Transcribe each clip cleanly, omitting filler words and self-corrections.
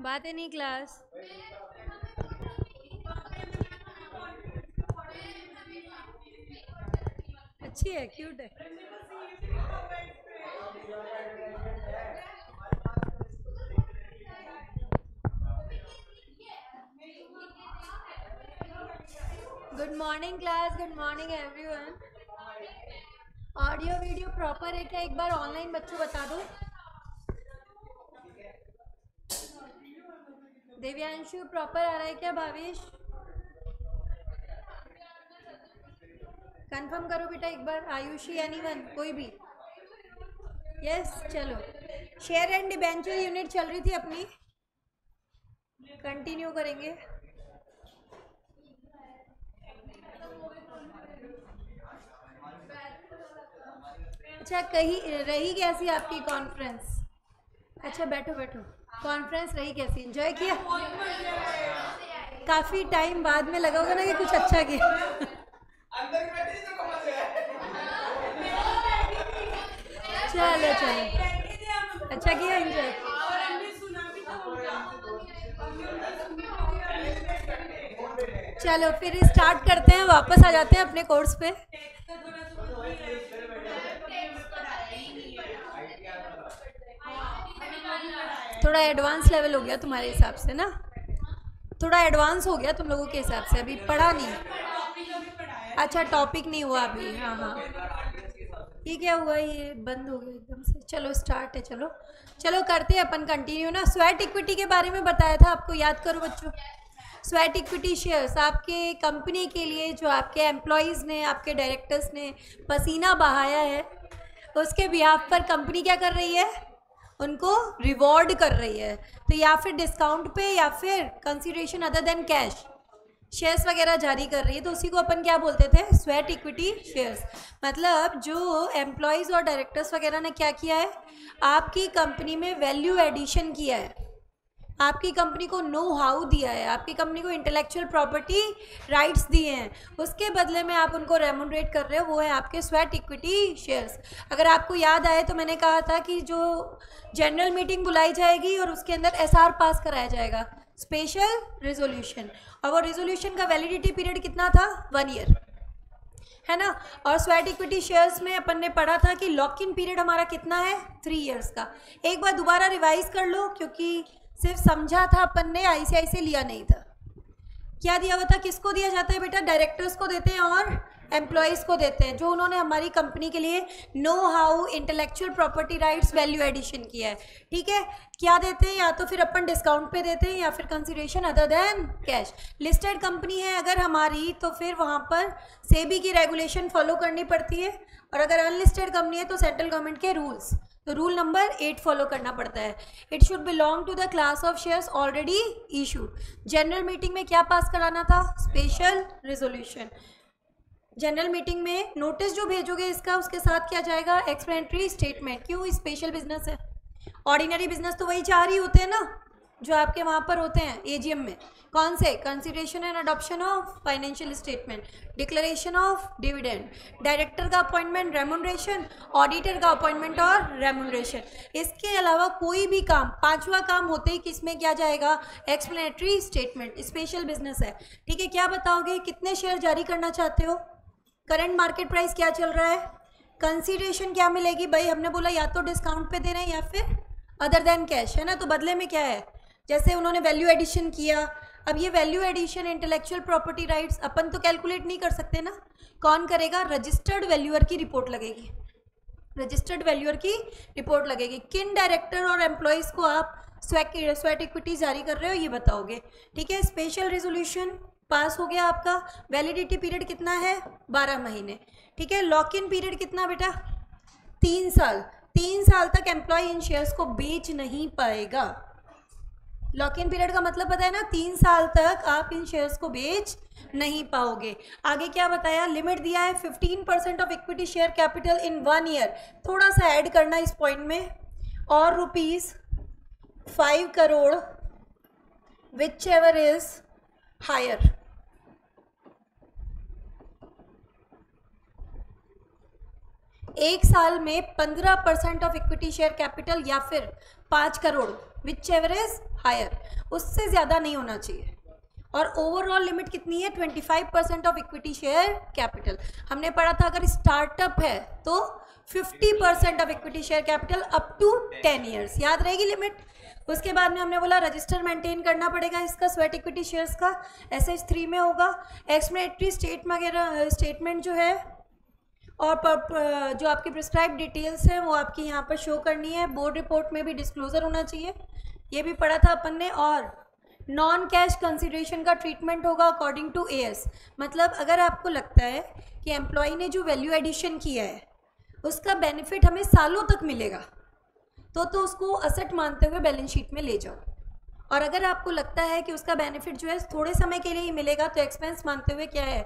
बात है नहीं क्लास। अच्छी है, क्यूट है। Good morning class, good morning everyone. Audio video proper है क्या? एक बार ऑनलाइन बच्चों बता दो। दिव्यांशु प्रॉपर आ रहा है क्या? भावेश कंफर्म करो बेटा एक बार। आयुषी, एनीवन, कोई भी? यस, चलो। शेयर एंड डिबेंचर यूनिट चल रही थी अपनी, कंटिन्यू करेंगे। अच्छा, कहीं रही कैसी आपकी कॉन्फ्रेंस? अच्छा, बैठो बैठो। कॉन्फ्रेंस रही कैसी? एंजॉय किया? काफ़ी टाइम बाद में लगा होगा ना कि कुछ अच्छा किया। चलो चलो, अच्छा किया, एंजॉय। चलो फिर स्टार्ट करते हैं, वापस आ जाते हैं अपने कोर्स पे। थोड़ा एडवांस लेवल हो गया तुम्हारे हिसाब से ना? थोड़ा एडवांस हो गया तुम लोगों के हिसाब से, अभी पढ़ा नहीं। अच्छा, टॉपिक नहीं हुआ अभी। हाँ हाँ, ये क्या हुआ? ये बंद हो गया एकदम से। चलो स्टार्ट है, चलो चलो करते हैं अपन कंटिन्यू ना। स्वेट इक्विटी के बारे में बताया था आपको, याद करो बच्चों। स्वेट इक्विटी शेयर्स आपके कंपनी के लिए, जो आपके एम्प्लॉयज़ ने, आपके डायरेक्टर्स ने पसीना बहाया है, उसके बिहाफ पर कंपनी क्या कर रही है? उनको रिवॉर्ड कर रही है। तो या फिर डिस्काउंट पे या फिर consideration other than cash shares वगैरह जारी कर रही है, तो उसी को अपन क्या बोलते थे? Sweat equity shares. मतलब जो एम्प्लॉयज़ और डायरेक्टर्स वगैरह ने क्या किया है, आपकी कंपनी में वैल्यू एडिशन किया है, आपकी कंपनी को नो हाउ दिया है, आपकी कंपनी को इंटेलेक्चुअल प्रॉपर्टी राइट्स दिए हैं, उसके बदले में आप उनको रेमुनरेट कर रहे हो, वो है आपके स्वेट इक्विटी शेयर्स। अगर आपको याद आए तो मैंने कहा था कि जो जनरल मीटिंग बुलाई जाएगी और उसके अंदर एसआर पास कराया जाएगा, स्पेशल रेजोल्यूशन, और वो रेजोल्यूशन का वैलिडिटी पीरियड कितना था? 1 ईयर, है ना। और स्वेट इक्विटी शेयर्स में अपन ने पढ़ा था कि लॉक इन पीरियड हमारा कितना है? 3 इयर्स का। एक बार दोबारा रिवाइज कर लो, क्योंकि सिर्फ समझा था अपन ने, ऐसे लिया नहीं था। क्या दिया हुआ था? किसको दिया जाता है बेटा? डायरेक्टर्स को देते हैं और एम्प्लॉयज़ को देते हैं, जो उन्होंने हमारी कंपनी के लिए know how, intellectual property rights, value addition किया है। ठीक है, क्या देते हैं? या तो फिर अपन डिस्काउंट पे देते हैं या फिर consideration other than cash. Listed company है अगर हमारी, तो फिर वहाँ पर सेबी की रेगुलेशन फॉलो करनी पड़ती है, और अगर अनलिस्टेड कंपनी है तो सेंट्रल गवर्नमेंट के रूल्स, तो रूल नंबर 8 फॉलो करना पड़ता है। It should belong to the class of shares already issued. General meeting में क्या पास कराना था? Special resolution. जनरल मीटिंग में नोटिस जो भेजोगे इसका, उसके साथ क्या जाएगा? Explanatory statement. क्यों? स्पेशल बिजनेस है, ऑर्डिनरी बिजनेस तो वही 4 ही होते हैं ना जो आपके वहाँ पर होते हैं एजीएम में। कौन से? Consideration and adoption of financial statement, declaration of dividend, director का अपॉइंटमेंट, रेमुनरेशन, ऑडिटर का अपॉइंटमेंट और रेमुनरेशन। इसके अलावा कोई भी काम, पांचवा काम होते ही किसमें क्या जाएगा? Explanatory statement. स्पेशल बिजनेस है। ठीक है, क्या बताओगे? कितने शेयर जारी करना चाहते हो? करंट मार्केट प्राइस क्या चल रहा है? कंसिडरेशन क्या मिलेगी भाई? हमने बोला या तो डिस्काउंट पे दे रहे हैं या फिर अदर देन कैश, है ना। तो बदले में क्या है? जैसे उन्होंने वैल्यू एडिशन किया, अब ये value addition, intellectual property rights अपन तो कैलकुलेट नहीं कर सकते ना। कौन करेगा? रजिस्टर्ड वैल्यूअर की रिपोर्ट लगेगी, रजिस्टर्ड वैल्यूअर की रिपोर्ट लगेगी। किन डायरेक्टर और एम्प्लॉयज़ को आप स्वेट इक्विटी जारी कर रहे हो, ये बताओगे। ठीक है, स्पेशल रेजोल्यूशन पास हो गया आपका। वैलिडिटी पीरियड कितना है? 12 महीने। ठीक है, लॉक इन पीरियड कितना बेटा? 3 साल। 3 साल तक एम्प्लॉय इन शेयर्स को बेच नहीं पाएगा। लॉक इन पीरियड का मतलब पता है ना? 3 साल तक आप इन शेयर्स को बेच नहीं पाओगे। आगे क्या बताया? लिमिट दिया है 15% of equity share capital in 1 year. थोड़ा सा ऐड करना इस पॉइंट में, और ₹5 crore whichever is higher. एक साल में 15% ऑफ इक्विटी शेयर कैपिटल या फिर 5 crore, whichever is higher, उससे ज़्यादा नहीं होना चाहिए। और ओवरऑल लिमिट कितनी है? 25% ऑफ इक्विटी शेयर कैपिटल। हमने पढ़ा था अगर स्टार्टअप है तो 50% of equity share capital up to 10 years, याद रहेगी लिमिट। उसके बाद में हमने बोला रजिस्टर मेंटेन करना पड़ेगा इसका, स्वेट इक्विटी शेयर्स का, SH3 में होगा। एक्सप्लेनेटरी स्टेटमेंट जो है और जो आपकी प्रिस्क्राइब डिटेल्स हैं वो आपकी यहाँ पर शो करनी है। बोर्ड रिपोर्ट में भी डिस्क्लोजर होना चाहिए, ये भी पढ़ा था अपन ने। और नॉन कैश कंसिडरेशन का ट्रीटमेंट होगा अकॉर्डिंग टू AS, मतलब अगर आपको लगता है कि एम्प्लॉय ने जो वैल्यू एडिशन किया है उसका बेनिफिट हमें सालों तक मिलेगा तो उसको असेट मानते हुए बैलेंस शीट में ले जाओ। और अगर आपको लगता है कि उसका बेनिफिट जो है थोड़े समय के लिए ही मिलेगा तो एक्सपेंस मानते हुए क्या है,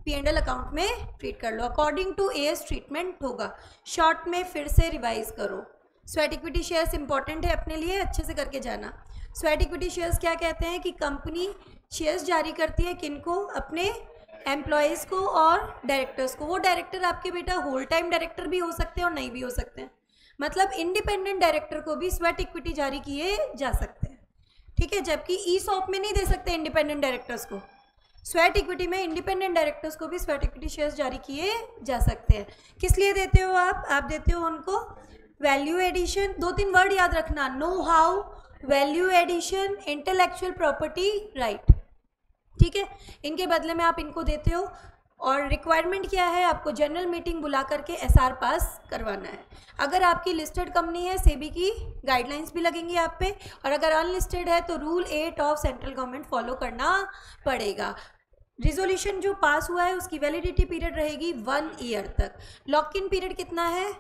P&L अकाउंट में ट्रीट कर लो। अकॉर्डिंग टू AS ट्रीटमेंट होगा। शॉर्ट में फिर से रिवाइज करो, स्वेट इक्विटी शेयर्स इंपॉर्टेंट है अपने लिए, अच्छे से करके जाना। स्वेट इक्विटी शेयर्स क्या कहते हैं कि कंपनी शेयर्स जारी करती है किनको? अपने एम्प्लॉयज़ को और डायरेक्टर्स को। वो डायरेक्टर आपके बेटा होल टाइम डायरेक्टर भी हो सकते हैं और नहीं भी हो सकते हैं, मतलब इंडिपेंडेंट डायरेक्टर को भी स्वेट इक्विटी जारी किए जा सकते हैं, ठीक है। जबकि ESOP में नहीं दे सकते इंडिपेंडेंट डायरेक्टर्स को, स्वेट इक्विटी में इंडिपेंडेंट डायरेक्टर्स को भी स्वेट इक्विटी शेयर्स जारी किए जा सकते हैं। किस लिए देते हो आप देते हो उनको वैल्यू एडिशन। 2-3 वर्ड याद रखना, know how, value addition, intellectual property right, ठीक है। इनके बदले में आप इनको देते हो। और रिक्वायरमेंट क्या है? आपको जनरल मीटिंग बुला करके SR पास करवाना है। अगर आपकी लिस्टेड कंपनी है, सेबी की गाइडलाइंस भी लगेंगी आप पे, और अगर अनलिस्टेड है तो rule 8 of central government follow करना पड़ेगा। रिजोल्यूशन जो पास हुआ है उसकी वैलिडिटी पीरियड रहेगी 1 ईयर तक। लॉक इन पीरियड कितना है?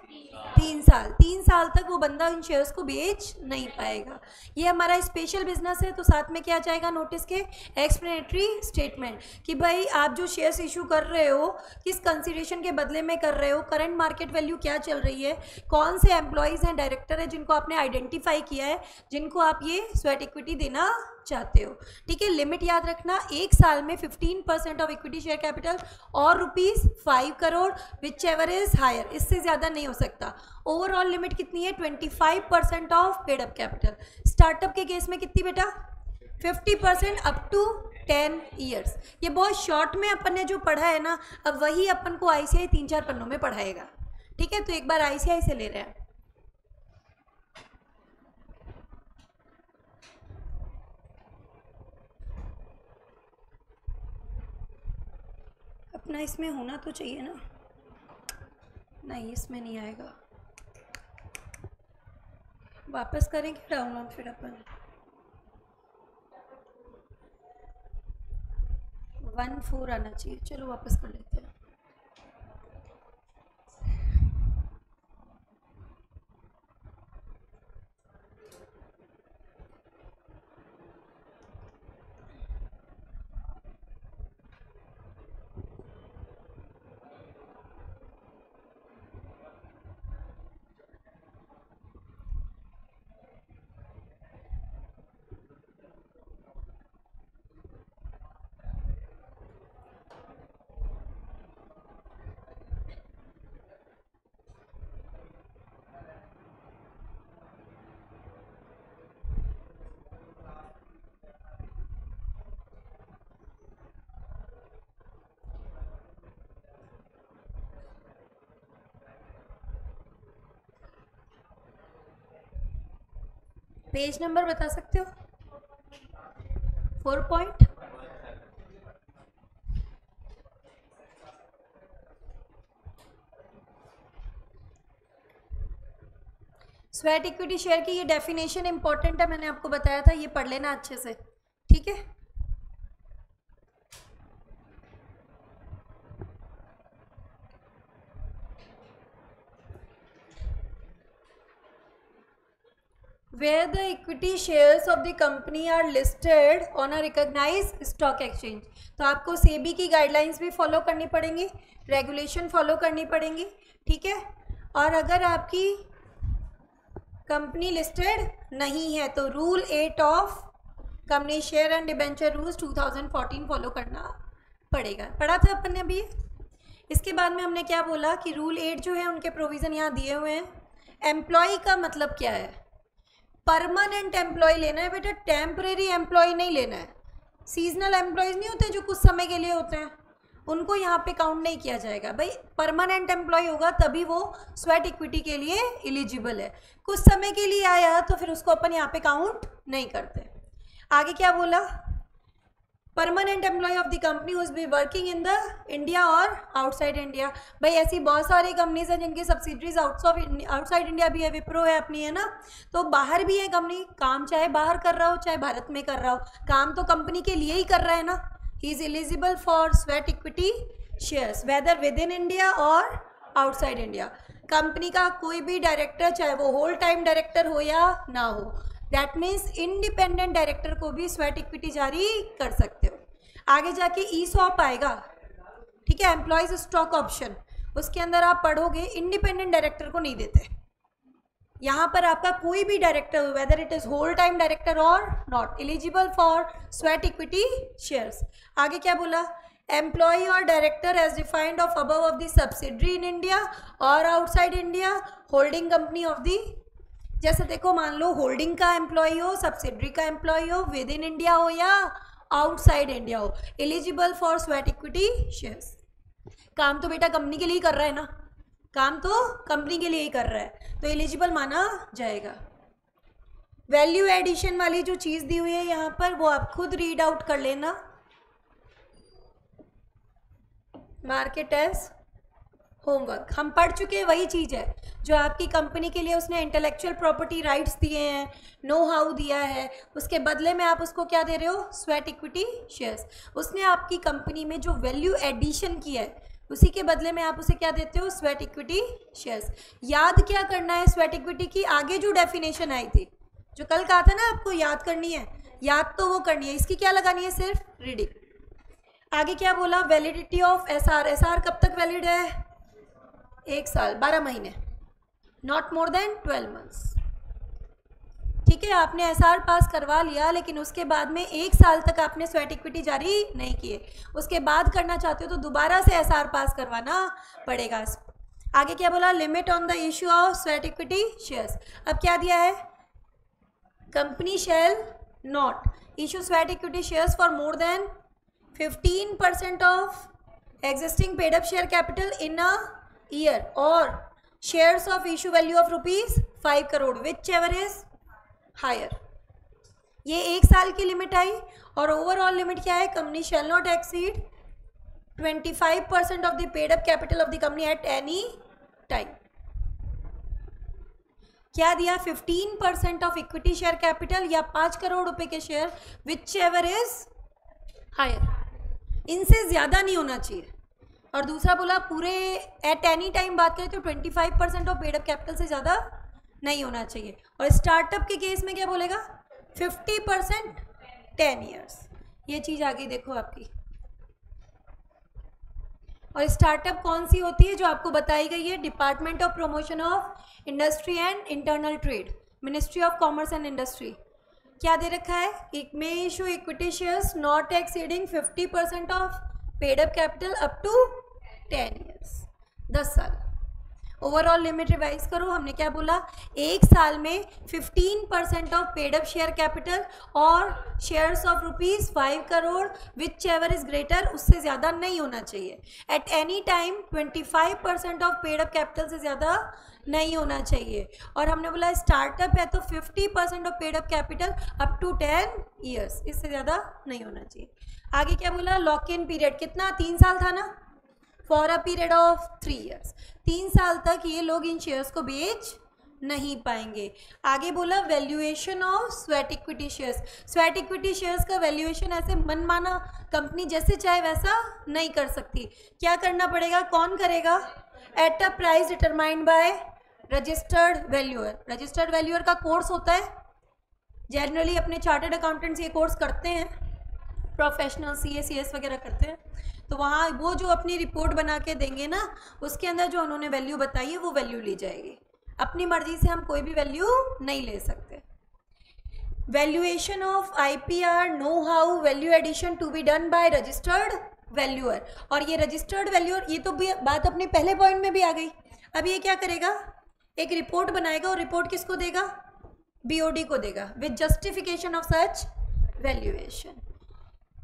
3 साल। 3 साल तक वो बंदा इन शेयर्स को बेच नहीं पाएगा। ये हमारा स्पेशल बिजनेस है, तो साथ में क्या जाएगा नोटिस के? एक्सप्लेनेटरी स्टेटमेंट कि भाई आप जो शेयर्स इशू कर रहे हो किस कंसिडरेशन के बदले में कर रहे हो, करंट मार्केट वैल्यू क्या चल रही है, कौन से एम्प्लॉयज़ हैं, डायरेक्टर है जिनको आपने आइडेंटिफाई किया है, जिनको आप ये स्वेट इक्विटी देना चाहते हो, ठीक है। लिमिट याद रखना, एक साल में 15% ऑफ इक्विटी शेयर कैपिटल और ₹5 crore, whichever is higher, इससे ज़्यादा नहीं हो सकता। ओवरऑल लिमिट कितनी है? 25% of paid up capital. Startup के केस में कितनी बेटा? 50% अप टू 10 ईयर्स। ये बहुत शॉर्ट में अपन ने जो पढ़ा है ना, अब वही अपन को ICI 3-4 पन्नों में पढ़ाएगा, ठीक है। तो एक बार ICI से ले रहे हैं। अपना इसमें होना तो चाहिए ना, नहीं इसमें नहीं आएगा, वापस करेंगे डाउनलोड फिर अपन। 1.4 आना चाहिए, चलो वापस कर लेते हैं। पेज नंबर बता सकते हो? 4 पॉइंट। स्वेट इक्विटी शेयर की ये डेफिनेशन इंपॉर्टेंट है, मैंने आपको बताया था, ये पढ़ लेना अच्छे से, ठीक है। where the equity shares of the company are listed on a recognized stock exchange। तो आपको सेबी की गाइडलाइंस भी फॉलो करनी पड़ेंगी, रेगुलेशन फॉलो करनी पड़ेंगी, ठीक है। और अगर आपकी कंपनी लिस्टेड नहीं है तो rule 8 of company share and debenture rules 2014 follow करना पड़ेगा। पढ़ा था अपन ने अभी। इसके बाद में हमने क्या बोला कि रूल 8 जो है उनके प्रोविज़न यहाँ दिए हुए हैं। एम्प्लॉय का मतलब क्या है, परमानेंट एम्प्लॉय लेना है बेटा, टेम्परेरी एम्प्लॉय नहीं लेना है। सीजनल एम्प्लॉयज़ नहीं होते जो कुछ समय के लिए होते हैं, उनको यहाँ पे काउंट नहीं किया जाएगा भाई। परमानेंट एम्प्लॉय होगा तभी वो स्वेट इक्विटी के लिए एलिजिबल है। कुछ समय के लिए आया तो फिर उसको अपन यहाँ पे काउंट नहीं करते। आगे क्या बोला, permanent employee of the company whose be working in the India और आउटसाइड इंडिया। भाई ऐसी बहुत सारी कंपनीज हैं जिनकी सब्सिडरीज आउटसाइड इंडिया भी है, विप्रो है अपनी, है ना, तो बाहर भी है कंपनी, काम चाहे बाहर कर रहा हो चाहे भारत में कर रहा हो, काम तो कंपनी के लिए ही कर रहा है ना। He is eligible for sweat equity shares whether within India और आउटसाइड इंडिया। कंपनी का कोई भी डायरेक्टर, चाहे वो होल टाइम डायरेक्टर हो या ना हो, दैट मीन्स इंडिपेंडेंट डायरेक्टर को भी स्वेट इक्विटी जारी कर सकते हो। आगे जाके ईसॉप आएगा, ठीक है, एम्प्लॉयज स्टॉक ऑप्शन, उसके अंदर आप पढ़ोगे इंडिपेंडेंट डायरेक्टर को नहीं देते। यहाँ पर आपका कोई भी डायरेक्टर हो, whether it is whole time director और not, eligible for sweat equity shares. आगे क्या बोला, एम्प्लॉय और director as defined of above of the subsidiary in India और outside India, holding company of the, जैसे देखो मान लो होल्डिंग का एम्प्लॉय हो, सब्सिडरी का एम्प्लॉय हो, विद इन इंडिया हो या आउटसाइड इंडिया हो, eligible for sweat equity shares. काम तो बेटा कंपनी के लिए ही कर रहा है ना, काम तो कंपनी के लिए ही कर रहा है, तो एलिजिबल माना जाएगा। वैल्यू एडिशन वाली जो चीज़ दी हुई है यहाँ पर वो आप खुद रीड आउट कर लेना, मार्केट एज होमवर्क। हम पढ़ चुके हैं, वही चीज़ है जो आपकी कंपनी के लिए उसने इंटेलेक्चुअल प्रॉपर्टी राइट्स दिए हैं, नो हाउ दिया है, उसके बदले में आप उसको क्या दे रहे हो, स्वेट इक्विटी शेयर्स। उसने आपकी कंपनी में जो वैल्यू एडिशन किया है उसी के बदले में आप उसे क्या देते हो, स्वेट इक्विटी शेयर्स। याद क्या करना है स्वेट इक्विटी की, आगे जो डेफिनेशन आई थी, जो कल कहा था ना आपको याद करनी है, याद तो वो करनी है, इसकी क्या लगानी है, सिर्फ रीडिंग। आगे क्या बोला, वैलिडिटी ऑफ एसआर। एसआर कब तक वैलिड है, 1 साल 12 महीने, नॉट मोर देन 12 मंथ्स। ठीक है, आपने एसआर पास करवा लिया लेकिन उसके बाद में 1 साल तक आपने स्वेट इक्विटी जारी नहीं किए, उसके बाद करना चाहते हो तो दोबारा से एसआर पास करवाना पड़ेगा। आगे क्या बोला, limit on the issue of sweat equity shares. अब क्या दिया है, company shall not issue sweat equity shares for more than 15% of existing paid up share capital in a year और shares of issue value of ₹5 crore whichever is higher. ये 1 साल की limit आई और overall limit क्या है, company shall not exceed 25% of the paid up capital of the company at any time. क्या दिया, 15% of equity share capital या 5 करोड़ रुपए के share whichever is higher, इनसे ज़्यादा नहीं होना चाहिए। और दूसरा बोला पूरे एट एनी टाइम बात करें तो 25% ऑफ पेड अप कैपिटल से ज़्यादा नहीं होना चाहिए। और स्टार्टअप के केस में क्या बोलेगा, 50% 10 ईयर्स। ये चीज़ आ गई देखो आपकी। और स्टार्टअप कौन सी होती है जो आपको बताई गई है, department of promotion of industry and internal trade, ministry of commerce and industry. क्या दे रखा है, it may issue equity shares not exceeding 50% of paid up capital up to 10 years, 10 साल। ओवरऑल लिमिट रिवाइज करो, हमने क्या बोला, 1 साल में 15% of paid up share capital और shares of ₹5 crore whichever is greater, उससे ज़्यादा नहीं होना चाहिए। At any time 25% of paid up capital से ज़्यादा नहीं होना चाहिए। और हमने बोला स्टार्टअप है तो 50% of paid up capital up to 10 years, इससे ज़्यादा नहीं होना चाहिए। आगे क्या बोला, लॉक इन पीरियड कितना, 3 साल था ना, for a period of 3 years. 3 साल तक ये लोग इन शेयर्स को बेच नहीं पाएंगे। आगे बोला valuation of sweat equity shares. Sweat equity shares का वैल्यूएशन ऐसे मनमाना कंपनी जैसे चाहे वैसा नहीं कर सकती। क्या करना पड़ेगा, कौन करेगा, at a price determined by registered valuer. Registered valuer का कोर्स होता है, जनरली अपने चार्टर्ड अकाउंटेंट्स ये कोर्स करते हैं, प्रोफेशनल CA CS वगैरह करते हैं, तो वहाँ वो जो अपनी रिपोर्ट बना के देंगे ना, उसके अंदर जो उन्होंने वैल्यू बताई है वो वैल्यू ली जाएगी। अपनी मर्जी से हम कोई भी वैल्यू नहीं ले सकते। Valuation of IPR know how value addition to be done by registered valuer, और ये रजिस्टर्ड वैल्यूअर, ये तो भी बात अपने पहले पॉइंट में भी आ गई। अब ये क्या करेगा, एक रिपोर्ट बनाएगा, और रिपोर्ट किसको देगा, बीओडी को देगा, with justification of such valuation.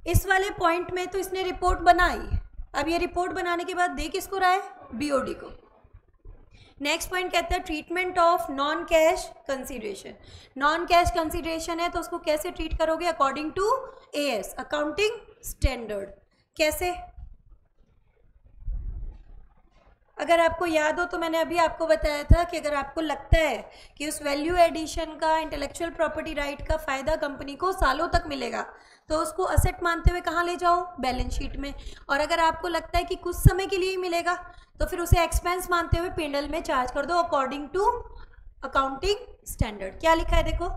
इस वाले पॉइंट में तो इसने रिपोर्ट बनाई, अब ये रिपोर्ट बनाने के बाद दे किसको रहा है, बीओडी को। नेक्स्ट पॉइंट कहता है treatment of non cash consideration. Non cash consideration है तो उसको कैसे ट्रीट करोगे, according to AS, accounting standard. कैसे, अगर आपको याद हो तो मैंने अभी आपको बताया था कि अगर आपको लगता है कि उस वैल्यू एडिशन का, इंटेलेक्चुअल प्रॉपर्टी राइट का फ़ायदा कंपनी को सालों तक मिलेगा, तो उसको असेट मानते हुए कहाँ ले जाओ, बैलेंस शीट में। और अगर आपको लगता है कि कुछ समय के लिए ही मिलेगा, तो फिर उसे एक्सपेंस मानते हुए P&L में चार्ज कर दो, अकॉर्डिंग टू अकाउंटिंग स्टैंडर्ड। क्या लिखा है देखो,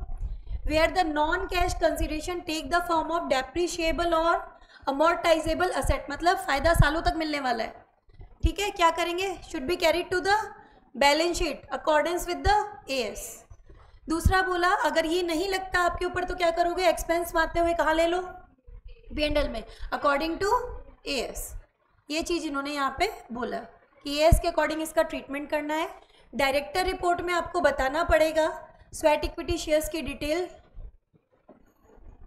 where the non cash consideration take the form of depreciable और अमोर्टाइजेबल असेट, मतलब फ़ायदा सालों तक मिलने वाला है। ठीक है, क्या करेंगे, should be carried to the balance sheet accordance with the AS. दूसरा बोला अगर ये नहीं लगता आपके ऊपर तो क्या करोगे, एक्सपेंस मानते हुए कहाँ ले लो, P&L में, अकॉर्डिंग टू एएस। ये चीज़ इन्होंने यहाँ पे बोला कि एएस के अकॉर्डिंग इसका ट्रीटमेंट करना है। डायरेक्टर रिपोर्ट में आपको बताना पड़ेगा स्वेट इक्विटी शेयर्स की डिटेल,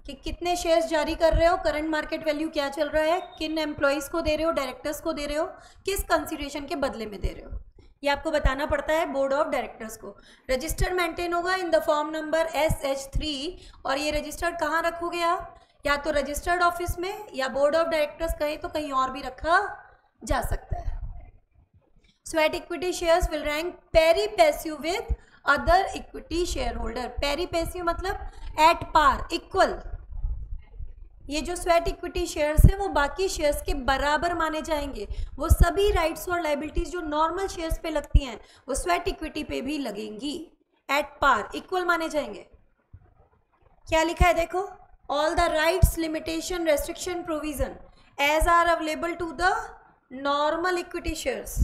कि कितने शेयर्स जारी कर रहे हो, करंट मार्केट वैल्यू क्या चल रहा है, किन एम्प्लॉयज़ को दे रहे हो, डायरेक्टर्स को दे रहे हो, किस कंसिडरेशन के बदले में दे रहे हो, ये आपको बताना पड़ता है बोर्ड ऑफ डायरेक्टर्स को। रजिस्टर मेंटेन होगा in the form number SH3, और ये रजिस्टर्ड कहाँ रखोगे आप, या तो रजिस्टर्ड ऑफिस में, या बोर्ड ऑफ डायरेक्टर्स कहें तो कहीं और भी रखा जा सकता है। Sweat equity shares will rank pari passu with other equity share holder. Pari passu मतलब एट पार, इक्वल। ये जो स्वेट इक्विटी शेयर्स हैं वो बाकी शेयर्स के बराबर माने जाएंगे। वो सभी राइट्स और लाइबिलिटीज जो नॉर्मल शेयर्स पे लगती हैं वो स्वेट इक्विटी पे भी लगेंगी, एट पार, इक्वल माने जाएंगे। क्या लिखा है देखो, all the rights, limitation, restriction, provision as are available to the normal equity shares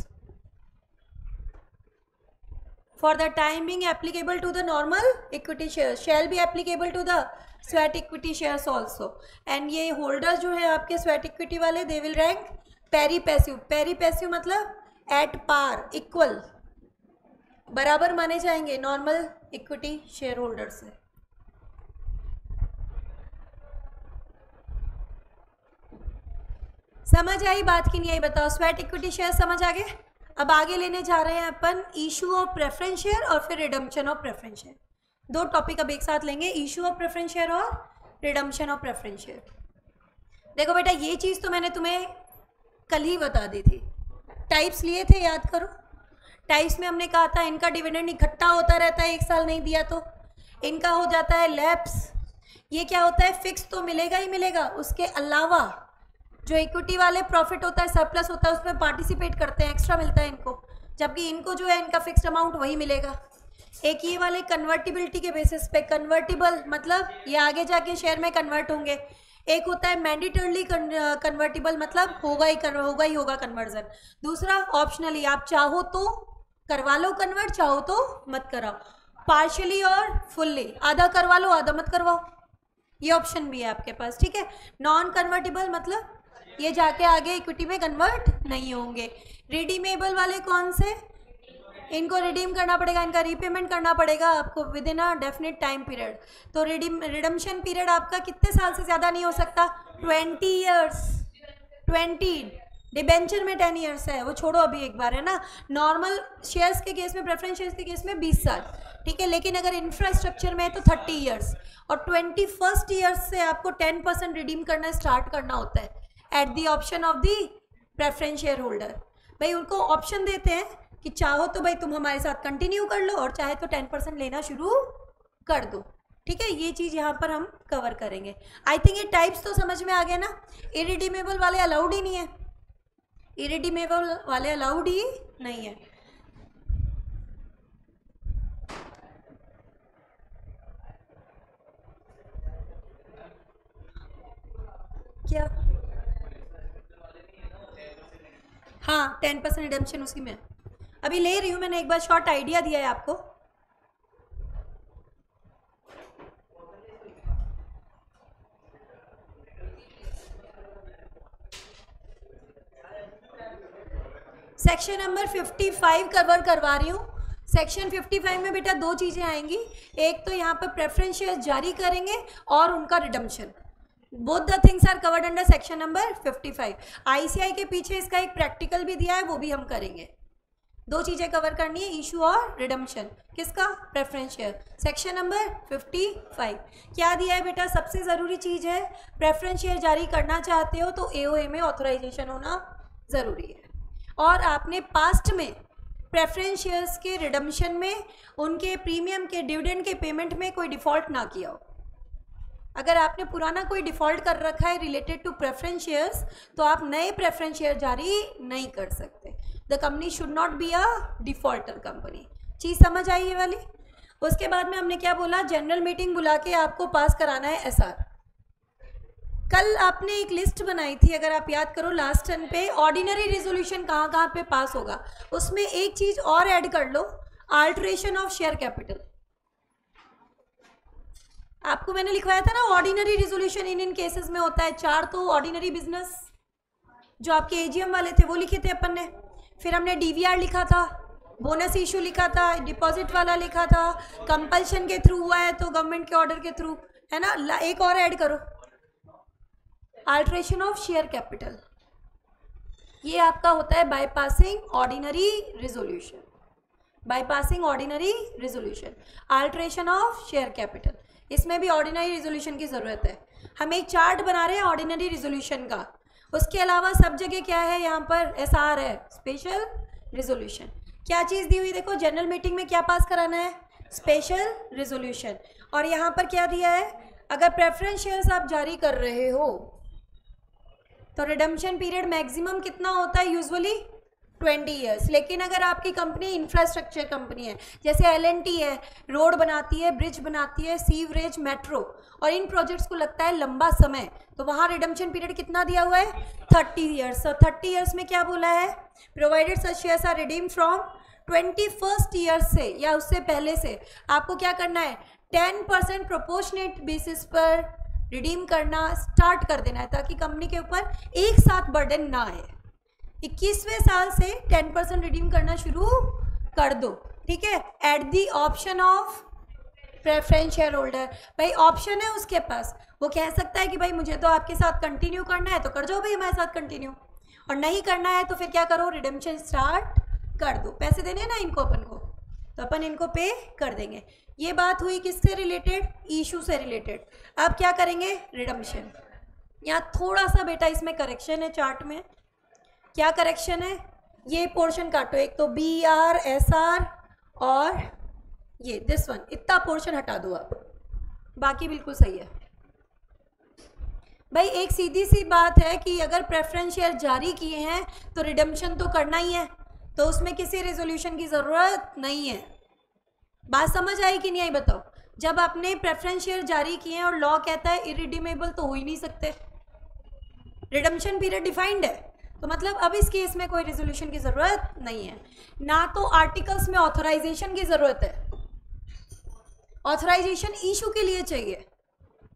for the time being applicable to the normal equity shares shall be applicable to the sweat equity shares also, and ये holders जो है आपके sweat equity वाले they will rank pari passive। pari passive मतलब at par, equal, बराबर माने जाएंगे normal equity shareholder से। समझ आई बात की नहीं आई बताओ, स्वेट इक्विटी शेयर समझ आ गए। अब आगे लेने जा रहे हैं अपन इशू ऑफ प्रेफरेंस शेयर और फिर रिडम्पशन ऑफ प्रेफरेंस शेयर। दो टॉपिक अब एक साथ लेंगे, इशू ऑफ प्रेफरेंस शेयर और रिडम्पशन ऑफ प्रेफरेंस शेयर। देखो बेटा ये चीज़ तो मैंने तुम्हें कल ही बता दी थी, टाइप्स लिए थे, याद करो। टाइप्स में हमने कहा था इनका डिविडेंड इकट्ठा होता रहता है, एक साल नहीं दिया तो इनका हो जाता है लैप्स। ये क्या होता है, फिक्स तो मिलेगा ही मिलेगा, उसके अलावा जो इक्विटी वाले प्रॉफिट होता है, सरप्लस होता है, उसमें पार्टिसिपेट करते हैं, एक्स्ट्रा मिलता है इनको, जबकि इनको जो है इनका फिक्स्ड अमाउंट वही मिलेगा। एक ये वाले कन्वर्टिबिलिटी के बेसिस पे, कन्वर्टिबल मतलब ये आगे जाके शेयर में कन्वर्ट होंगे। एक होता है मैंडेटरली कन्वर्टिबल, मतलब होगा ही होगा कन्वर्जन। दूसरा ऑप्शनली, आप चाहो तो करवा लो कन्वर्ट, चाहो तो मत कराओ। पार्शियली और फुल्ली, आधा करवा लो आधा मत करवाओ, ये ऑप्शन भी है आपके पास। ठीक है, नॉन कन्वर्टिबल मतलब ये जाके आगे इक्विटी में कन्वर्ट नहीं होंगे। रिडीमेबल वाले कौन से, इनको रिडीम करना पड़ेगा, इनका रीपेमेंट करना पड़ेगा आपको with in a definite time period. तो रिडम्पशन पीरियड आपका कितने साल से ज़्यादा नहीं हो सकता, 20 ईयर्स। 20, डिबेंचर में 10 ईयर्स है, वो छोड़ो अभी एक बार, है ना। नॉर्मल शेयर्स के केस में, प्रेफरेंस शेयर्स के केस में 20 साल, ठीक है। लेकिन अगर इंफ्रास्ट्रक्चर में है तो 30 ईयर्स, और 21st ईयर्स से आपको 10% रिडीम करना स्टार्ट करना होता है at the option of the preference share holder. भाई उनको ऑप्शन देते हैं कि चाहो तो भाई तुम हमारे साथ कंटिन्यू कर लो, और चाहे तो 10% लेना शुरू कर दो। ठीक है, ये चीज़ यहाँ पर हम कवर करेंगे। आई थिंक ये टाइप्स तो समझ में आ गया ना। इरिडीमेबल वाले अलाउड ही नहीं है, इरिडीमेबल वाले अलाउड ही नहीं है। क्या, हाँ 10% रिडेम्पशन उसी में अभी ले रही हूँ मैंने, एक बार शॉर्ट आइडिया दिया है आपको। सेक्शन नंबर 55 कवर करवा रही हूँ। सेक्शन 55 में बेटा दो चीज़ें आएंगी, एक तो यहाँ पर प्रेफरेंस शेयर जारी करेंगे और उनका redemption. Both the things are covered under section number 55। ICI के पीछे इसका एक प्रैक्टिकल भी दिया है, वो भी हम करेंगे। दो चीज़ें कवर करनी है, इशू और रिडम्पशन। किसका? Preference share. सेक्शन नंबर 55 क्या दिया है बेटा? सबसे ज़रूरी चीज़ है, प्रेफरेंस शेयर जारी करना चाहते हो तो एओए में ऑथराइजेशन होना ज़रूरी है। और आपने पास्ट में प्रेफरेंस शेयर्स के रिडम्पशन में, उनके प्रीमियम के, डिविडेंड के पेमेंट में कोई डिफ़ॉल्ट ना किया हो। अगर आपने पुराना कोई डिफ़ॉल्ट कर रखा है रिलेटेड टू प्रेफरेंस शेयर्स, तो आप नए प्रेफरेंस शेयर जारी नहीं कर सकते। The company should not be a defaulter company. चीज़ समझ आई ये वाली? उसके बाद में हमने क्या बोला? जनरल मीटिंग बुला के आपको पास कराना है एसआर। कल आपने एक लिस्ट बनाई थी, अगर आप याद करो लास्ट टर्न पे, ऑर्डिनरी रेजोल्यूशन कहाँ कहाँ पे पास होगा। उसमें एक चीज़ और ऐड कर लो, अल्टरेशन ऑफ शेयर कैपिटल। आपको मैंने लिखवाया था ना, ऑर्डिनरी रेजोल्यूशन इन केसेस में होता है। 4 तो ऑर्डिनरी बिजनेस जो आपके एजीएम वाले थे वो लिखे थे अपन ने, फिर हमने डीवीआर लिखा था, बोनस इशू लिखा था, डिपॉजिट वाला लिखा था, कंपल्शन के थ्रू हुआ है तो गवर्नमेंट के ऑर्डर के थ्रू, है ना। एक और ऐड करो, अल्टरेशन ऑफ शेयर कैपिटल। ये आपका होता है bypassing ordinary resolution. Bypassing ordinary resolution, alteration of share capital, इसमें भी ऑर्डिनरी रेजोल्यूशन की ज़रूरत है। हम एक चार्ट बना रहे हैं ऑर्डिनरी रेजोल्यूशन का। उसके अलावा सब जगह क्या है? यहाँ पर एसआर है, स्पेशल रेजोल्यूशन। क्या चीज़ दी हुई देखो, जनरल मीटिंग में क्या पास कराना है? Special resolution. और यहाँ पर क्या दिया है? अगर प्रेफरेंस शेयर्स आप जारी कर रहे हो तो रिडम्पशन पीरियड मैक्सिमम कितना होता है? Usually 20 years. लेकिन अगर आपकी कंपनी इंफ्रास्ट्रक्चर कंपनी है, जैसे एलएनटी है, रोड बनाती है, ब्रिज बनाती है, सीवरेज, मेट्रो, और इन प्रोजेक्ट्स को लगता है लंबा समय, तो वहाँ रिडम्पशन पीरियड कितना दिया हुआ है? 30 ईयर्स। तो 30 ईयर्स में क्या बोला है? Provided such shares are redeem from 21st year से या उससे पहले से आपको क्या करना है? 10% प्रोपोर्शनेट बेसिस पर रिडीम करना स्टार्ट कर देना है, ताकि कंपनी के ऊपर एक साथ बर्डन ना आए। 21वें साल से 10% रिडीम करना शुरू कर दो, ठीक है। At the option of preference share holder, भाई ऑप्शन है उसके पास, वो कह सकता है कि भाई मुझे तो आपके साथ कंटिन्यू करना है तो कर जाओ भाई हमारे साथ कंटिन्यू, और नहीं करना है तो फिर क्या करो? रिडेम्पशन स्टार्ट कर दो। पैसे देने हैं ना इनको अपन को, तो अपन इनको पे कर देंगे। ये बात हुई किससे रिलेटेड? इशू से रिलेटेड। अब क्या करेंगे? रिडम्पशन। यहाँ थोड़ा सा बेटा इसमें करेक्शन है चार्ट में। क्या करेक्शन है? ये पोर्शन काटो, एक तो बी आर एस आर और ये दिस वन, इतना पोर्शन हटा दो आप, बाकी बिल्कुल सही है। भाई एक सीधी सी बात है कि अगर प्रेफरेंस शेयर जारी किए हैं तो रिडम्पशन तो करना ही है, तो उसमें किसी रेजोल्यूशन की ज़रूरत नहीं है। बात समझ आई कि नहीं आई बताओ? जब आपने प्रेफरेंस शेयर जारी किए हैं और लॉ कहता है इरिडीमेबल, तो हो ही नहीं सकते, रिडम्पशन पीरियड डिफाइंड है, तो मतलब अब इस केस में कोई रेजोल्यूशन की ज़रूरत नहीं है। ना तो आर्टिकल्स में ऑथराइजेशन की ज़रूरत है, ऑथराइजेशन इशू के लिए चाहिए।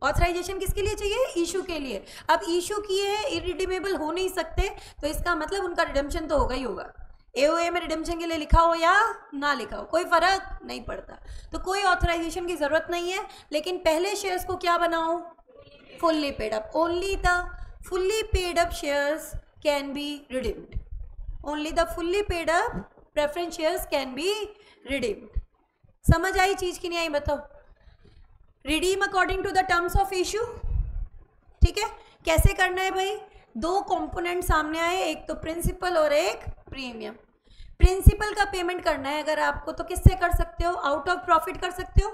ऑथराइजेशन किसके लिए चाहिए? इशू के लिए। अब इशू किए हैं, इरिडीमेबल हो नहीं सकते, तो इसका मतलब उनका रिडम्पशन तो होगा ही होगा। एओए में रिडम्पशन के लिए लिखा हो या ना लिखा हो, कोई फ़र्क नहीं पड़ता, तो कोई ऑथराइजेशन की ज़रूरत नहीं है। लेकिन पहले शेयर्स को क्या बनाओ? Fully paid up. Only the fully paid up shares can be redeemed. Only the fully paid up preference shares can be redeemed. समझ आई चीज़ की नहीं आई बताओ? Redeem according to the terms of issue, ठीक है। कैसे करना है भाई? दो कंपोनेंट सामने आए, एक तो प्रिंसिपल और एक प्रीमियम। प्रिंसिपल का पेमेंट करना है अगर आपको, तो किससे कर सकते हो? आउट ऑफ प्रॉफिट कर सकते हो,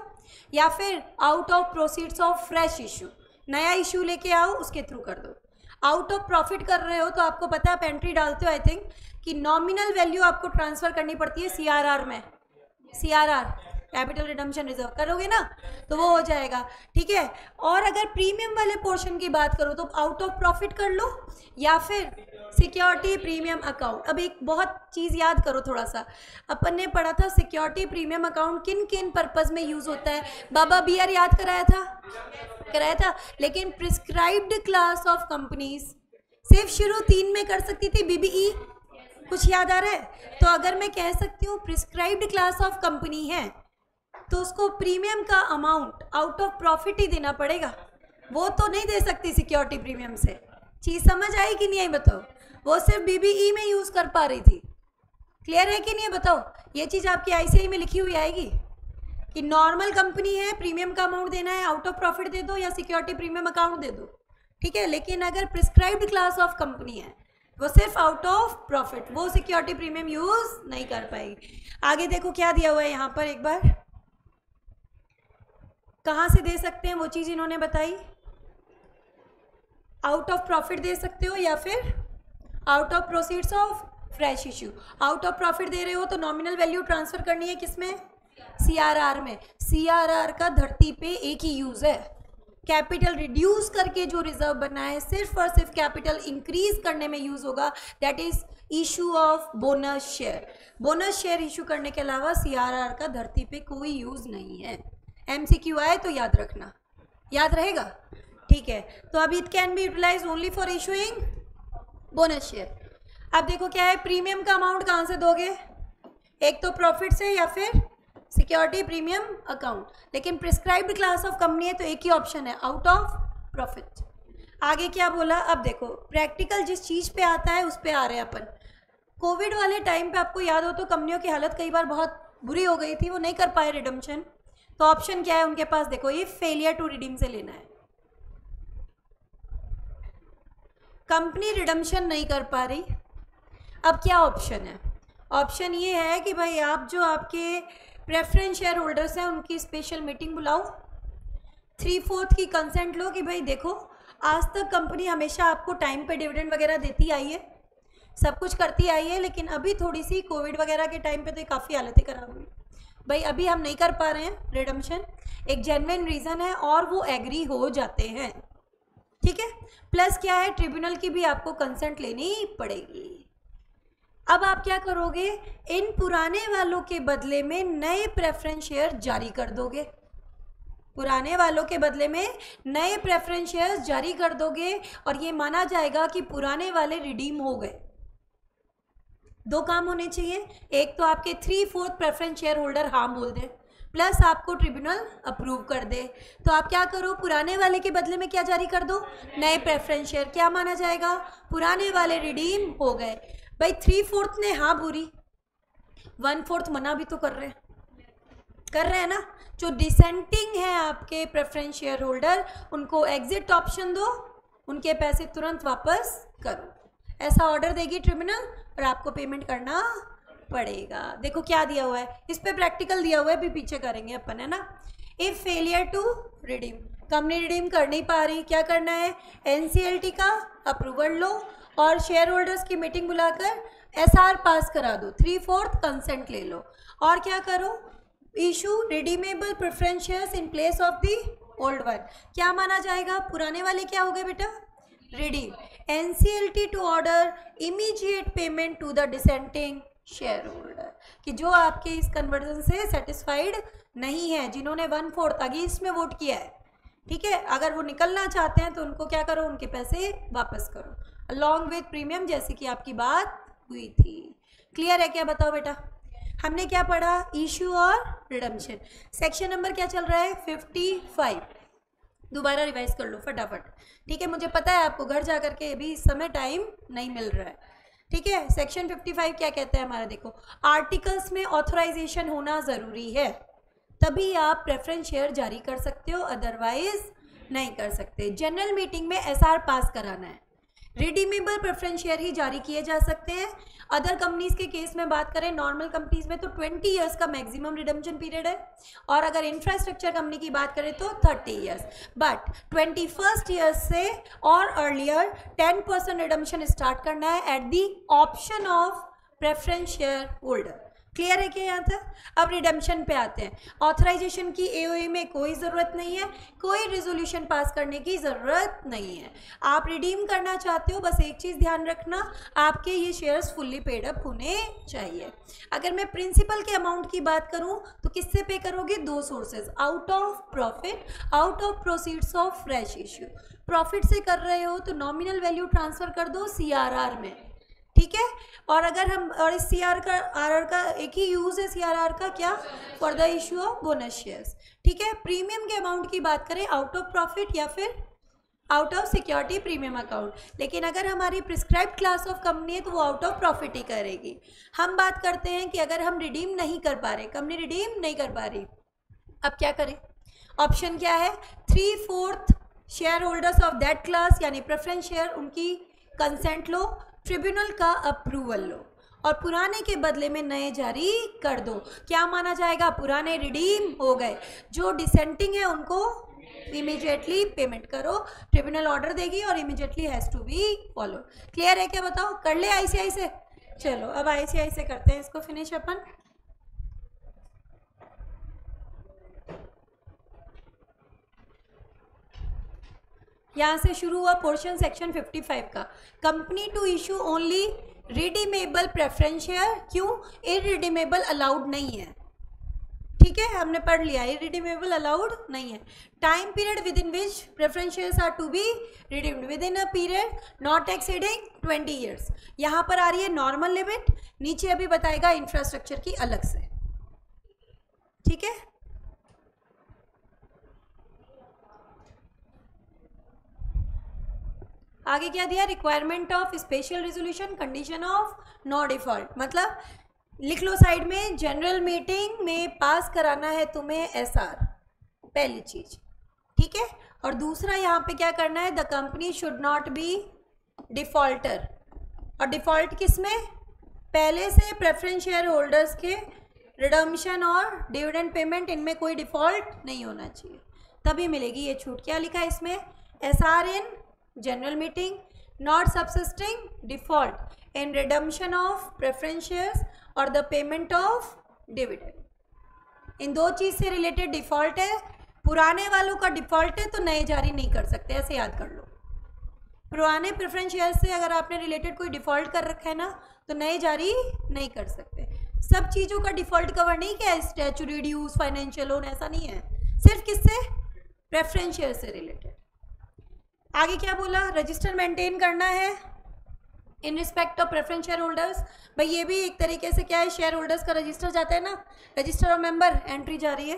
या फिर out of proceeds of fresh issue, नया इशू लेके आओ उसके थ्रू कर दो। आउट ऑफ प्रॉफिट कर रहे हो तो आपको पता है, आप एंट्री डालते हो आई थिंक, कि नॉमिनल वैल्यू आपको ट्रांसफ़र करनी पड़ती है सीआरआर में। सीआरआर कैपिटल रिडम्पशन रिजर्व करोगे ना, तो वो हो जाएगा, ठीक है। और अगर प्रीमियम वाले पोर्शन की बात करो तो आउट ऑफ प्रॉफिट कर लो, या फिर सिक्योरिटी प्रीमियम अकाउंट। अब एक बहुत चीज़ याद करो थोड़ा सा, अपन ने पढ़ा था सिक्योरिटी प्रीमियम अकाउंट किन किन पर्पज़ में यूज़ होता है। बाबा बीआर याद कराया था, लेकिन प्रिस्क्राइब्ड क्लास ऑफ कंपनीज सिर्फ शुरू 3 में कर सकती थी, बीबीई कुछ याद आ रहा है? तो अगर मैं कह सकती हूँ प्रिस्क्राइब्ड क्लास ऑफ कंपनी है तो उसको प्रीमियम का अमाउंट आउट ऑफ प्रॉफिट ही देना पड़ेगा, वो तो नहीं दे सकती सिक्योरिटी प्रीमियम से। चीज़ समझ आई कि नहीं आई बताओ? वो सिर्फ बीबीई में यूज़ कर पा रही थी। क्लियर है कि नहीं है बताओ? ये चीज़ आपकी आईसीआई में लिखी हुई आएगी कि नॉर्मल कंपनी है, प्रीमियम का अमाउंट देना है, आउट ऑफ प्रॉफिट दे दो या सिक्योरिटी प्रीमियम अकाउंट दे दो, ठीक है। लेकिन अगर प्रिस्क्राइब्ड क्लास ऑफ कंपनी है वो सिर्फ आउट ऑफ प्रॉफिट, वो सिक्योरिटी प्रीमियम यूज नहीं कर पाएगी। आगे देखो क्या दिया हुआ है यहाँ पर, एक बार कहाँ से दे सकते हैं वो चीज़ इन्होंने बताई। आउट ऑफ प्रॉफिट दे सकते हो या फिर out of proceeds of fresh issue. Out of profit दे रहे हो तो नॉमिनल वैल्यू ट्रांसफर करनी है किसमें? सीआरआर में। सीआरआर का धरती पे एक ही यूज है, कैपिटल रिड्यूस करके जो रिजर्व बना है सिर्फ और सिर्फ कैपिटल इंक्रीज करने में यूज होगा, that is issue of bonus share. Bonus share issue करने के अलावा सीआरआर का धरती पे कोई यूज नहीं है। एमसीक्यू आए तो याद रखना, याद रहेगा, ठीक है। तो अब it can be utilise only for issuing bonus share. अब देखो क्या है, प्रीमियम का अमाउंट कहाँ से दोगे? एक तो प्रॉफिट से या फिर सिक्योरिटी प्रीमियम अकाउंट। लेकिन प्रिस्क्राइब्ड क्लास ऑफ कंपनी है तो एक ही ऑप्शन है, आउट ऑफ प्रॉफिट। आगे क्या बोला? अब देखो प्रैक्टिकल जिस चीज़ पे आता है उस पे आ रहे हैं अपन। कोविड वाले टाइम पे आपको याद हो तो कंपनियों की हालत कई बार बहुत बुरी हो गई थी, वो नहीं कर पाए रिडम्पशन। तो ऑप्शन क्या है उनके पास? देखो ये फेलियर टू रिडीम से लेना है। कंपनी रिडम्पशन नहीं कर पा रही, अब क्या ऑप्शन है? ऑप्शन ये है कि भाई आप जो आपके प्रेफरेंस शेयर होल्डर्स हैं उनकी स्पेशल मीटिंग बुलाओ, 3/4 की कंसेंट लो कि भाई देखो आज तक कंपनी हमेशा आपको टाइम पे डिविडेंड वगैरह देती आई है, सब कुछ करती आई है, लेकिन अभी थोड़ी सी कोविड वगैरह के टाइम पे तो काफ़ी हालतें खराब हुई भाई, अभी हम नहीं कर पा रहे हैं रिडम्पशन, एक जेन्युइन रीज़न है और वो एग्री हो जाते हैं, ठीक है। प्लस क्या है, ट्रिब्यूनल की भी आपको कंसेंट लेनी पड़ेगी। अब आप क्या करोगे? इन पुराने वालों के बदले में नए प्रेफरेंस शेयर जारी कर दोगे। पुराने वालों के बदले में नए प्रेफरेंस शेयर जारी कर दोगे और ये माना जाएगा कि पुराने वाले रिडीम हो गए। दो काम होने चाहिए, एक तो आपके 3/4 प्रेफरेंस शेयर होल्डर हाँ बोल दे, प्लस आपको ट्रिब्यूनल अप्रूव कर दे। तो आप क्या करो, पुराने वाले के बदले में क्या जारी कर दो? नए प्रेफरेंस शेयर। क्या माना जाएगा? पुराने वाले रिडीम हो गए। भाई 3/4 ने हाँ बोली, 1/4 मना भी तो कर रहे हैं ना। जो डिसेंटिंग है आपके प्रेफरेंस शेयर होल्डर उनको एग्जिट ऑप्शन दो, उनके पैसे तुरंत वापस करो, ऐसा ऑर्डर देगी ट्रिब्यूनल और आपको पेमेंट करना पड़ेगा। देखो क्या दिया हुआ है, इस पे प्रैक्टिकल दिया हुआ है, भी पीछे करेंगे अपन, है ना। If failure to redeem, company redeem कर नहीं पा रही, क्या करना है? एनसीएलटी का अप्रूवल लो और शेयर होल्डर्स की मीटिंग बुलाकर एसआर पास करा दो, 3/4 कंसेंट ले लो और क्या करो? Issue redeemable preference shares in place of the old one. क्या माना जाएगा? पुराने वाले क्या हो गए बेटा? Redeem. NCLT to order immediate payment to the dissenting share holder, कि जो आपके इस कन्वर्जन से सेटिस्फाइड नहीं है, जिन्होंने 1/4 अगेंस्ट में वोट किया है, ठीक है, अगर वो निकलना चाहते हैं तो उनको क्या करो? उनके पैसे वापस करो अलॉन्ग विथ प्रीमियम, जैसे कि आपकी बात हुई थी। क्लियर है क्या? बताओ बेटा, हमने क्या पढ़ा? इशू और रिडम्पशन। सेक्शन नंबर क्या चल रहा है? 55। दोबारा रिवाइज कर लो फटाफट, ठीक है। मुझे पता है आपको घर जा कर के अभी इस समय टाइम नहीं मिल रहा है, ठीक है। सेक्शन 55 क्या कहता है हमारा? देखो, आर्टिकल्स में ऑथराइजेशन होना ज़रूरी है, तभी आप प्रेफरेंस शेयर जारी कर सकते हो, अदरवाइज नहीं कर सकते। जनरल मीटिंग में एसआर पास कराना है, रिडीमेबल प्रेफरेंस शेयर ही जारी किए जा सकते हैं। अदर कंपनीज के केस में बात करें, नॉर्मल कंपनीज में तो 20 ईयर्स का मैक्सिमम रिडम्पशन पीरियड है, और अगर इंफ्रास्ट्रक्चर कंपनी की बात करें तो 30 ईयर्स। बट 21st ईयर से और अर्लियर 10% रिडम्पशन स्टार्ट करना है at the option of preference share holder. Clear है क्या यहाँ तक? अब रिडम्पशन पे आते हैं। ऑथराइजेशन की एओए में कोई ज़रूरत नहीं है, कोई रेजोल्यूशन पास करने की ज़रूरत नहीं है। आप रिडीम करना चाहते हो, बस एक चीज़ ध्यान रखना, आपके ये शेयर्स फुल्ली पेड अप होने चाहिए। अगर मैं प्रिंसिपल के अमाउंट की बात करूँ तो किससे पे करोगे? दो sources, out of profit, out of proceeds of fresh issue. Profit से कर रहे हो तो नॉमिनल वैल्यू ट्रांसफ़र कर दो सीआरआर में, ठीक है। और अगर हम, और इस सी आर का, आर आर का एक ही यूज है सी आर आर का, क्या, for the issue of bonus shares. ठीक है। प्रीमियम के अमाउंट की बात करें, आउट ऑफ प्रॉफिट या फिर out of security premium account, लेकिन अगर हमारी प्रिस्क्राइब क्लास ऑफ कंपनी है तो वो आउट ऑफ प्रॉफिट ही करेगी। हम बात करते हैं कि अगर हम रिडीम नहीं कर पा रहे, कंपनी रिडीम नहीं कर पा रही, अब क्या करें? ऑप्शन क्या है? 3/4 share holders of that class यानी प्रेफरेंस शेयर, उनकी कंसेंट लो, ट्रिब्यूनल का अप्रूवल लो और पुराने के बदले में नए जारी कर दो। क्या माना जाएगा? पुराने रिडीम हो गए, जो डिसेंटिंग है उनको इमीडिएटली पेमेंट करो, ट्रिब्यूनल ऑर्डर देगी और immediately has to be follow. Clear है क्या? बताओ, कर ले आईसीआई से? चलो अब आईसीआई से करते हैं इसको फिनिश अपन। यहाँ से शुरू हुआ पोर्शन सेक्शन 55 का, company to issue only redeemable preference share. क्यों? इरिडीमेबल अलाउड नहीं है। ठीक है, हमने पढ़ लिया, इरिडीमेबल अलाउड नहीं है। Time period within which preference shares are to be redeemed within a period not exceeding 20 years. यहाँ पर आ रही है नॉर्मल लिमिट, नीचे अभी बताएगा इंफ्रास्ट्रक्चर की अलग से। ठीक है, आगे क्या दिया? Requirement of special resolution, condition of no default. मतलब लिख लो साइड में, जनरल मीटिंग में पास कराना है तुम्हें एसआर, पहली चीज। ठीक है, और दूसरा यहाँ पे क्या करना है? The company should not B defaulter. और डिफॉल्ट किस में? पहले से प्रेफरेंस शेयर होल्डर्स के रिडम्पशन और डिविडेंड पेमेंट, इनमें कोई डिफॉल्ट नहीं होना चाहिए, तभी मिलेगी ये छूट। क्या लिखा है इसमें? SR in general meeting not subsisting default in redemption of preference shares और द पेमेंट ऑफ डिविडेंड। इन दो चीज से रिलेटेड डिफॉल्ट है। पुराने वालों का डिफॉल्ट है तो नए जारी नहीं कर सकते, ऐसे याद कर लो। पुराने प्रेफरेंस शेयर से अगर आपने रिलेटेड कोई डिफॉल्ट कर रखा है ना, तो नए जारी नहीं कर सकते। सब चीज़ों का डिफॉल्ट कवर नहीं किया है, स्टैच्यूटरी ड्यूज, फाइनेंशियल लोन, ऐसा नहीं है, सिर्फ किससे? प्रेफरेंस शेयर से रिलेटेड। आगे क्या बोला? रजिस्टर मेंटेन करना है इन respect of preference share holders. भाई ये भी एक तरीके से क्या है, शेयर होल्डर्स का रजिस्टर जाता है ना, रजिस्टर ऑफ मेंबर, एंट्री जा रही है।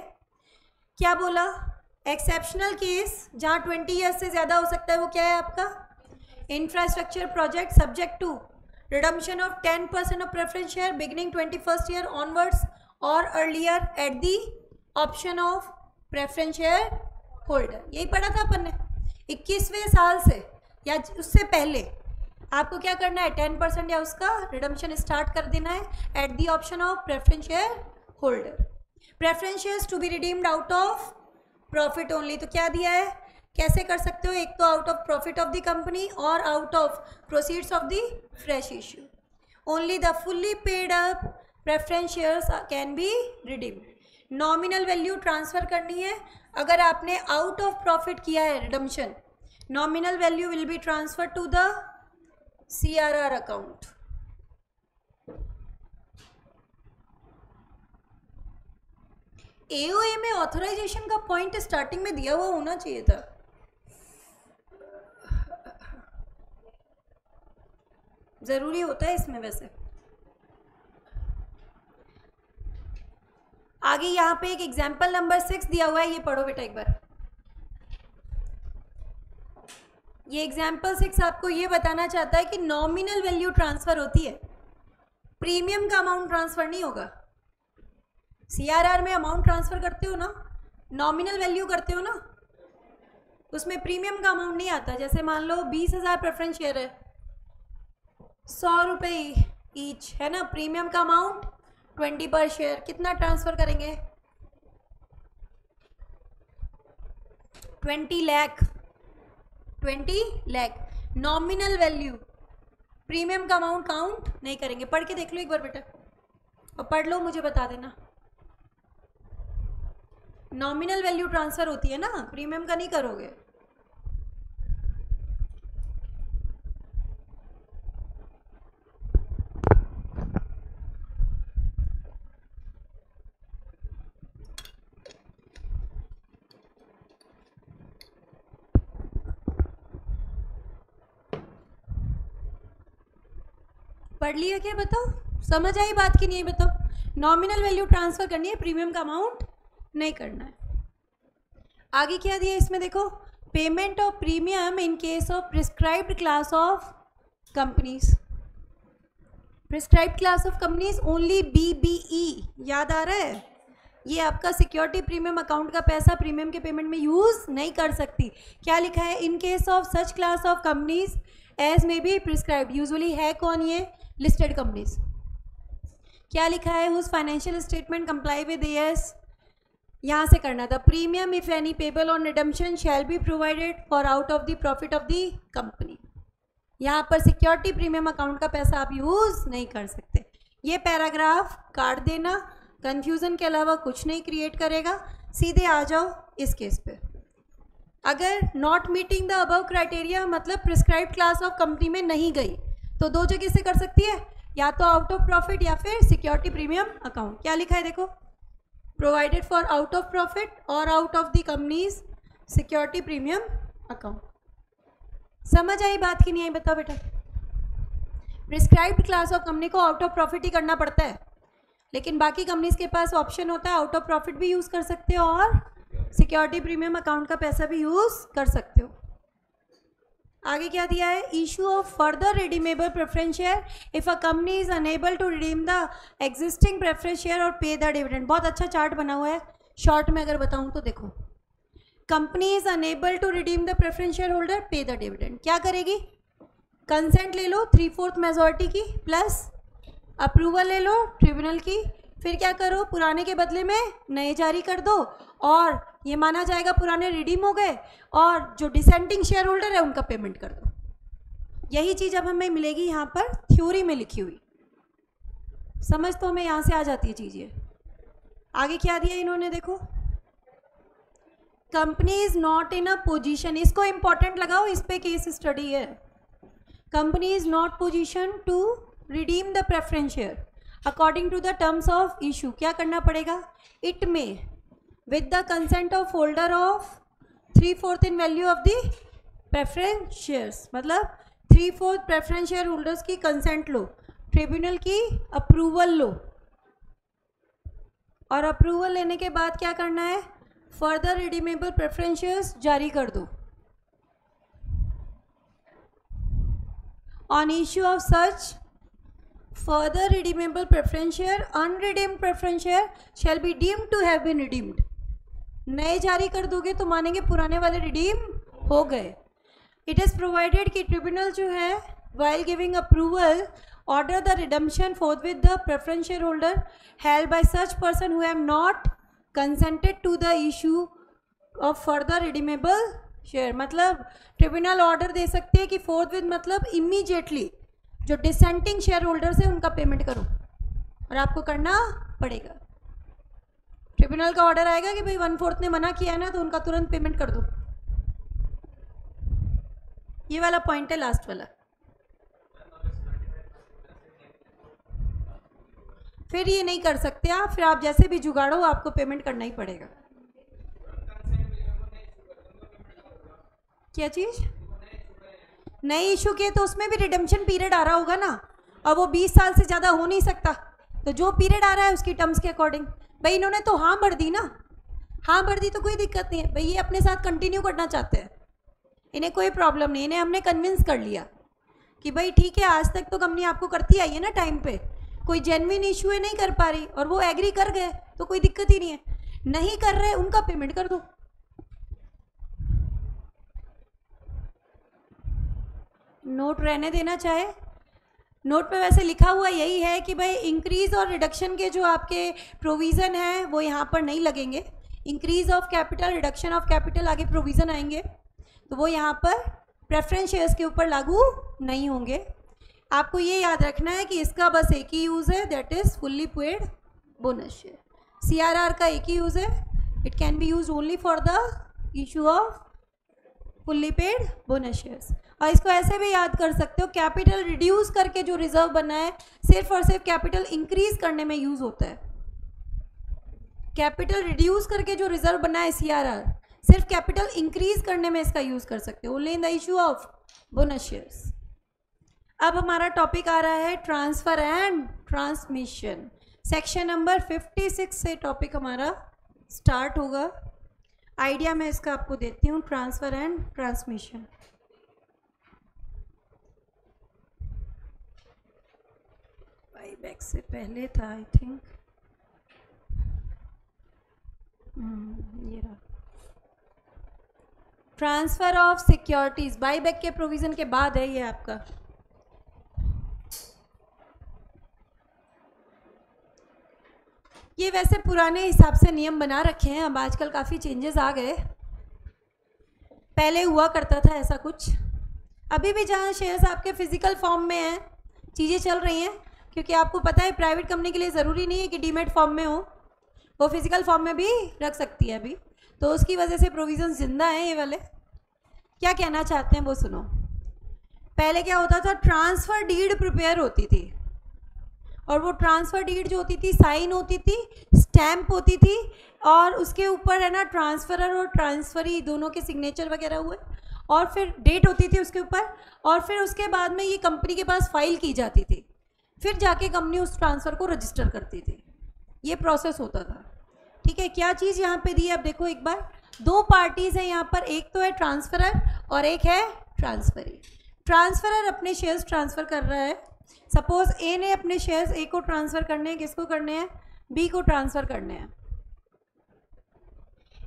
क्या बोला? एक्सेप्शनल केस जहाँ 20 ईयर्स से ज़्यादा हो सकता है, वो क्या है आपका? Infrastructure project subject to redemption of 10% of preference share beginning 21st year onwards और earlier at the option of preference share holder. यही पढ़ा था अपन ने। 21वें साल से या उससे पहले आपको क्या करना है? 10% या उसका रिडम्पशन स्टार्ट कर देना है at the option of preference share holder. Preference shares to be redeemed out of profit only. तो क्या दिया है? कैसे कर सकते हो? एक तो out of profit of the company और out of proceeds of the fresh issue. Only the fully paid up preference shares can be redeemed. Nominal value transfer करनी है। अगर आपने आउट ऑफ प्रॉफिट किया है redemption, nominal value will be transfer to the CRR account. AOA में authorisation का point starting में दिया हुआ होना चाहिए था। जरूरी होता है इसमें वैसे। आगे यहाँ पे एक एग्जाम्पल नंबर 6 दिया हुआ है, ये पढ़ो बेटा एक बार। ये एग्जाम्पल 6 आपको ये बताना चाहता है कि नॉमिनल वैल्यू ट्रांसफर होती है, प्रीमियम का अमाउंट ट्रांसफर नहीं होगा। CRR में अमाउंट ट्रांसफर करते हो ना, नॉमिनल वैल्यू करते हो ना, उसमें प्रीमियम का अमाउंट नहीं आता। जैसे मान लो 20,000 प्रेफरेंस शेयर है, 100 रुपये ईच है ना, प्रीमियम का अमाउंट 20 पर शेयर, कितना ट्रांसफर करेंगे? 20 lakh. 20 lakh nominal value, premium का अमाउंट काउंट नहीं करेंगे। पढ़ के देख लो एक बार बेटा, और पढ़ लो मुझे बता देना। नॉमिनल वैल्यू ट्रांसफर होती है ना, प्रीमियम का नहीं करोगे। पढ़ लिया क्या? बताओ, समझ आई बात की नहीं? बताओ, नॉमिनल वैल्यू ट्रांसफर करनी है, प्रीमियम का अमाउंट नहीं करना है। आगे क्या दिया इसमें देखो, payment of premium in case of prescribed class of companies. Prescribed class of companies only BBE, याद आ रहा है? ये आपका सिक्योरिटी प्रीमियम अकाउंट का पैसा प्रीमियम के पेमेंट में यूज नहीं कर सकती। क्या लिखा है? In case of such class of companies as may be prescribed. Usually है कौन? ये लिस्टेड कंपनीज। क्या लिखा है? Whose financial statement comply with AS. यहाँ से करना था, premium if any payable on redemption shall be provided for out of the profit of the company. यहाँ पर सिक्योरिटी प्रीमियम अकाउंट का पैसा आप यूज नहीं कर सकते। ये पैराग्राफ काट देना, कंफ्यूजन के अलावा कुछ नहीं क्रिएट करेगा। सीधे आ जाओ इस केस पे। अगर not meeting the above criteria मतलब प्रिस्क्राइब्ड क्लास ऑफ कंपनी में नहीं गई, तो दो जगह से कर सकती है, या तो आउट ऑफ प्रॉफिट या फिर सिक्योरिटी प्रीमियम अकाउंट। क्या लिखा है देखो, provided for out of profit और out of the company's security premium account. समझ आई बात की नहीं आई? बताओ बेटा। प्रिस्क्राइब्ड क्लास ऑफ कंपनी को आउट ऑफ प्रॉफिट ही करना पड़ता है, लेकिन बाकी कंपनीज के पास ऑप्शन होता है आउट ऑफ प्रॉफिट भी यूज़ कर सकते हो और सिक्योरिटी प्रीमियम अकाउंट का पैसा भी यूज़ कर सकते हो। आगे क्या दिया है, issue of further redeemable preference share if a company is unable to redeem the existing preference share और पे द डिविडेंड। बहुत अच्छा चार्ट बना हुआ है, शॉर्ट में अगर बताऊं तो देखो, company is unable to redeem the preference share holder, pay the dividend. क्या करेगी, कंसेंट ले लो 3/4 मेजॉरिटी की प्लस अप्रूवल ले लो ट्रिब्यूनल की, फिर क्या करो, पुराने के बदले में नए जारी कर दो और ये माना जाएगा पुराने रिडीम हो गए और जो डिसेंटिंग शेयर होल्डर है उनका पेमेंट कर दो। यही चीज़ अब हमें मिलेगी यहाँ पर थ्योरी में लिखी हुई। समझ तो हमें यहाँ से आ जाती है चीज़ें। आगे क्या दिया इन्होंने देखो, company is not in a position, इसको इंपॉर्टेंट लगाओ, इस पे केस स्टडी है। Company is not position to redeem the preference share according to the terms of issue. क्या करना पड़ेगा, it may with the consent of holder of 3/4 in value of the preference shares, मतलब 3/4 preference share holders की consent लो, tribunal की approval लो, और approval लेने के बाद क्या करना है, फर्दर रिडीमेबल प्रेफरेंस शेयर्स जारी कर दो। On issue of such further redeemable preference share, unredeemed preference share shall be deemed to have been redeemed। नए जारी कर दोगे तो मानेंगे पुराने वाले रिडीम हो गए। इट इज़ प्रोवाइडेड कि ट्रिब्यूनल जो है while giving approval order the redemption forthwith the preference shareholder held by such person who have not consented to the issue of further redeemable share। मतलब ट्रिब्यूनल ऑर्डर दे सकते हैं कि forthwith मतलब immediately जो dissenting share holders है उनका payment करो, और आपको करना पड़ेगा। ट्रिब्यूनल का ऑर्डर आएगा कि भाई 1/4 ने मना किया है ना, तो उनका तुरंत पेमेंट कर दो। ये वाला पॉइंट है लास्ट वाला। फिर ये नहीं कर सकते आप, फिर आप जैसे भी जुगाड़ो आपको पेमेंट करना ही पड़ेगा। क्या चीज़, नई इशू किए तो उसमें भी रिडेम्पशन पीरियड आ रहा होगा ना, और वो 20 साल से ज़्यादा हो नहीं सकता, तो जो पीरियड आ रहा है उसकी टर्म्स के अकॉर्डिंग। भाई इन्होंने तो हाँ भर दी ना, हाँ भर दी तो कोई दिक्कत नहीं है, भाई ये अपने साथ कंटिन्यू करना चाहते हैं, इन्हें कोई प्रॉब्लम नहीं, इन्हें हमने कन्विंस कर लिया कि भाई ठीक है, आज तक तो कंपनी आपको करती आई है ना टाइम पे, कोई जेन्युइन इशू है नहीं कर पा रही, और वो एग्री कर गए तो कोई दिक्कत ही नहीं है। नहीं कर रहे उनका पेमेंट कर दो। नोट रहने देना चाहे, नोट पे वैसे लिखा हुआ यही है कि भाई इंक्रीज और रिडक्शन के जो आपके प्रोविज़न हैं वो यहाँ पर नहीं लगेंगे। Increase of capital, reduction of capital आगे प्रोविज़न आएंगे, तो वो यहाँ पर प्रेफरेंस शेयर्स के ऊपर लागू नहीं होंगे। आपको ये याद रखना है कि इसका बस एक ही यूज़ है, that is fully paid bonus share. CRR का एक ही यूज़ है, it can B use only for the issue off fully paid bonus shares. और इसको ऐसे भी याद कर सकते हो, कैपिटल रिड्यूस करके जो रिजर्व बना है सिर्फ और सिर्फ कैपिटल इंक्रीज करने में यूज होता है। कैपिटल रिड्यूस करके जो रिजर्व बना है CRR, सिर्फ कैपिटल इंक्रीज करने में इसका यूज कर सकते हो, only in the issue of bonus shares. अब हमारा टॉपिक आ रहा है transfer and transmission. Section number 56 से टॉपिक हमारा स्टार्ट होगा। आइडिया मैं इसका आपको देती हूँ, ट्रांसफ़र एंड ट्रांसमिशन। बैक से पहले था आई थिंक, ये रहा। Transfer of securities by back के प्रोविज़न के बाद है ये आपका। ये वैसे पुराने हिसाब से नियम बना रखे हैं, अब आजकल काफ़ी चेंजेस आ गए। पहले हुआ करता था ऐसा कुछ। अभी भी जहाँ शेयर्स आपके फिजिकल फॉर्म में हैं चीज़ें चल रही हैं, क्योंकि आपको पता है प्राइवेट कंपनी के लिए ज़रूरी नहीं है कि डीमेट फॉर्म में हो, वो फिजिकल फॉर्म में भी रख सकती है अभी, तो उसकी वजह से प्रोविज़न जिंदा हैं ये वाले। क्या कहना चाहते हैं वो सुनो। पहले क्या होता था, ट्रांसफ़र डीड प्रिपेयर होती थी, और वो ट्रांसफ़र डीड जो होती थी साइन होती थी, स्टैम्प होती थी, और उसके ऊपर है ना ट्रांसफरर और ट्रांसफरी दोनों के सिग्नेचर वगैरह हुए, और फिर डेट होती थी उसके ऊपर, और फिर उसके बाद में ये कंपनी के पास फाइल की जाती थी, फिर जाके कंपनी उस ट्रांसफ़र को रजिस्टर करती थी। ये प्रोसेस होता था। ठीक है, क्या चीज़ यहाँ पे दी है अब देखो एक बार। दो पार्टीज़ हैं यहाँ पर, एक तो है ट्रांसफरर और एक है ट्रांसफरी। ट्रांसफरर अपने शेयर्स ट्रांसफ़र कर रहा है। सपोज ए ने अपने शेयर्स ए को ट्रांसफ़र करने हैं, किसको करने हैं, बी को ट्रांसफ़र करने हैं।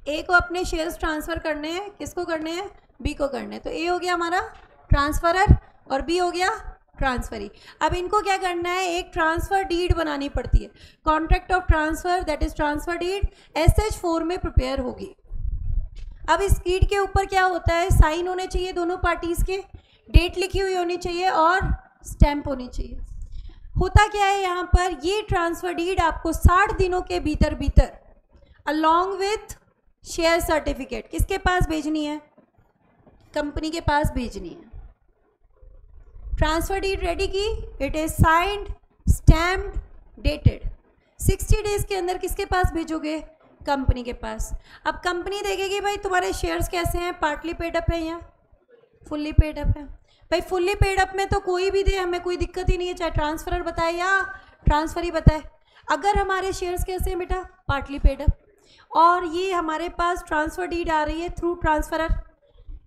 ए को अपने शेयर्स ट्रांसफ़र करने हैं, किसको करने हैं, बी को करने हैं। तो ए हो गया हमारा ट्रांसफरर और बी हो गया ट्रांसफरी। अब इनको क्या करना है, एक ट्रांसफ़र डीड बनानी पड़ती है, contract of transfer that is transfer deed SH4 में प्रिपेयर होगी। अब इस डीड के ऊपर क्या होता है, साइन होने चाहिए दोनों पार्टीज़ के, डेट लिखी हुई होनी चाहिए और स्टैम्प होनी चाहिए। होता क्या है यहाँ पर, ये ट्रांसफ़र डीड आपको 60 दिनों के भीतर भीतर अलॉन्ग विथ शेयर सर्टिफिकेट किसके पास भेजनी है, कंपनी के पास भेजनी है। ट्रांसफ़र डीड रेडी की, it is signed, stamped, dated. 60 days के अंदर किसके पास भेजोगे, कंपनी के पास। अब कंपनी देखेगी भाई तुम्हारे शेयर्स कैसे हैं, पार्टली पेड अप है या फुल्ली पेड अप है। भाई फुल्ली पेड अप में तो कोई भी दे, हमें कोई दिक्कत ही नहीं है, चाहे ट्रांसफरर बताए या ट्रांसफरी बताए। अगर हमारे शेयर्स कैसे हैं बेटा, पार्टली पेड अप, और ये हमारे पास ट्रांसफ़र डीड आ रही है थ्रू ट्रांसफरर।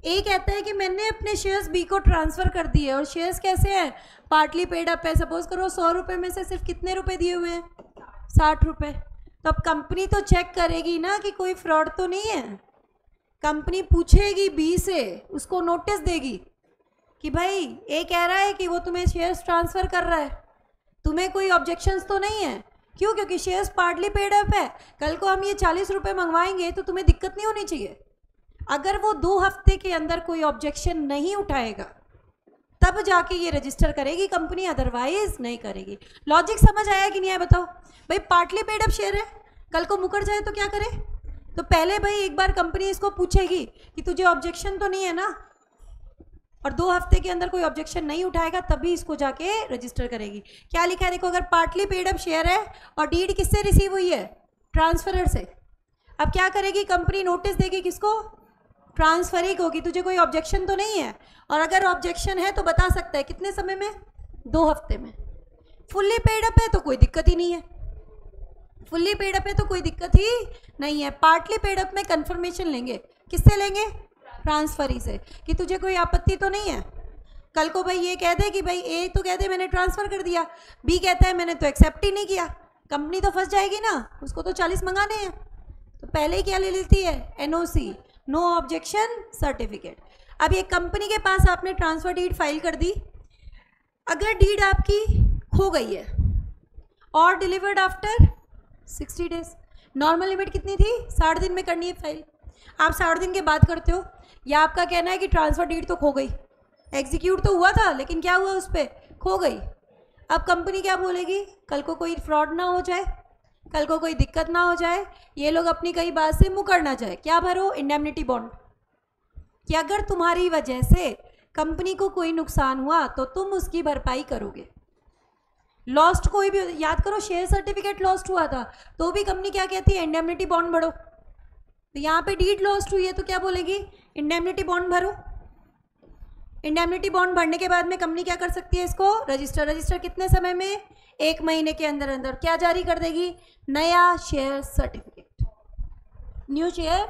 ए कहता है कि मैंने अपने शेयर्स बी को ट्रांसफ़र कर दिए, और शेयर्स कैसे हैं, पार्टली पेड अप है। सपोज करो 100 रुपये में से सिर्फ कितने रुपए दिए हुए हैं, 60 रुपये। तो अब कंपनी तो चेक करेगी ना कि कोई फ्रॉड तो नहीं है। कंपनी पूछेगी बी से, उसको नोटिस देगी कि भाई ए कह रहा है कि वो तुम्हें शेयर्स ट्रांसफ़र कर रहा है, तुम्हें कोई ऑब्जेक्शंस तो नहीं है। क्यों, क्योंकि शेयर्स पार्टली पेड अप है, कल को हम ये 40 रुपये मंगवाएंगे तो तुम्हें दिक्कत नहीं होनी चाहिए। अगर वो 2 हफ्ते के अंदर कोई ऑब्जेक्शन नहीं उठाएगा तब जाके ये रजिस्टर करेगी कंपनी, अदरवाइज नहीं करेगी। लॉजिक समझ आया कि नहीं आया बताओ। भाई पार्टली पेड अप शेयर है, कल को मुकर जाए तो क्या करे। तो पहले भाई एक बार कंपनी इसको पूछेगी कि तुझे ऑब्जेक्शन तो नहीं है ना, और 2 हफ्ते के अंदर कोई ऑब्जेक्शन नहीं उठाएगा तभी इसको जाके रजिस्टर करेगी। क्या लिखा है देखो, अगर पार्टली पेड अप शेयर है और डीड किससे रिसीव हुई है, ट्रांसफरर से। अब क्या करेगी कंपनी, नोटिस देगी किसको, ट्रांसफरी को, कि तुझे कोई ऑब्जेक्शन तो नहीं है, और अगर ऑब्जेक्शन है तो बता सकता है कितने समय में, 2 हफ्ते में। फुल्ली पेड अप है तो कोई दिक्कत ही नहीं है, फुल्ली पेड अप है तो कोई दिक्कत ही नहीं है। पार्टली पेड अप में कंफर्मेशन लेंगे, किससे लेंगे, ट्रांसफरी से, कि तुझे कोई आपत्ति तो नहीं है। कल को भाई ये कह दे कि भाई ए तो कह दे मैंने ट्रांसफ़र कर दिया, बी कहता है मैंने तो एक्सेप्ट ही नहीं किया, कंपनी तो फंस जाएगी ना, उसको तो 40 मंगाने हैं। तो पहले ही क्या ले लेती है, NOC, नो ऑब्जेक्शन सर्टिफिकेट। अब ये कंपनी के पास आपने ट्रांसफ़र डीड फाइल कर दी। अगर डीड आपकी खो गई है और delivered after 60 days, normal limit कितनी थी, 60 दिन में करनी है फाइल, आप 60 दिन के बाद करते हो, या आपका कहना है कि ट्रांसफ़र डीड तो खो गई, एग्जीक्यूट तो हुआ था लेकिन क्या हुआ, उस पर खो गई। अब कंपनी क्या बोलेगी, कल को कोई फ्रॉड ना हो जाए, कल को कोई दिक्कत ना हो जाए, ये लोग अपनी कई बात से मुकर ना जाए, क्या भरो, इंडेमनिटी बॉन्ड, कि अगर तुम्हारी वजह से कंपनी को कोई नुकसान हुआ तो तुम उसकी भरपाई करोगे। लॉस्ट कोई भी, याद करो शेयर सर्टिफिकेट लॉस्ट हुआ था तो भी कंपनी क्या कहती है, इंडेमनिटी बॉन्ड भरो। तो यहाँ पे डीड लॉस्ट हुई है तो क्या बोलेगी, इंडेमनिटी बॉन्ड भरो। इंडेमनिटी बॉन्ड भरने के बाद में कंपनी क्या कर सकती है, इसको रजिस्टर कितने समय में, 1 महीने के अंदर अंदर क्या जारी कर देगी, नया share certificate, new share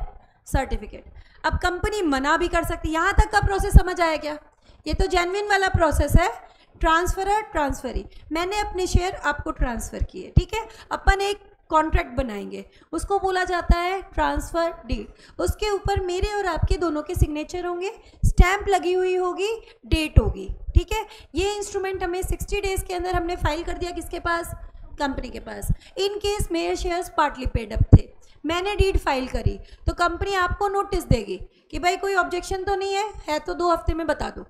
certificate. अब कंपनी मना भी कर सकती है। यहाँ तक का प्रोसेस समझ आया क्या? ये तो जेन्युइन वाला प्रोसेस है, ट्रांसफरर ट्रांसफरी, मैंने अपने शेयर आपको ट्रांसफ़र किए, ठीक है। अपन एक कॉन्ट्रैक्ट बनाएंगे, उसको बोला जाता है ट्रांसफ़र डीड। उसके ऊपर मेरे और आपके दोनों के सिग्नेचर होंगे, स्टैंप लगी हुई होगी, डेट होगी, ठीक है। ये इंस्ट्रूमेंट हमें 60 डेज़ के अंदर हमने फाइल कर दिया, किसके पास, कंपनी के पास। इन केस मेरे शेयर्स पार्टली पेड अप थे, मैंने डीड फाइल करी, तो कंपनी आपको नोटिस देगी कि भाई कोई ऑब्जेक्शन तो नहीं है तो 2 हफ्ते में बता दो,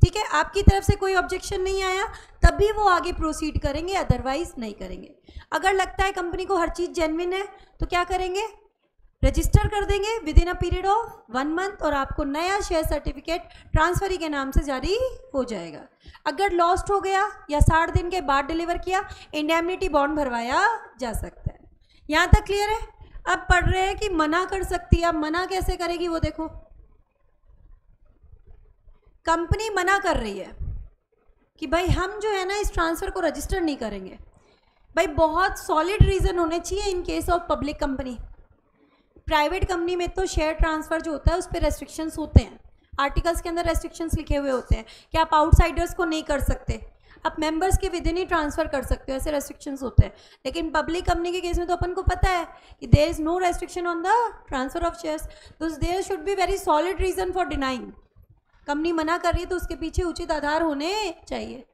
ठीक है। आपकी तरफ से कोई ऑब्जेक्शन नहीं आया तब भी वो आगे प्रोसीड करेंगे, अदरवाइज नहीं करेंगे। अगर लगता है कंपनी को हर चीज़ जेन्युइन है तो क्या करेंगे, रजिस्टर कर देंगे with in a period of 1 month और आपको नया शेयर सर्टिफिकेट ट्रांसफरी के नाम से जारी हो जाएगा। अगर लॉस्ट हो गया या 60 दिन के बाद डिलीवर किया, इंडेमनिटी बॉन्ड भरवाया जा सकता है। यहाँ तक क्लियर है? अब पढ़ रहे हैं कि मना कर सकती है। अब मना कैसे करेगी वो देखो, कंपनी मना कर रही है कि भाई हम जो है ना इस ट्रांसफ़र को रजिस्टर नहीं करेंगे। भाई बहुत सॉलिड रीज़न होने चाहिए इन case of public company. Private company में तो शेयर ट्रांसफ़र जो होता है उस पर रेस्ट्रिक्शंस होते हैं, आर्टिकल्स के अंदर रेस्ट्रिक्शंस लिखे हुए होते हैं कि आप आउटसाइडर्स को नहीं कर सकते, आप मेंबर्स के विद इन ही ट्रांसफ़र कर सकते हो, ऐसे रेस्ट्रिक्शंस होते हैं। लेकिन पब्लिक कंपनी के केस में तो अपन को पता है कि there is no restriction on the transfer of shares, तो there should be very solid reason for denying. Company मना कर रही है तो उसके पीछे उचित आधार होने चाहिए।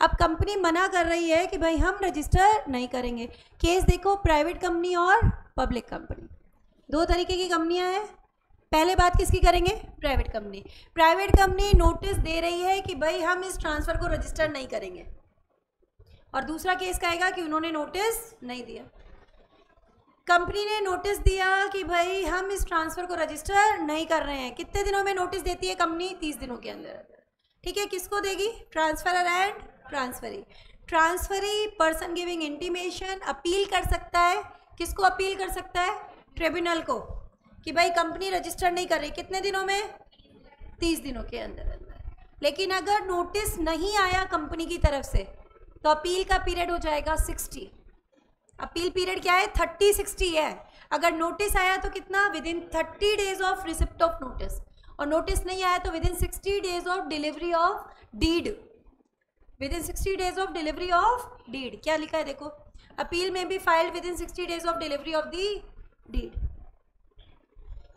अब कंपनी मना कर रही है कि भाई हम रजिस्टर नहीं करेंगे। केस देखो, प्राइवेट कंपनी और पब्लिक कंपनी, 2 तरीके की कंपनियां हैं। पहले बात किसकी करेंगे, private company. Private company notice दे रही है कि भाई हम इस ट्रांसफ़र को रजिस्टर नहीं करेंगे, और दूसरा केस कहेगा कि उन्होंने नोटिस नहीं दिया। कंपनी ने नोटिस दिया कि भाई हम इस ट्रांसफ़र को रजिस्टर नहीं कर रहे हैं। कितने दिनों में नोटिस देती है कंपनी, 30 दिनों के अंदर, ठीक है। किसको देगी, transferor and transferee. Transferee person giving intimation appeal कर सकता है, किसको अपील कर सकता है, ट्रिब्यूनल को, कि भाई कंपनी रजिस्टर नहीं कर रही। कितने दिनों में, 30 दिनों के अंदर अंदर। लेकिन अगर नोटिस नहीं आया कंपनी की तरफ से तो अपील का पीरियड हो जाएगा 60। अपील पीरियड क्या है, 30-60 है। अगर नोटिस आया तो कितना, within 30 days of receipt of notice, और नोटिस नहीं आया तो within 60 days of delivery of deed, within 60 days of delivery of deed. क्या लिखा है देखो, अपील में भी filed within 60 days of delivery of the deed.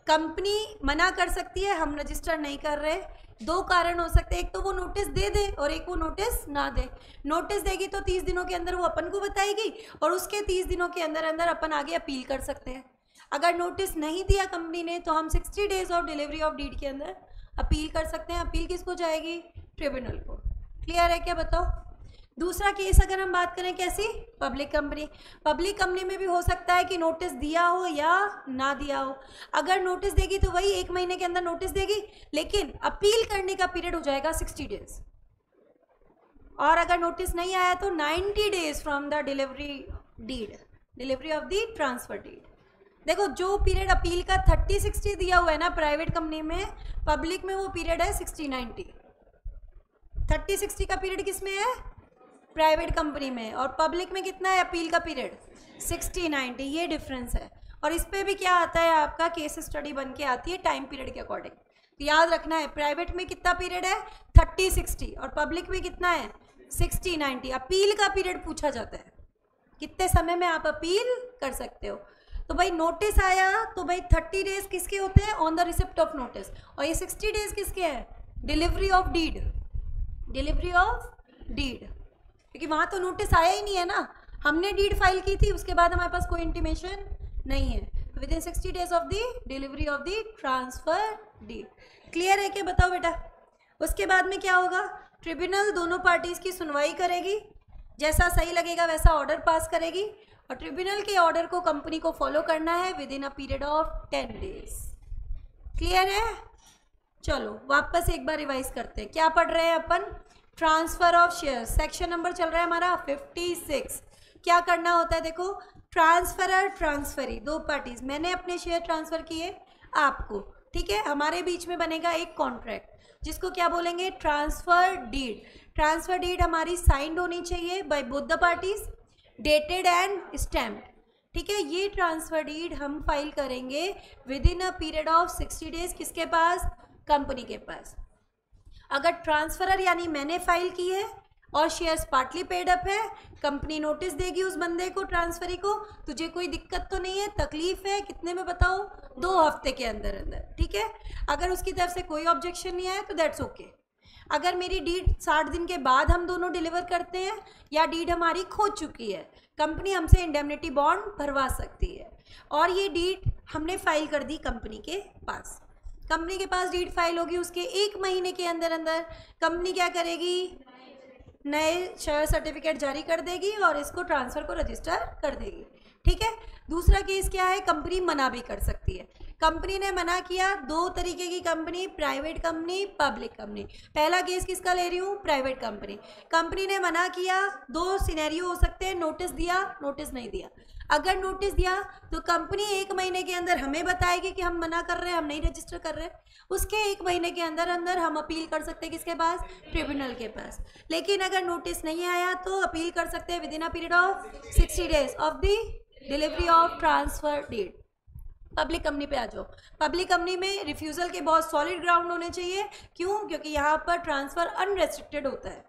Company मना कर सकती है हम रजिस्टर नहीं कर रहे, 2 कारण हो सकते हैं, एक तो वो नोटिस दे दे और एक वो नोटिस ना दे। नोटिस देगी तो 30 दिनों के अंदर वो अपन को बताएगी और उसके 30 दिनों के अंदर अंदर अपन आगे अपील कर सकते हैं। अगर नोटिस नहीं दिया कंपनी ने तो हम 60 days of delivery of deed के अंदर अपील कर सकते हैं। अपील किसको जाएगी, ट्रिब्यूनल को। क्लियर है क्या, बताओ। दूसरा केस अगर हम बात करें कैसी, पब्लिक कंपनी। पब्लिक कंपनी में भी हो सकता है कि नोटिस दिया हो या ना दिया हो। अगर नोटिस देगी तो वही 1 महीने के अंदर नोटिस देगी, लेकिन अपील करने का पीरियड हो जाएगा 60 डेज। और अगर नोटिस नहीं आया तो 90 days from the delivery deed, delivery of the transfer deed. देखो जो पीरियड अपील का 30-60 दिया हुआ है ना प्राइवेट कंपनी में, पब्लिक में वो पीरियड है 60-90। 30-60 का पीरियड किस में है, प्राइवेट कंपनी में, और पब्लिक में कितना है अपील का पीरियड, 60-90। ये डिफरेंस है। और इस पे भी क्या आता है आपका, केस स्टडी बन के आती है टाइम पीरियड के अकॉर्डिंग। तो याद रखना है प्राइवेट में कितना पीरियड है, 30-60, और पब्लिक में कितना है, 60-90। अपील का पीरियड पूछा जाता है, कितने समय में आप अपील कर सकते हो। तो भाई नोटिस आया तो भाई 30 डेज किसके होते हैं, on the receipt of notice, और ये 60 डेज किसके हैं, delivery of deed, delivery of deed. क्योंकि वहाँ तो नोटिस आया ही नहीं है ना, हमने डीड फाइल की थी, उसके बाद हमारे पास कोई इंटीमेशन नहीं है। तो within 60 days of the delivery of the transfer deed. Clear है क्या, बताओ बेटा। उसके बाद में क्या होगा, ट्रिब्यूनल दोनों पार्टीज़ की सुनवाई करेगी, जैसा सही लगेगा वैसा ऑर्डर पास करेगी, और ट्रिब्यूनल के ऑर्डर को कंपनी को फॉलो करना है within a period of 10 days. Clear है। चलो वापस एक बार रिवाइज करते हैं, क्या पढ़ रहे हैं अपन, transfer of share. Section number चल रहा है हमारा 56। क्या करना होता है देखो, ट्रांसफरर ट्रांसफरी, 2 पार्टीज, मैंने अपने शेयर ट्रांसफ़र किए आपको, ठीक है, हमारे बीच में बनेगा एक कॉन्ट्रैक्ट जिसको क्या बोलेंगे, ट्रांसफर डीड। ट्रांसफर डीड हमारी साइंड होनी चाहिए bye both the parties, dated and stamped. ठीक है, ये ट्रांसफर डीड हम फाइल करेंगे with in a period of 60 days. किसके पास, कंपनी के पास। अगर ट्रांसफरर यानी मैंने फाइल की है और शेयर्स पार्टली पेड अप है, कंपनी नोटिस देगी उस बंदे को, ट्रांसफरी को, तुझे कोई दिक्कत तो नहीं है, तकलीफ है, कितने में बताओ, 2 हफ्ते के अंदर अंदर। ठीक है, अगर उसकी तरफ से कोई ऑब्जेक्शन नहीं आया तो दैट्स ओके। अगर मेरी डीड 60 दिन के बाद हम दोनों डिलीवर करते हैं या डीड हमारी खो चुकी है, कंपनी हमसे इंडेमनिटी बॉन्ड भरवा सकती है। और ये डीड हमने फाइल कर दी कंपनी के पास। कंपनी के पास डीड फाइल होगी, उसके 1 महीने के अंदर अंदर कंपनी क्या करेगी, नए शेयर सर्टिफिकेट जारी कर देगी और इसको ट्रांसफ़र को रजिस्टर कर देगी। ठीक है, दूसरा केस क्या है, कंपनी मना भी कर सकती है। कंपनी ने मना किया, 2 तरीके की company, private company, public company. पहला केस किसका ले रही हूँ, प्राइवेट कंपनी। कंपनी ने मना किया, 2 सिनेरियो हो सकते हैं, नोटिस दिया, नोटिस नहीं दिया। अगर नोटिस दिया तो कंपनी 1 महीने के अंदर हमें बताएगी कि हम मना कर रहे हैं, हम नहीं रजिस्टर कर रहे हैं। उसके 1 महीने के अंदर अंदर हम अपील कर सकते हैं किसके पास, ट्रिब्यूनल के पास। लेकिन अगर नोटिस नहीं आया तो अपील कर सकते हैं within a period of 60 days of the delivery of transfer deed. Public company पे आ जाओ। पब्लिक कंपनी में रिफ्यूज़ल के बहुत सॉलिड ग्राउंड होने चाहिए। क्यों, क्योंकि यहाँ पर ट्रांसफ़र अनरेस्ट्रिक्टेड होता है।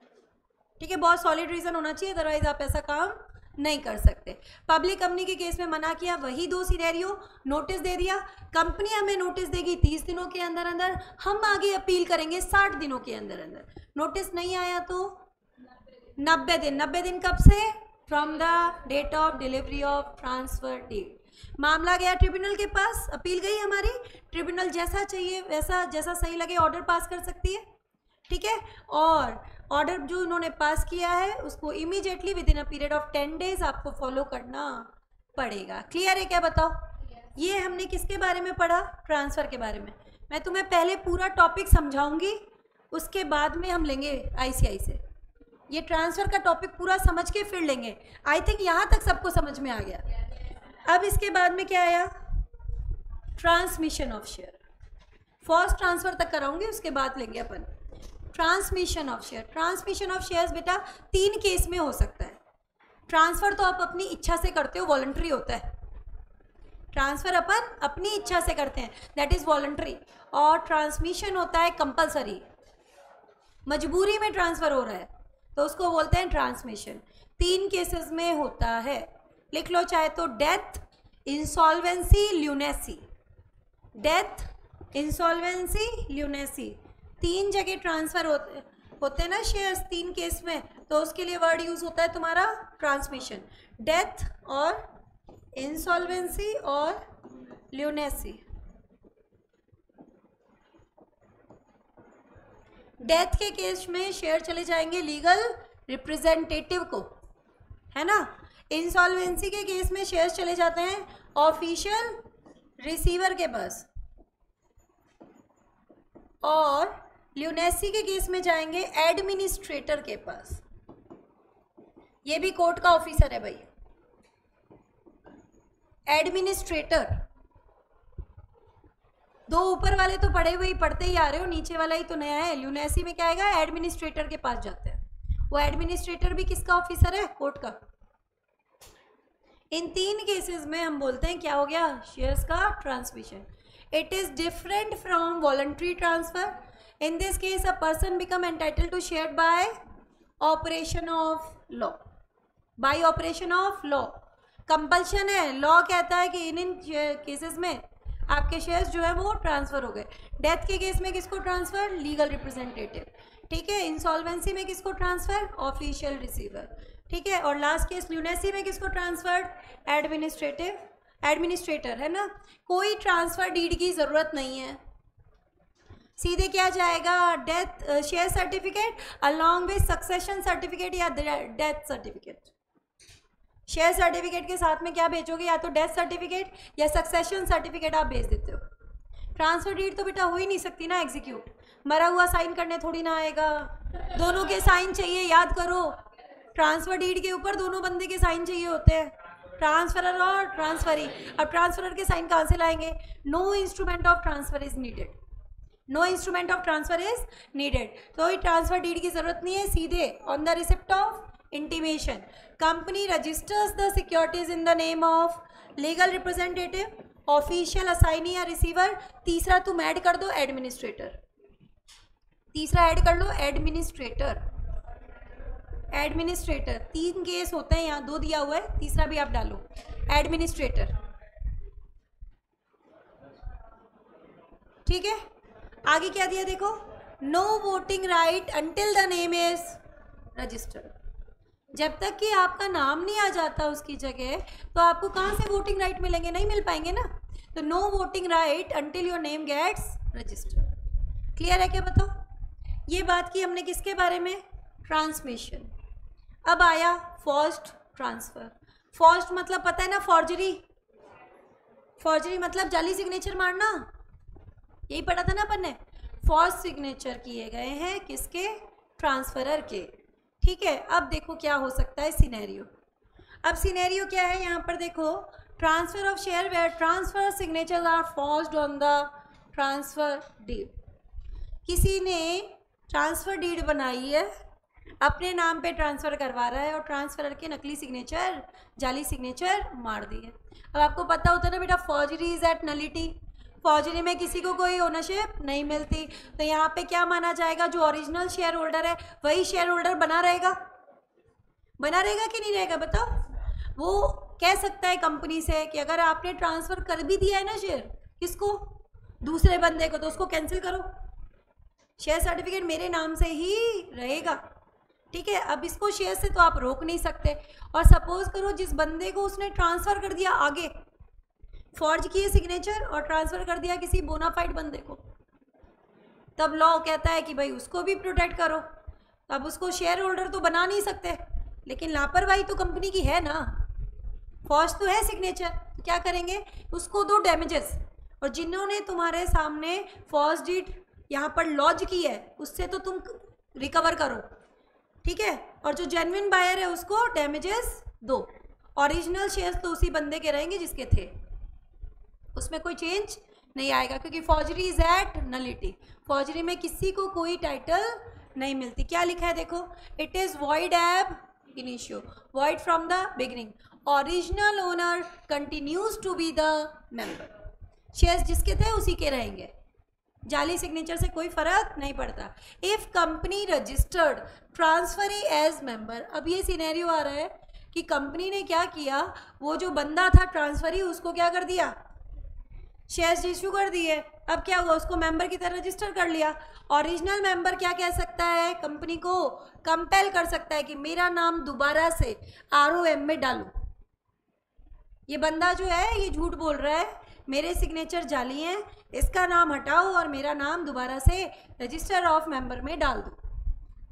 ठीक है, बहुत सॉलिड रीज़न होना चाहिए, अदरवाइज आप ऐसा काम नहीं कर सकते। पब्लिक कंपनी के केस में मना किया, वही 2 सिनेरियो, नोटिस दे दिया, कंपनी हमें नोटिस देगी 30 दिनों के अंदर अंदर, हम आगे अपील करेंगे 60 दिनों के अंदर अंदर। नोटिस नहीं आया तो 90 दिन। 90 दिन कब से, from the date of delivery of transfer deed. मामला गया ट्रिब्यूनल के पास, अपील गई हमारी, ट्रिब्यूनल जैसा चाहिए वैसा, जैसा सही लगे ऑर्डर पास कर सकती है। ठीक है, और ऑर्डर जो उन्होंने पास किया है उसको immediately with in a period of 10 days आपको फॉलो करना पड़ेगा। क्लियर है क्या, बताओ। ये हमने किसके बारे में पढ़ा, ट्रांसफ़र के बारे में। मैं तुम्हें पहले पूरा टॉपिक समझाऊंगी, उसके बाद में हम लेंगे ICI से। ये ट्रांसफ़र का टॉपिक पूरा समझ के फिर लेंगे। आई थिंक यहाँ तक सबको समझ में आ गया। अब इसके बाद में क्या आया, transmission of share. First transfer तक कराऊंगी, उसके बाद लेंगे अपन transmission of share. Transmission of shares बेटा 3 केस में हो सकता है। ट्रांसफ़र तो आप अपनी इच्छा से करते हो, वॉलंटरी होता है। ट्रांसफ़र अपन अपनी इच्छा से करते हैं, दैट इज़ वॉलंटरी। और ट्रांसमिशन होता है कंपलसरी, मजबूरी में ट्रांसफ़र हो रहा है तो उसको बोलते हैं ट्रांसमिशन। 3 केसेस में होता है, लिख लो चाहे तो, death, insolvency, lunacy. Death, insolvency, lunacy, 3 जगह ट्रांसफ़र होते हैं ना शेयर्स 3 केस में, तो उसके लिए वर्ड यूज़ होता है तुम्हारा ट्रांसमिशन। डेथ और इंसॉल्वेंसी और ल्यूनेसी। डेथ के केस में शेयर चले जाएंगे लीगल रिप्रेजेंटेटिव को, है ना। इंसॉल्वेंसी के केस में शेयर्स चले जाते हैं ऑफिशियल रिसीवर के पास, और ल्यूनेसी के केस में जाएंगे एडमिनिस्ट्रेटर के पास। ये भी कोर्ट का ऑफिसर है भाई, एडमिनिस्ट्रेटर। 2 ऊपर वाले तो पढ़े हुए ही, पढ़ते ही आ रहे हो, नीचे वाला ही तो नया है। ल्यूनेसी में क्या आएगा, एडमिनिस्ट्रेटर के पास जाते हैं। वो एडमिनिस्ट्रेटर भी किसका ऑफिसर है, कोर्ट का। इन 3 केसेस में हम बोलते हैं क्या हो गया, शेयर्स का transmission. It is different from voluntary transfer. In this case, a person become entitled to share by operation of law. By operation of law. Compulsion है, law कहता है कि इन केसेस में आपके शेयर्स जो है वो ट्रांसफ़र हो गए। डेथ के केस में किसको ट्रांसफ़र, लीगल रिप्रेजेंटेटिव। ठीक है, इंसॉल्वेंसी में किसको ट्रांसफ़र, ऑफिशियल रिसीवर। ठीक है, और लास्ट केस ल्यूनेसी में किसको ट्रांसफ़र, एडमिनिस्ट्रेटर, है ना। कोई ट्रांसफ़र डीड की ज़रूरत नहीं है, सीधे क्या जाएगा, death share certificate along with succession certificate या डेथ सर्टिफिकेट। शेयर सर्टिफिकेट के साथ में क्या भेजोगे, या तो डेथ सर्टिफिकेट या सक्सेशन सर्टिफिकेट आप भेज देते हो। ट्रांसफर डीड तो बेटा हो ही नहीं सकती ना एग्जीक्यूट, मरा हुआ साइन करने थोड़ी ना आएगा, दोनों के साइन चाहिए, याद करो। ट्रांसफर डीड के ऊपर दोनों बंदे के साइन चाहिए होते हैं, ट्रांसफरर और ट्रांसफरी। अब ट्रांसफरर के साइन कहाँ से लाएंगे? No instrument of transfer is needed, no instrument of transfer is needed. तो ये ट्रांसफर डीड की जरूरत नहीं है, सीधे on the receipt of intimation company registers the securities in the name of legal representative, official assignee या receiver. तीसरा तुम ऐड कर दो एडमिनिस्ट्रेटर, तीसरा ऐड कर लो एडमिनिस्ट्रेटर, एडमिनिस्ट्रेटर। 3 केस होते हैं यहाँ, 2 दिया हुआ है, तीसरा भी आप डालो एडमिनिस्ट्रेटर। ठीक है, आगे क्या दिया देखो, no voting right until the name is registered. जब तक कि आपका नाम नहीं आ जाता उसकी जगह, तो आपको कहाँ से वोटिंग राइट मिलेंगे? नहीं मिल पाएंगे ना। तो no voting right until your name gets registered. Clear है क्या? बताओ, ये बात की हमने किसके बारे में? ट्रांसमिशन। अब आया फॉर्ज्ड ट्रांसफर। फॉर्ज्ड मतलब पता है ना, फॉर्जरी। फॉर्जरी मतलब जाली सिग्नेचर मारना, यही पढ़ा था ना अपन ने। फॉर्ज सिग्नेचर किए गए हैं किसके? ट्रांसफरर के। ठीक है, अब देखो क्या हो सकता है सिनेरियो। अब सिनेरियो क्या है यहाँ पर देखो, transfer of share where transfer signatures are forged on the transfer deed. किसी ने ट्रांसफर डीड बनाई है, अपने नाम पे ट्रांसफ़र करवा रहा है और ट्रांसफरर के नकली सिग्नेचर, जाली सिग्नेचर मार दिए। अब आपको पता होता है ना बेटा, forgery is at nullity. Forgery में किसी को कोई ओनरशिप नहीं मिलती। तो यहाँ पे क्या माना जाएगा? जो ओरिजिनल शेयर होल्डर है वही शेयर होल्डर बना रहेगा, बना रहेगा कि नहीं रहेगा? बताओ। वो कह सकता है कंपनी से कि अगर आपने ट्रांसफ़र कर भी दिया है ना शेयर, किसको? दूसरे बंदे को, तो उसको कैंसिल करो, शेयर सर्टिफिकेट मेरे नाम से ही रहेगा। ठीक है, अब इसको शेयर से तो आप रोक नहीं सकते। और सपोज करो जिस बंदे को उसने ट्रांसफ़र कर दिया आगे, फॉर्ज किए सिग्नेचर और ट्रांसफ़र कर दिया किसी बोनाफाइड बंदे को, तब लॉ कहता है कि भाई उसको भी प्रोटेक्ट करो। अब उसको शेयर होल्डर तो बना नहीं सकते, लेकिन लापरवाही तो कंपनी की है ना, फॉर्ज तो है सिग्नेचर, तो क्या करेंगे? उसको दो डैमेजेस। और जिन्होंने तुम्हारे सामने फॉर्ज डीड यहाँ पर लॉन्च की है उससे तो तुम रिकवर करो। ठीक है, और जो जेन्युइन बायर है उसको डैमेजेस दो। ओरिजिनल शेयर्स तो उसी बंदे के रहेंगे जिसके थे, उसमें कोई चेंज नहीं आएगा, क्योंकि forgery is at nullity. Forgery में किसी को कोई टाइटल नहीं मिलती। क्या लिखा है देखो, it is void ab initio, void from the beginning, original owner continues to be the member. Shares जिसके थे उसी के रहेंगे, जाली सिग्नेचर से कोई फर्क नहीं पड़ता। If company registered transferee as member. अब ये सिनेरियो आ रहा है कि कंपनी ने क्या किया, वो जो बंदा था ट्रांसफरी उसको क्या कर दिया? शेयर्स इशू कर दिए। अब क्या हुआ? उसको मेंबर की तरह रजिस्टर कर लिया। ओरिजिनल मेंबर क्या कह सकता है? कंपनी को कंपेल कर सकता है कि मेरा नाम दोबारा से ROM में डालो। ये बंदा जो है ये झूठ बोल रहा है, मेरे सिग्नेचर जाली हैं, इसका नाम हटाओ और मेरा नाम दोबारा से रजिस्टर ऑफ मेंबर में डाल दो।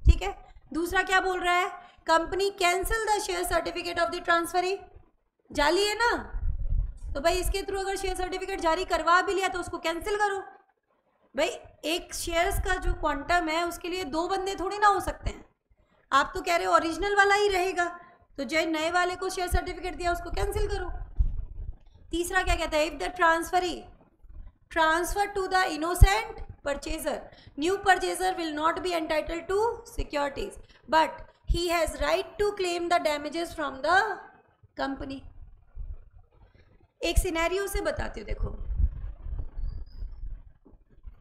ठीक है, दूसरा क्या बोल रहा है? Company cancel the share certificate of the transferee. जाली है ना, तो भाई इसके थ्रू अगर शेयर सर्टिफिकेट जारी करवा भी लिया तो उसको कैंसिल करो। भाई एक शेयर्स का जो क्वांटम है उसके लिए 2 बंदे थोड़ी ना हो सकते हैं। आप तो कह रहे हो ओरिजिनल वाला ही रहेगा, तो जो नए वाले को शेयर सर्टिफिकेट दिया उसको कैंसिल करो। तीसरा क्या कहता है? If the transferee transfer to the innocent purchaser, new purchaser will not be entitled to securities but he has right to claim the damages from the company. एक सिनेरियो से बताती हूँ, देखो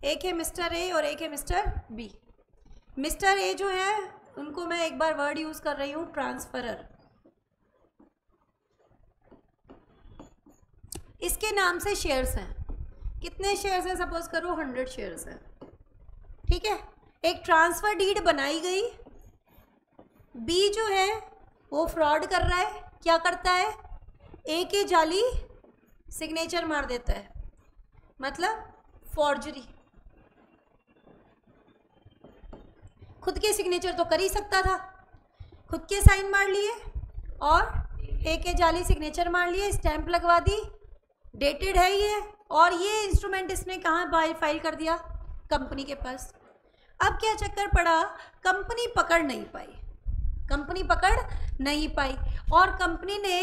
एक है मिस्टर ए और एक है मिस्टर बी। मिस्टर ए जो है उनको मैं एक बार वर्ड यूज कर रही हूँ ट्रांसफरर। इसके नाम से शेयर्स हैं, कितने शेयर्स हैं? सपोज करो 100 शेयर्स हैं। ठीक है, एक ट्रांसफर डीड बनाई गई, बी जो है वो फ्रॉड कर रहा है। क्या करता है? ए के जाली सिग्नेचर मार देता है, मतलब फॉर्जरी। खुद के सिग्नेचर तो कर ही सकता था, खुद के साइन मार लिए और ए के जाली सिग्नेचर मार लिए, स्टैंप लगवा दी, डेटेड है ये, और ये इंस्ट्रूमेंट इसने कहाँ फाइल कर दिया? कंपनी के पास। अब क्या चक्कर पड़ा? कंपनी पकड़ नहीं पाई, कंपनी पकड़ नहीं पाई और कंपनी ने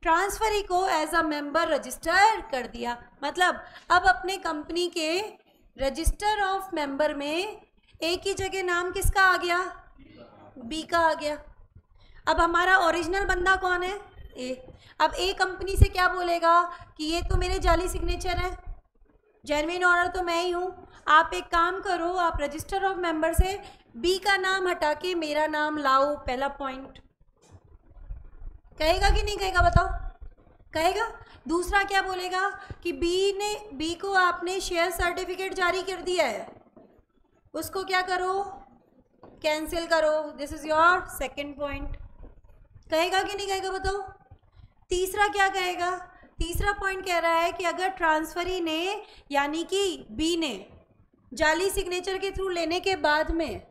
ट्रांसफरी को एज अ मेंबर रजिस्टर कर दिया, मतलब अब अपने कंपनी के रजिस्टर ऑफ मेंबर में ए की जगह नाम किसका आ गया, बी का आ गया। अब हमारा ओरिजिनल बंदा कौन है, ए। अब ए कंपनी से क्या बोलेगा कि ये तो मेरे जाली सिग्नेचर है, जेन्युइन ऑनर तो मैं ही हूँ, आप एक काम करो, आप रजिस्टर ऑफ मेंबर से बी का नाम हटा के मेरा नाम लाओ, पहला पॉइंट। कहेगा कि नहीं कहेगा, बताओ, कहेगा। दूसरा क्या बोलेगा कि बी को आपने शेयर सर्टिफिकेट जारी कर दिया है, उसको क्या करो, कैंसिल करो, this is your second point. कहेगा कि नहीं कहेगा, बताओ। तीसरा क्या कहेगा, तीसरा पॉइंट कह रहा है कि अगर ट्रांसफरी ने यानी कि बी ने जाली सिग्नेचर के थ्रू लेने के बाद में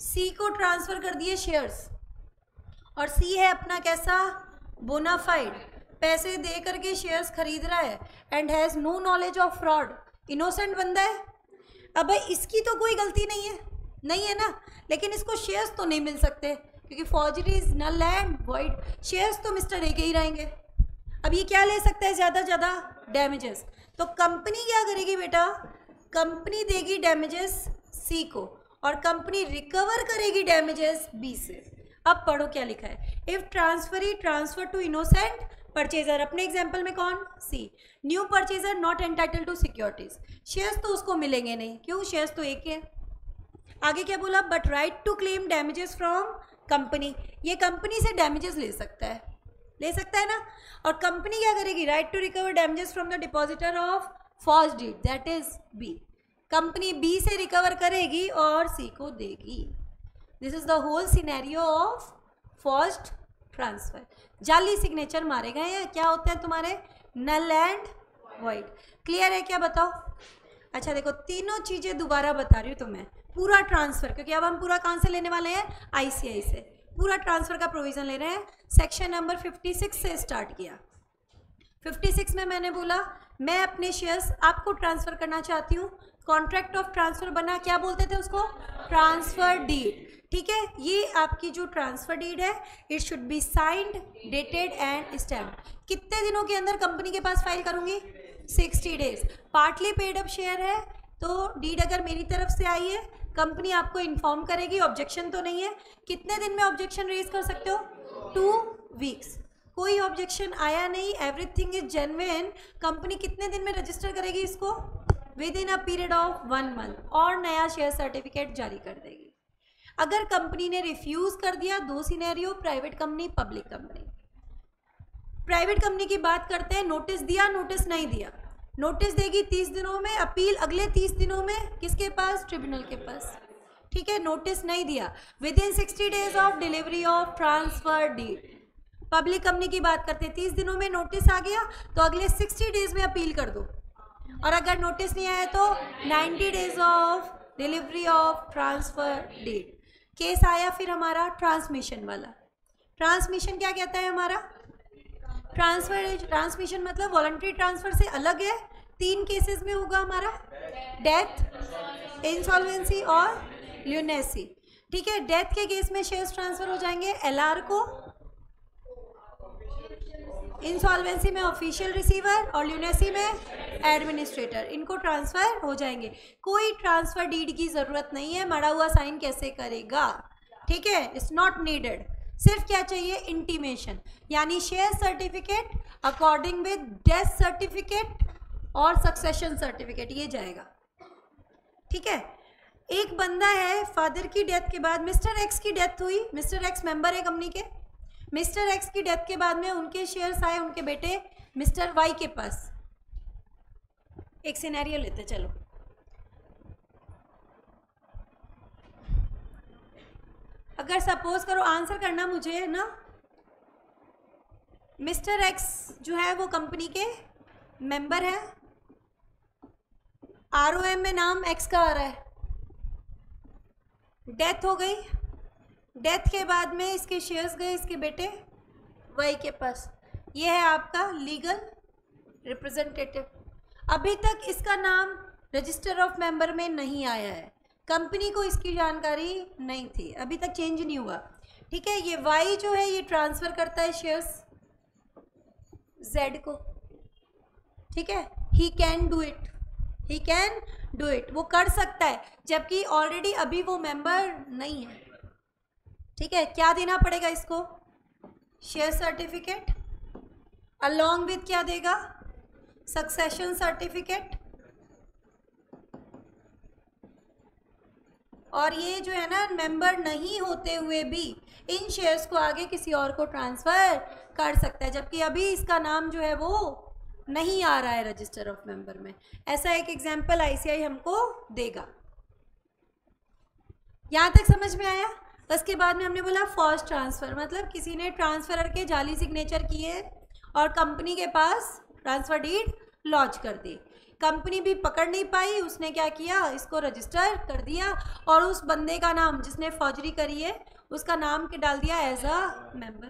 सी को ट्रांसफ़र कर दिए शेयर्स, और सी है अपना कैसा, बोनाफाइड, पैसे दे करके शेयर्स खरीद रहा है, and has no knowledge of fraud, innocent बंदा है। अब भाई इसकी तो कोई गलती नहीं है ना, लेकिन इसको शेयर्स तो नहीं मिल सकते क्योंकि forgery is null and void, shares तो मिस्टर ए के ही रहेंगे। अब ये क्या ले सकता है ज़्यादा से ज़्यादा, डैमेजेस। तो कंपनी क्या करेगी बेटा, कंपनी देगी डैमेजेस सी को और कंपनी रिकवर करेगी डैमेजेस बी से। अब पढ़ो क्या लिखा है, if transferee transfer to innocent purchaser, अपने एग्जाम्पल में कौन, C. New purchaser not entitle to securities, shares तो उसको मिलेंगे नहीं, क्यों, शेयर्स तो एक है। आगे क्या बोला, but right to claim damages from company, ये कंपनी से डैमेजेस ले सकता है ना। और कंपनी क्या करेगी, right to recover damages from the depositor of forged deed, that is B. Company B से रिकवर करेगी और सी को देगी। This is the whole scenario of forged transfer. जाली सिग्नेचर मारे गए हैं, क्या होते हैं तुम्हारे, नल एंड वॉइड। क्लियर है क्या, बताओ। अच्छा देखो, तीनों चीज़ें दोबारा बता रही हूँ तुम्हें, पूरा ट्रांसफ़र, क्योंकि अब हम पूरा कहाँ से लेने वाले हैं, ICI से। पूरा ट्रांसफ़र का प्रोविज़न ले रहे हैं। सेक्शन नंबर 56 से स्टार्ट किया। 56 में मैंने बोला मैं अपने शेयर्स आपको ट्रांसफ़र करना चाहती हूँ, कॉन्ट्रैक्ट ऑफ ट्रांसफ़र बना, क्या बोलते थे उसको, ट्रांसफ़र डीड। ठीक है, ये आपकी जो ट्रांसफ़र डीड है, it should be signed, dated and stamped. कितने दिनों के अंदर कंपनी के पास फाइल करूँगी, 60 days. Partly paid up share है तो डीड अगर मेरी तरफ से आई है, कंपनी आपको इन्फॉर्म करेगी, ऑब्जेक्शन तो नहीं है। कितने दिन में ऑब्जेक्शन रेज कर सकते हो, 2 वीक्स। कोई ऑब्जेक्शन आया नहीं, एवरीथिंग इज जेन्युइन, कंपनी कितने दिन में रजिस्टर करेगी इसको, with in a period of 1 month, और नया शेयर सर्टिफिकेट जारी कर देगी। अगर कंपनी ने रिफ्यूज़ कर दिया, 2 scenario, private company, public company. Private company की बात करते हैं, नोटिस दिया, नोटिस नहीं दिया। नोटिस देगी 30 दिनों में, अपील अगले 30 दिनों में किसके पास, ट्रिब्यूनल के पास। ठीक है, नोटिस नहीं दिया, within 60 days of delivery of transfer deed. Public company की बात करते हैं, 30 दिनों में नोटिस आ गया तो अगले 60 डेज में अपील कर दो, और अगर नोटिस नहीं आया तो 90 days of delivery of transfer deed. Case आया फिर हमारा ट्रांसमिशन वाला। ट्रांसमिशन क्या कहता है हमारा, ट्रांसमिशन मतलब वॉलंटरी ट्रांसफर से अलग है। 3 केसेस में होगा हमारा, डेथ, इंसॉल्वेंसी और ल्यूनेसी। ठीक है, डेथ के केस में शेयर्स ट्रांसफर हो जाएंगे LR को, इंसॉल्वेंसी में ऑफिशियल रिसीवर और ल्यूनेसी में एडमिनिस्ट्रेटर, इनको ट्रांसफ़र हो जाएंगे। कोई ट्रांसफ़र डीड की ज़रूरत नहीं है, मरा हुआ साइन कैसे करेगा। ठीक है, इट्स नॉट नीडेड। सिर्फ क्या चाहिए, इंटीमेशन, यानी share certificate according with death certificate और सक्सेशन सर्टिफिकेट, ये जाएगा। ठीक है, एक बंदा है, फादर की डेथ के बाद मिस्टर एक्स की डेथ हुई, मिस्टर एक्स मेंबर है कंपनी के, मिस्टर एक्स की डेथ के बाद में उनके शेयर्स आए उनके बेटे मिस्टर वाई के पास। एक सिनेरियो लेते चलो, अगर सपोज करो, आंसर करना मुझे है ना, मिस्टर एक्स जो है वो कंपनी के मेंबर है, ROM में नाम एक्स का आ रहा है, डेथ हो गई, डेथ के बाद में इसके शेयर्स गए इसके बेटे वाई के पास। ये है आपका लीगल रिप्रेजेंटेटिव। अभी तक इसका नाम रजिस्टर ऑफ मेंबर में नहीं आया है, कंपनी को इसकी जानकारी नहीं थी, अभी तक चेंज नहीं हुआ। ठीक है, ये वाई जो है ये ट्रांसफ़र करता है शेयर्स, Z को, ठीक है। He can do it, he can do it, वो कर सकता है, जबकि ऑलरेडी अभी वो मेंबर नहीं है, ठीक है। क्या देना पड़ेगा इसको, शेयर सर्टिफिकेट, अलॉन्ग विथ क्या देगा, सक्सेशन सर्टिफिकेट, और ये जो है ना मेंबर नहीं होते हुए भी इन शेयर्स को आगे किसी और को ट्रांसफ़र कर सकता है, जबकि अभी इसका नाम जो है वो नहीं आ रहा है रजिस्टर ऑफ मेंबर में। ऐसा एक एग्जांपल आईसीआई हमको देगा। यहाँ तक समझ में आया। उसके बाद में हमने बोला फॉर्स ट्रांसफ़र, मतलब किसी ने ट्रांसफर के जाली सिग्नेचर किए और कंपनी के पास ट्रांसफ़र डीड लॉन्च कर दी। कंपनी भी पकड़ नहीं पाई, उसने क्या किया, इसको रजिस्टर कर दिया और उस बंदे का नाम जिसने फौजरी करी है उसका नाम के डाल दिया एज अ मेंबर,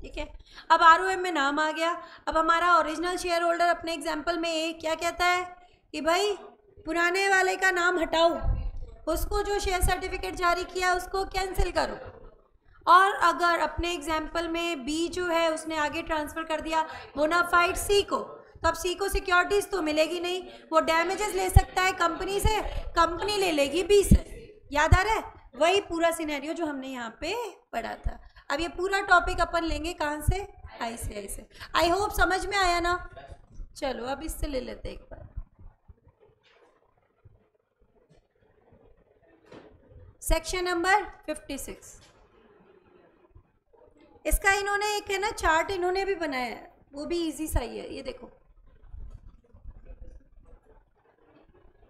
ठीक है। अब आरओएम में नाम आ गया। अब हमारा ओरिजिनल शेयर होल्डर अपने एग्जाम्पल में क्या कहता है कि भाई पुराने वाले का नाम हटाओ, उसको जो शेयर सर्टिफिकेट जारी किया उसको कैंसिल करो। और अगर अपने एग्जाम्पल में बी जो है उसने आगे ट्रांसफ़र कर दिया बोनाफाइड सी को, तो अब सी को सिक्योरिटीज़ तो मिलेगी नहीं, वो डैमेजेस ले सकता है कंपनी से, कंपनी ले लेगी बी से। याद आ रहा है, वही पूरा सिनेरियो जो हमने यहाँ पे पढ़ा था। अब ये पूरा टॉपिक अपन लेंगे कहाँ से, आईसीआई से। आई होप समझ में आया ना। चलो अब इससे ले लेते एक बार। सेक्शन नंबर 56, इसका इन्होंने एक है ना चार्ट इन्होंने भी बनाया है, वो भी इजी सा ही है। ये देखो,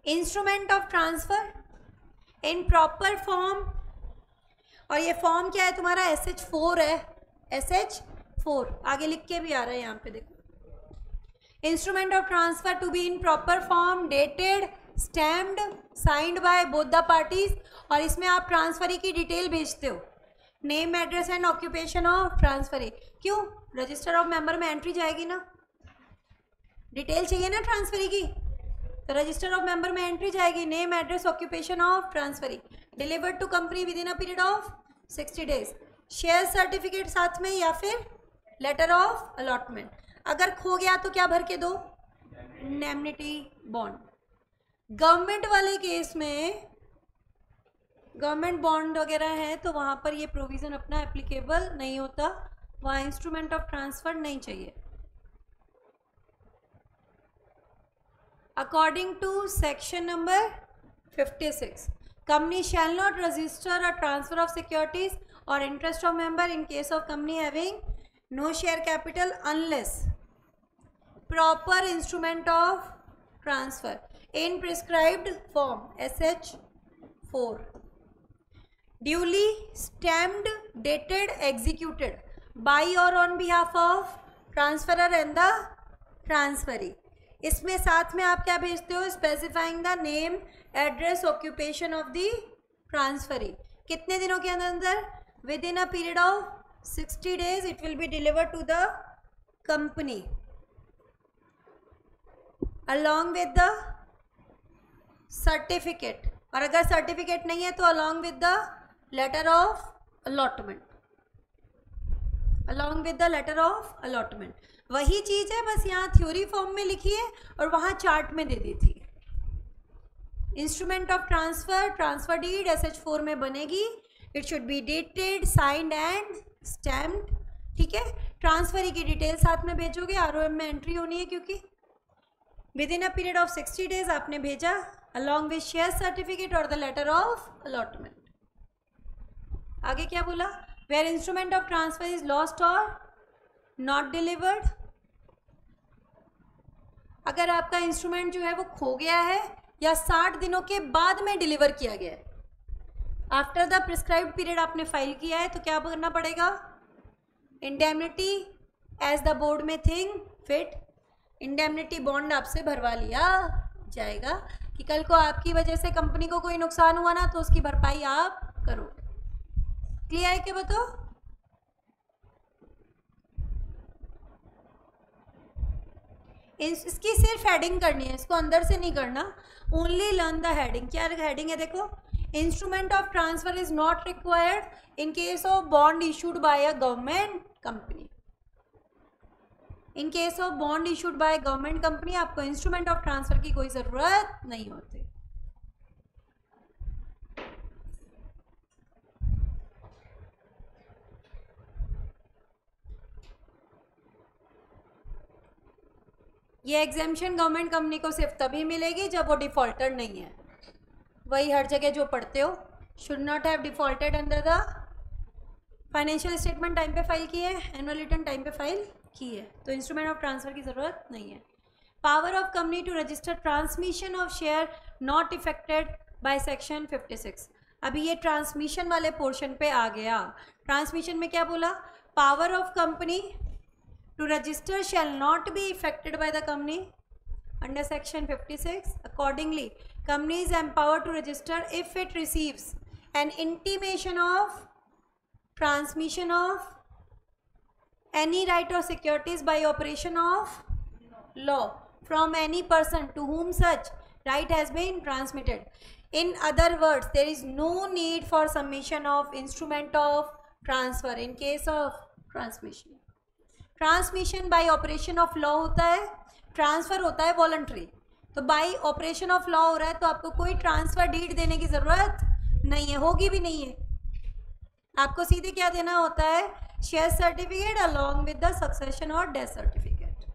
instrument of transfer in proper form, और ये फॉर्म क्या है तुम्हारा, SH4 है, SH4 आगे लिख के भी आ रहा है यहाँ पे देखो। Instrument of transfer to be in proper form, dated, stamped, signed by both the parties, और इसमें आप ट्रांसफरी की डिटेल भेजते हो, name, address and occupation of transferee. क्यों, रजिस्टर ऑफ मेंबर में एंट्री जाएगी ना, डिटेल चाहिए ना ट्रांसफरी की, तो रजिस्टर ऑफ मेंबर में एंट्री जाएगी, name, address, occupation of transferee, delivered to company within a period of 60 days, share certificate साथ में या फिर लेटर ऑफ अलॉटमेंट। अगर खो गया तो क्या भर के दो, इंडेमनिटी बॉन्ड। गवर्नमेंट वाले केस में गवर्नमेंट बॉन्ड वगैरह है तो वहाँ पर ये प्रोविज़न अपना एप्लीकेबल नहीं होता, वहाँ इंस्ट्रूमेंट ऑफ ट्रांसफ़र नहीं चाहिए। According to section number 56, company shall not register a transfer of securities or interest of member in case of company having no share capital unless proper instrument of transfer in prescribed form SH4 duly stamped, dated, executed by or on behalf of transferor and the transferee। इसमें साथ में आप क्या भेजते हो, specifying the name, address, occupation of the transferee. कितने दिनों के अंदर, within a period of 60 days it will be delivered to the company along with the certificate, और अगर सर्टिफिकेट नहीं है तो along with the letter of allotment, along with the letter of allotment. वही चीज़ है, बस यहाँ थ्योरी फॉर्म में लिखी है और वहाँ चार्ट में दे दी थी। Instrument of transfer, transfer deed SH4 में बनेगी, it should be dated, signed and stamped, ठीक है। ट्रांसफरी की डिटेल साथ में भेजोगे, आरओएम में एंट्री होनी है क्योंकि within a period of 60 days आपने भेजा अलॉन्ग विद शेयर सर्टिफिकेट और द लेटर ऑफ अलॉटमेंट। आगे क्या बोला, where instrument of transfer is lost और नॉट डिलीवर्ड, अगर आपका इंस्ट्रूमेंट जो है वो खो गया है या 60 दिनों के बाद में डिलीवर किया गया है, आफ्टर द प्रिस्क्राइब्ड पीरियड आपने फाइल किया है, तो क्या करना पड़ेगा, इंडेमनिटी एज द बोर्ड में थिंग फिट, इंडेमनिटी बॉन्ड आपसे भरवा लिया जाएगा कि कल को आपकी वजह से कंपनी को कोई नुकसान हुआ ना तो उसकी भरपाई आप करोगे। क्लियर है क्या बताओ। इसकी सिर्फ हेडिंग करनी है, इसको अंदर से नहीं करना, ओनली लर्न द हेडिंग। क्या हेडिंग है देखो, instrument of transfer is not required in case of bond issued by a government company. In case of bond issued by government company आपको इंस्ट्रूमेंट ऑफ ट्रांसफर की कोई ज़रूरत नहीं होती। ये एग्जेम्पशन गवर्नमेंट कंपनी को सिर्फ तभी मिलेगी जब वो डिफॉल्टर नहीं है। वही हर जगह जो पढ़ते हो, should not have defaulted under the financial statement time पे फाइल की है, एनुअल रिटर्न टाइम पे फाइल की है, तो इंस्ट्रूमेंट ऑफ ट्रांसफर की ज़रूरत नहीं है। Power of company to register transmission of share not affected by section 56। अभी ये ट्रांसमिशन वाले पोर्शन पे आ गया। ट्रांसमिशन में क्या बोला? Power of company to register shall not be affected by the company under section 56. Accordingly, company is empowered to register if it receives an intimation of transmission of any right or securities by operation of law from any person to whom such right has been transmitted. In other words, there is no need for submission of instrument of transfer in case of transmission. Transmission bye operation of law होता है, transfer होता है voluntary. तो bye operation of law हो रहा है तो आपको कोई ट्रांसफ़र डीड देने की ज़रूरत नहीं है, होगी भी नहीं है। आपको सीधे क्या देना होता है? Share certificate along with the succession और डेथ सर्टिफिकेट,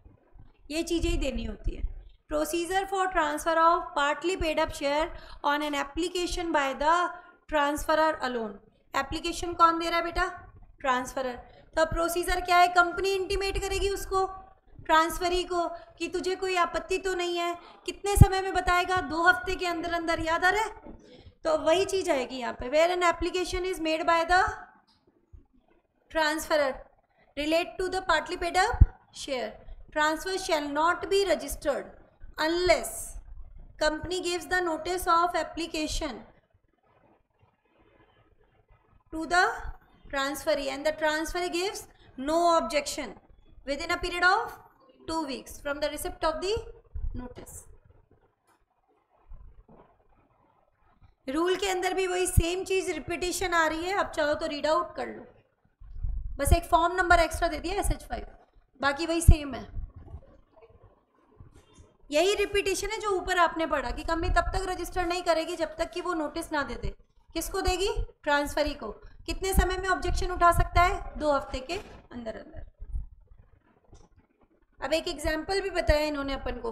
ये चीज़ें ही देनी होती है। Procedure for transfer of partly paid up share on an application by the transferor alone. Application कौन दे रहा है बेटा? ट्रांसफरर। तो प्रोसीजर क्या है? कंपनी इंटीमेट करेगी उसको, ट्रांसफरी को, कि तुझे कोई आपत्ति तो नहीं है। कितने समय में बताएगा? 2 हफ्ते के अंदर अंदर। याद आ रहा है? तो वही चीज़ आएगी यहाँ पे। Where an application is made by the transferor relate to the partly paid up share, transfer shall not be registered unless company gives the notice of application to the transferee and the transferee gives no objection within a period of 2 weeks from the receipt of the notice. Rule के अंदर भी वही same चीज़ repetition आ रही है। अब चाहो तो read out कर लो, बस एक फॉर्म नंबर एक्स्ट्रा दे दिया SH5, बाकी वही सेम है। यही रिपीटेशन है जो ऊपर आपने पढ़ा कि कंपनी तब तक रजिस्टर नहीं करेगी जब तक कि वो नोटिस ना दे दे। किसको देगी? ट्रांसफरी को। कितने समय में ऑब्जेक्शन उठा सकता है? 2 हफ्ते के अंदर अंदर। अब एक एग्जाम्पल भी बताया इन्होंने अपन को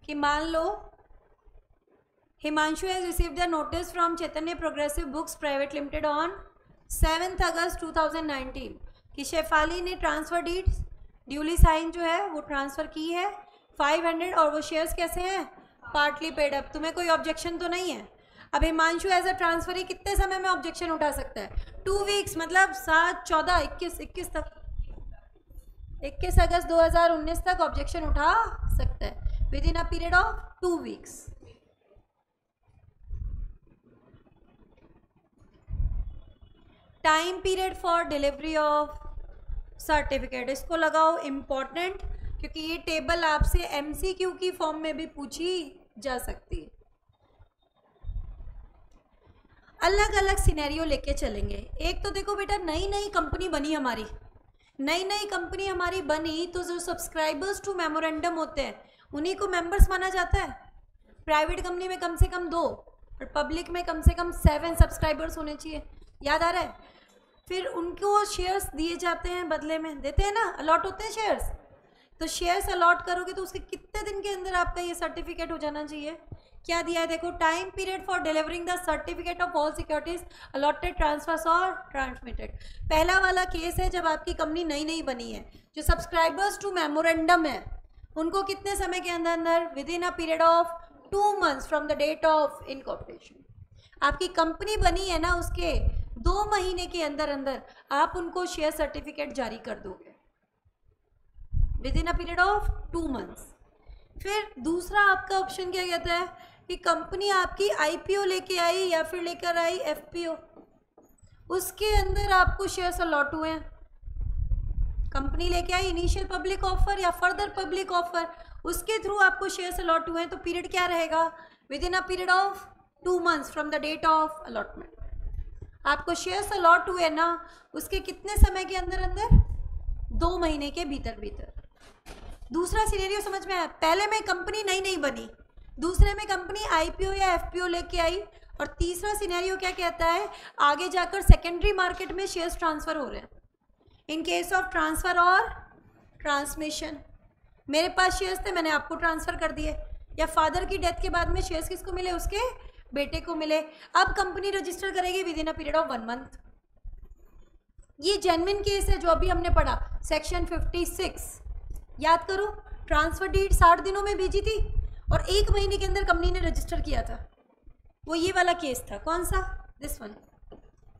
कि मान लो Himanshu has received the notice from Chaitanya progressive books private limited on 7 August 2019 कि शेफाली ने ट्रांसफर डीड ड्यूली साइन जो है वो ट्रांसफ़र की है 500 और वो शेयर्स कैसे हैं? Partly paid up. तुम्हें कोई ऑब्जेक्शन तो नहीं है? अब हिमांशु एज अ ट्रांसफरी कितने समय में ऑब्जेक्शन उठा सकता है? 2 वीक्स, मतलब 7, 14, 21 तक, 21 अगस्त 2019 तक ऑब्जेक्शन उठा सकता है within a period of 2 weeks. Time period for delivery of certificate, इसको लगाओ इम्पॉर्टेंट, क्योंकि ये टेबल आपसे MCQ की फॉर्म में भी पूछी जा सकती है। अलग अलग सिनेरियो लेके चलेंगे। एक तो देखो बेटा, नई कंपनी बनी हमारी, नई कंपनी हमारी बनी तो जो सब्सक्राइबर्स टू मेमोरेंडम होते हैं उन्हीं को मेंबर्स माना जाता है। प्राइवेट कंपनी में कम से कम 2 और पब्लिक में कम से कम 7 सब्सक्राइबर्स होने चाहिए। याद आ रहा है? फिर उनको शेयर्स दिए जाते हैं, बदले में देते हैं ना, अलॉट होते हैं शेयर्स। तो शेयर्स अलॉट करोगे तो उसके कितने दिन के अंदर आपका ये सर्टिफिकेट हो जाना चाहिए? क्या दिया है देखो, time period for delivering the certificate of all securities allotted transfers और ट्रांसमिटेड। पहला वाला केस है जब आपकी कंपनी नई बनी है, जो सब्सक्राइबर्स टू मेमोरेंडम है उनको कितने समय के अंदर अंदर? Within a period of 2 months from the date of incorporation. आपकी कंपनी बनी है ना, उसके 2 महीने के अंदर अंदर आप उनको शेयर सर्टिफिकेट जारी कर दोगे with in a period of 2 months. फिर दूसरा आपका ऑप्शन क्या कहता है कि कंपनी आपकी IPO लेके आई या फिर लेकर आई FPO, उसके अंदर आपको शेयर्स अलॉट हुए हैं। कंपनी लेके आई इनिशियल पब्लिक ऑफर या फर्दर पब्लिक ऑफर, उसके थ्रू आपको शेयर्स अलॉट हुए हैं, तो पीरियड क्या रहेगा? Within a period of 2 months from the date of allotment. आपको शेयर्स अलॉट हुए ना, उसके कितने समय के अंदर अंदर? 2 महीने के भीतर भीतर। दूसरा सिनेरियो समझ में आया? पहले में कंपनी नई बनी, दूसरे में कंपनी आईपीओ या एफपीओ लेके आई, और तीसरा सिनेरियो क्या कहता है, आगे जाकर सेकेंडरी मार्केट में शेयर्स ट्रांसफर हो रहे हैं। इन केस ऑफ ट्रांसफर और ट्रांसमिशन, मेरे पास शेयर्स थे, मैंने आपको ट्रांसफर कर दिए, या फादर की डेथ के बाद में शेयर्स किसको मिले, उसके बेटे को मिले। अब कंपनी रजिस्टर करेगी with in a period of 1 month. ये जेन्युइन केस है जो अभी हमने पढ़ा, सेक्शन 56। याद करो, ट्रांसफर डीड 60 दिनों में भेजी थी और 1 महीने के अंदर कंपनी ने रजिस्टर किया था। वो ये वाला केस था, कौन सा, this one,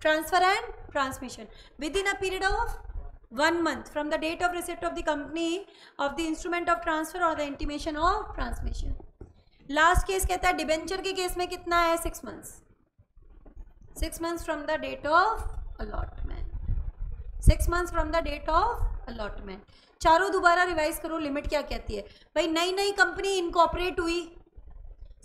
transfer and transmission within a period of 1 month from the date of receipt of the company of the instrument of transfer और the intimation of transmission. Last case कहता है debenture के case में कितना है, 6 months, 6 months from the date of allotment, 6 months from the date of allotment. चारों दोबारा revise करो, लिमिट क्या कहती है भाई। नई कंपनी इनकॉर्पोरेट हुई,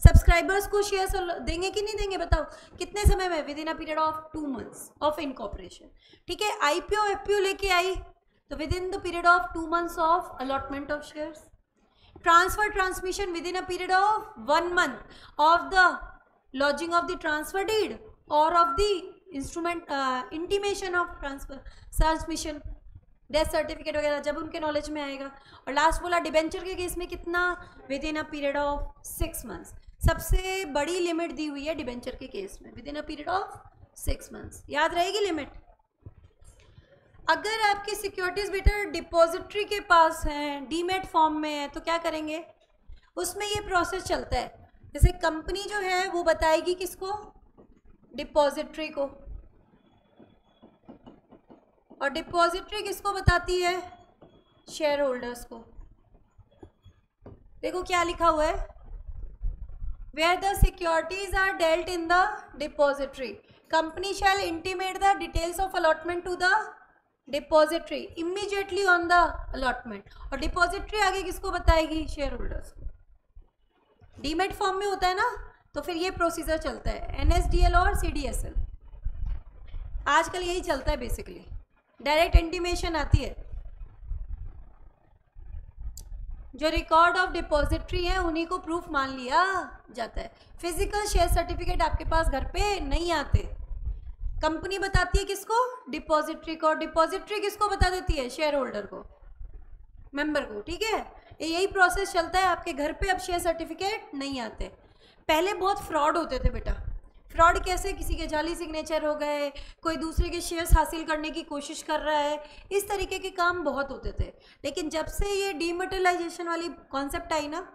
सब्सक्राइबर्स को शेयर्स देंगे कि नहीं देंगे, बताओ कितने समय में, within a period of 2 months of incorporation. ठीक है, आईपीओ एफपीओ लेके आई तो within the period of 2 months of allotment of shares. Transfer transmission within a period of 1 month of the lodging of the transfer deed और of the instrument intimation of transfer transmission, death certificate वगैरह जब उनके knowledge में आएगा। और last बोला debenture के case में कितना, within a period of 6 months। सबसे बड़ी लिमिट दी हुई है डिबेंचर के केस में, within a period of 6 months। याद रहेगी लिमिट। अगर आपकी सिक्योरिटीज बेटा डिपॉजिटरी के पास हैं, डीमेट फॉर्म में है, तो क्या करेंगे, उसमें ये प्रोसेस चलता है। जैसे कंपनी जो है वो बताएगी किसको, डिपॉजिटरी को, और डिपॉजिटरी किसको बताती है, शेयर होल्डर्स को। देखो क्या लिखा हुआ है, where the securities are dealt in the depository, company shall intimate the details of allotment to the depository immediately on the allotment. और डिपॉजिटरी आगे किसको बताएगी, शेयर होल्डर्स को। डीमेट फॉर्म में होता है ना, तो फिर ये प्रोसीजर चलता है, एनएसडीएल और सीडीएसएल, आजकल यही चलता है बेसिकली। डायरेक्ट इंटीमेशन आती है, जो रिकॉर्ड ऑफ डिपॉजिटरी है उन्हीं को प्रूफ मान लिया जाता है। फिजिकल शेयर सर्टिफिकेट आपके पास घर पे नहीं आते, कंपनी बताती है किसको, डिपॉजिटरी को, और डिपॉजिटरी किसको बता देती है, शेयर होल्डर को, मेंबर को। ठीक है, यही प्रोसेस चलता है आपके घर पे। अब शेयर सर्टिफिकेट नहीं आते। पहले बहुत फ्रॉड होते थे बेटा। फ्रॉड कैसे, किसी के जाली सिग्नेचर हो गए, कोई दूसरे के शेयर्स हासिल करने की कोशिश कर रहा है, इस तरीके के काम बहुत होते थे। लेकिन जब से ये डीमेटलाइजेशन वाली कॉन्सेप्ट आई ना,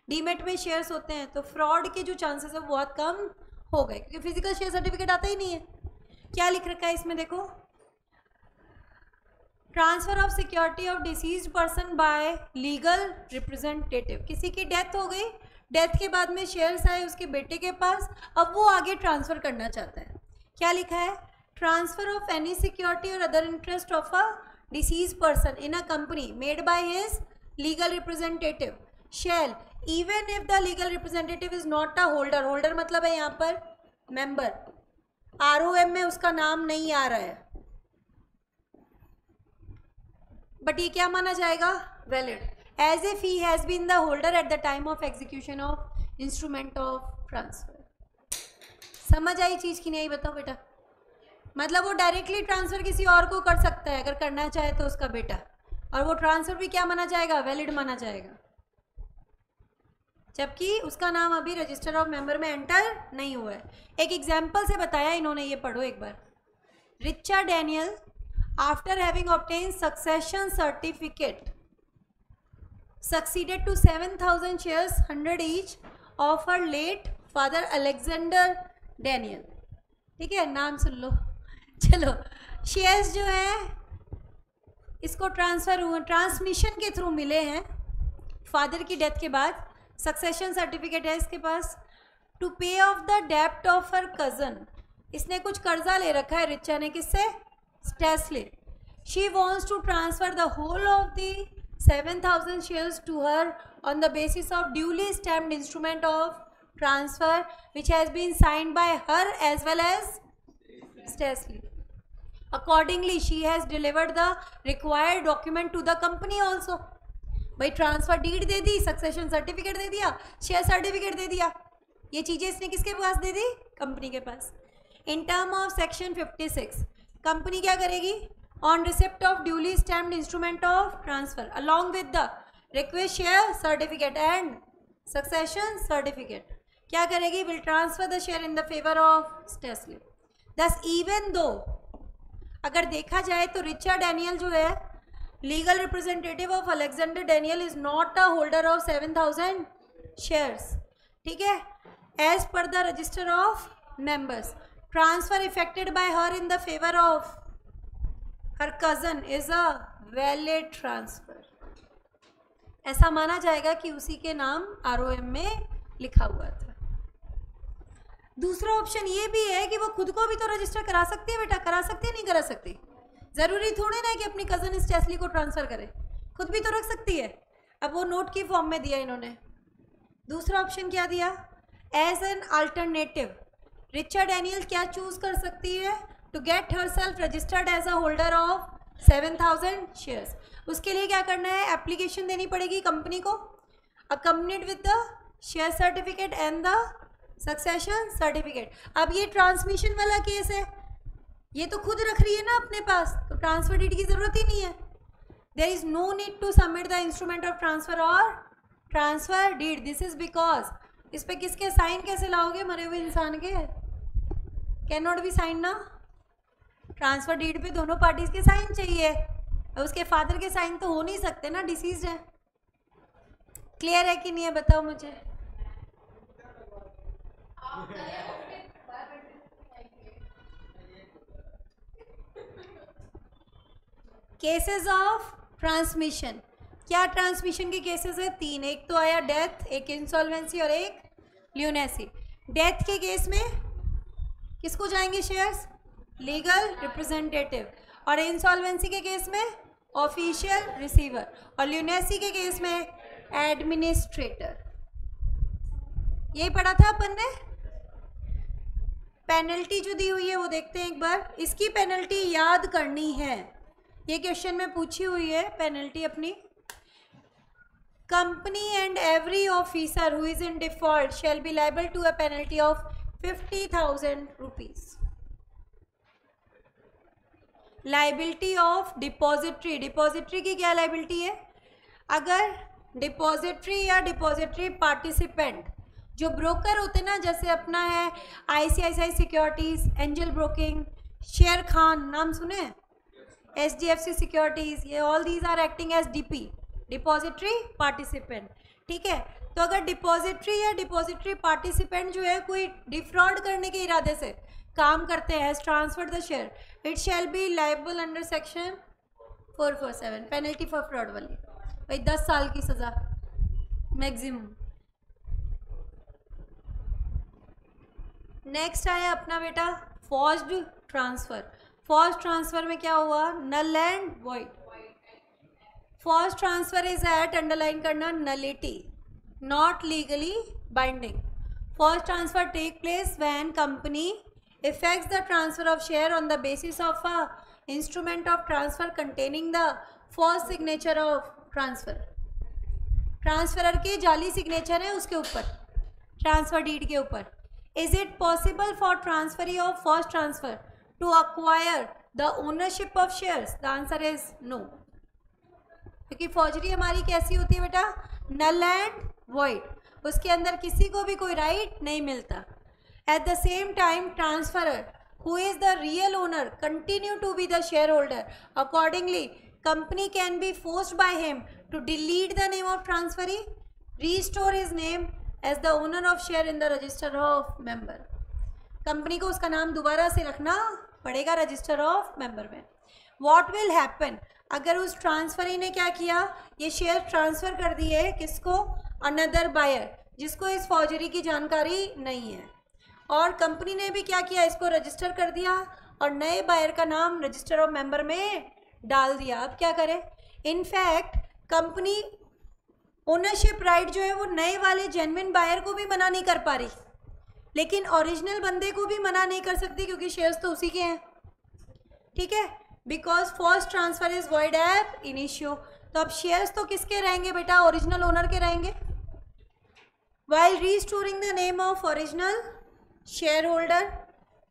डीमेट में शेयर्स होते हैं, तो फ्रॉड के जो चांसेस है वो बहुत कम हो गए, क्योंकि फिजिकल शेयर सर्टिफिकेट आता ही नहीं है। क्या लिख रखा है इसमें, देखो, transfer of security of deceased person by legal representative. किसी की डेथ हो गई, डेथ के बाद में शेयर्स आए उसके बेटे के पास, अब वो आगे ट्रांसफ़र करना चाहता है। क्या लिखा है, ट्रांसफ़र ऑफ एनी सिक्योरिटी और other interest of a deceased person in a company made by his legal representative shall, even if the legal representative is not a holder. Holder मतलब है यहाँ पर मेंबर, आरओएम में उसका नाम नहीं आ रहा है, बट ये क्या माना जाएगा, valid, as if he has been the holder at the time of execution of instrument of transfer। समझ आई चीज़ की नहीं आई, बताओ बेटा। मतलब वो डायरेक्टली ट्रांसफ़र किसी और को कर सकता है अगर करना चाहे तो उसका बेटा, और वो ट्रांसफ़र भी क्या माना जाएगा, वैलिड माना जाएगा, जबकि उसका नाम अभी रजिस्टर ऑफ मेंबर में एंटर नहीं हुआ है। एक एग्जाम्पल से बताया इन्होंने, ये पढ़ो एक बार। Richa Daniel after having obtain succession certificate succeeded to 7,000 shares 100 each of her late father Alexander Daniel। ठीक है, नाम सुन लो। चलो, शेयर्स जो है इसको ट्रांसफ़र हुए, ट्रांसमिशन के थ्रू मिले हैं फादर की डेथ के बाद, सक्सेशन सर्टिफिकेट है इसके पास। टू पे ऑफ द डेप्ट ऑफ हर कज़न, इसने कुछ कर्जा ले रखा है रिचा ने, किससे, स्टेस्ले। She wants to transfer the whole of the 7,000 shares to her on the basis of duly stamped instrument of transfer which has been signed by her as well as Stacey। Accordingly, she has delivered the required document to the company also। भाई transfer did they the, succession certificate दे दिया, share certificate दे दिया, ये चीज़ें इसने किसके पास दे दी? Company के पास। In term of section 56 company क्या करेगी? On receipt of duly stamped instrument of transfer along with the request share certificate and succession certificate क्या करेगी? Will transfer the share in the favour of स्टेस्ली। Thus even दो अगर देखा जाए तो रिचर्ड डैनियल जो है legal representative of Alexander Daniel is not a holder of 7000 shares, ठीक है, as per the register of members. Transfer effected by her in the favour of her cousin is a valid transfer. ऐसा माना जाएगा कि उसी के नाम ROM में लिखा हुआ था। दूसरा ऑप्शन ये भी है कि वो खुद को भी तो रजिस्टर करा सकती है बेटा, करा सकती है नहीं करा सकती? ज़रूरी थोड़े ना कि अपनी कज़न स्टेस्ली को ट्रांसफ़र करे, खुद भी तो रख सकती है। अब वो नोट की फॉर्म में दिया इन्होंने। दूसरा ऑप्शन क्या दिया? As an alternative Richard Daniel क्या चूज़ कर सकती है? To get herself registered as a holder of 7000 shares. उसके लिए क्या करना है? एप्लीकेशन देनी पड़ेगी कंपनी को, accompanied with the share certificate and the succession certificate. अब ये ट्रांसमिशन वाला केस है, ये तो खुद रख रही है ना अपने पास, तो ट्रांसफर डीड की ज़रूरत ही नहीं है। There is no need to submit the instrument of transfer और transfer deed. This is because इस पर किसके साइन कैसे लाओगे? मरे हुए इंसान के। कैन नॉट बी साइन ना। ट्रांसफ़र डीड पे दोनों पार्टीज के साइन चाहिए, उसके फादर के साइन तो हो नहीं सकते ना, डिसीज्ड है। क्लियर है कि नहीं है बताओ मुझे? केसेस ऑफ ट्रांसमिशन, क्या ट्रांसमिशन के केसेस है? 3। एक तो आया डेथ, एक इंसॉल्वेंसी और एक ल्यूनेसी। डेथ के केस में किसको जाएंगे शेयर्स? Legal representative. और इंसॉल्वेंसी के केस में ऑफिशियल रिसीवर। और ल्यूनेसी के केस में एडमिनिस्ट्रेटर। यही पढ़ा था अपन ने। पेनल्टी जो दी हुई है वो देखते हैं एक बार। इसकी पेनल्टी याद करनी है, ये क्वेश्चन में पूछी हुई है पेनल्टी अपनी। Company and every officer who is in default shall be liable to a penalty of 50,000 rupees. Liability of depository, depository की क्या लाइबिलिटी है? अगर डिपॉजिटरी या डिपॉजिटरी पार्टिसिपेंट जो ब्रोकर होते ना, जैसे अपना है ICICI सिक्योरिटीज, एंजल ब्रोकिंग, शेर खान नाम सुने, HDFC सिक्योरिटीज, ये all these are acting as DP, depository participant, ठीक है। तो अगर डिपॉजिटरी या डिपॉजिटरी पार्टिसिपेंट जो है कोई डिफ्रॉड करने के इरादे से काम करते हैं, transfer the share, it shall be liable under section 447, penalty for fraud वाली, भाई 10 साल की सज़ा मैक्सिमम। नेक्स्ट आया अपना बेटा फॉर्ज्ड ट्रांसफ़र। फॉर्ज्ड ट्रांसफ़र में क्या हुआ? Null and void. Forged transfer is at, underline करना, nullity, not legally binding. Forged transfer take place when company effects the transfer of share on the basis of a instrument of transfer containing the false signature of transfer। Transferor के जाली signature है उसके ऊपर, transfer deed के ऊपर। Is it possible for transferee of first transfer to acquire the ownership of shares? The answer is no, क्योंकि फौजरी हमारी कैसी होती है बेटा? नल एंड वॉइड, उसके अंदर किसी को भी कोई राइट नहीं मिलता। At the same time, transferor, who is the real owner, continue to be the shareholder. Accordingly, company can be forced by him to delete the name of transferee, restore his name as the owner of share in the register of member. Company को उसका नाम दोबारा से रखना पड़ेगा register of member में। What will happen अगर उस ट्रांसफरी ने क्या किया? ये शेयर ट्रांसफ़र कर दिए किसको? अनदर बायर, जिसको इस फौजरी की जानकारी नहीं है, और कंपनी ने भी क्या किया? इसको रजिस्टर कर दिया और नए बायर का नाम रजिस्टर ऑफ मेंबर में डाल दिया। अब क्या करें? इनफैक्ट कंपनी ओनरशिप राइट जो है वो नए वाले जेन्युइन बायर को भी मना नहीं कर पा रही, लेकिन ओरिजिनल बंदे को भी मना नहीं कर सकती क्योंकि शेयर्स तो उसी के हैं, ठीक है। Because first transfer is void ab initio, तो अब शेयर्स तो किसके रहेंगे बेटा, ओरिजिनल ओनर के रहेंगे। While restoring the name of original shareholder,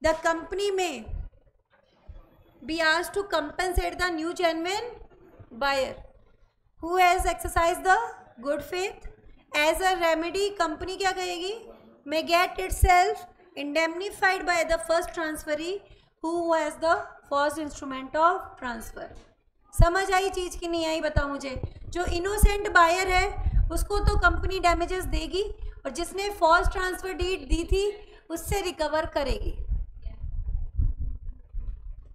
the company may be asked to compensate the new genuine buyer who has exercised the good faith. As a remedy, company क्या कहेगी, may get itself indemnified by the first transferee who has the first instrument of transfer. समझ आई चीज़ की नहीं आई बताओ मुझे। जो इनोसेंट बायर है उसको तो कंपनी डैमेजेस देगी और जिसने फॉल्स ट्रांसफर डीड दी थी उससे रिकवर करेगी।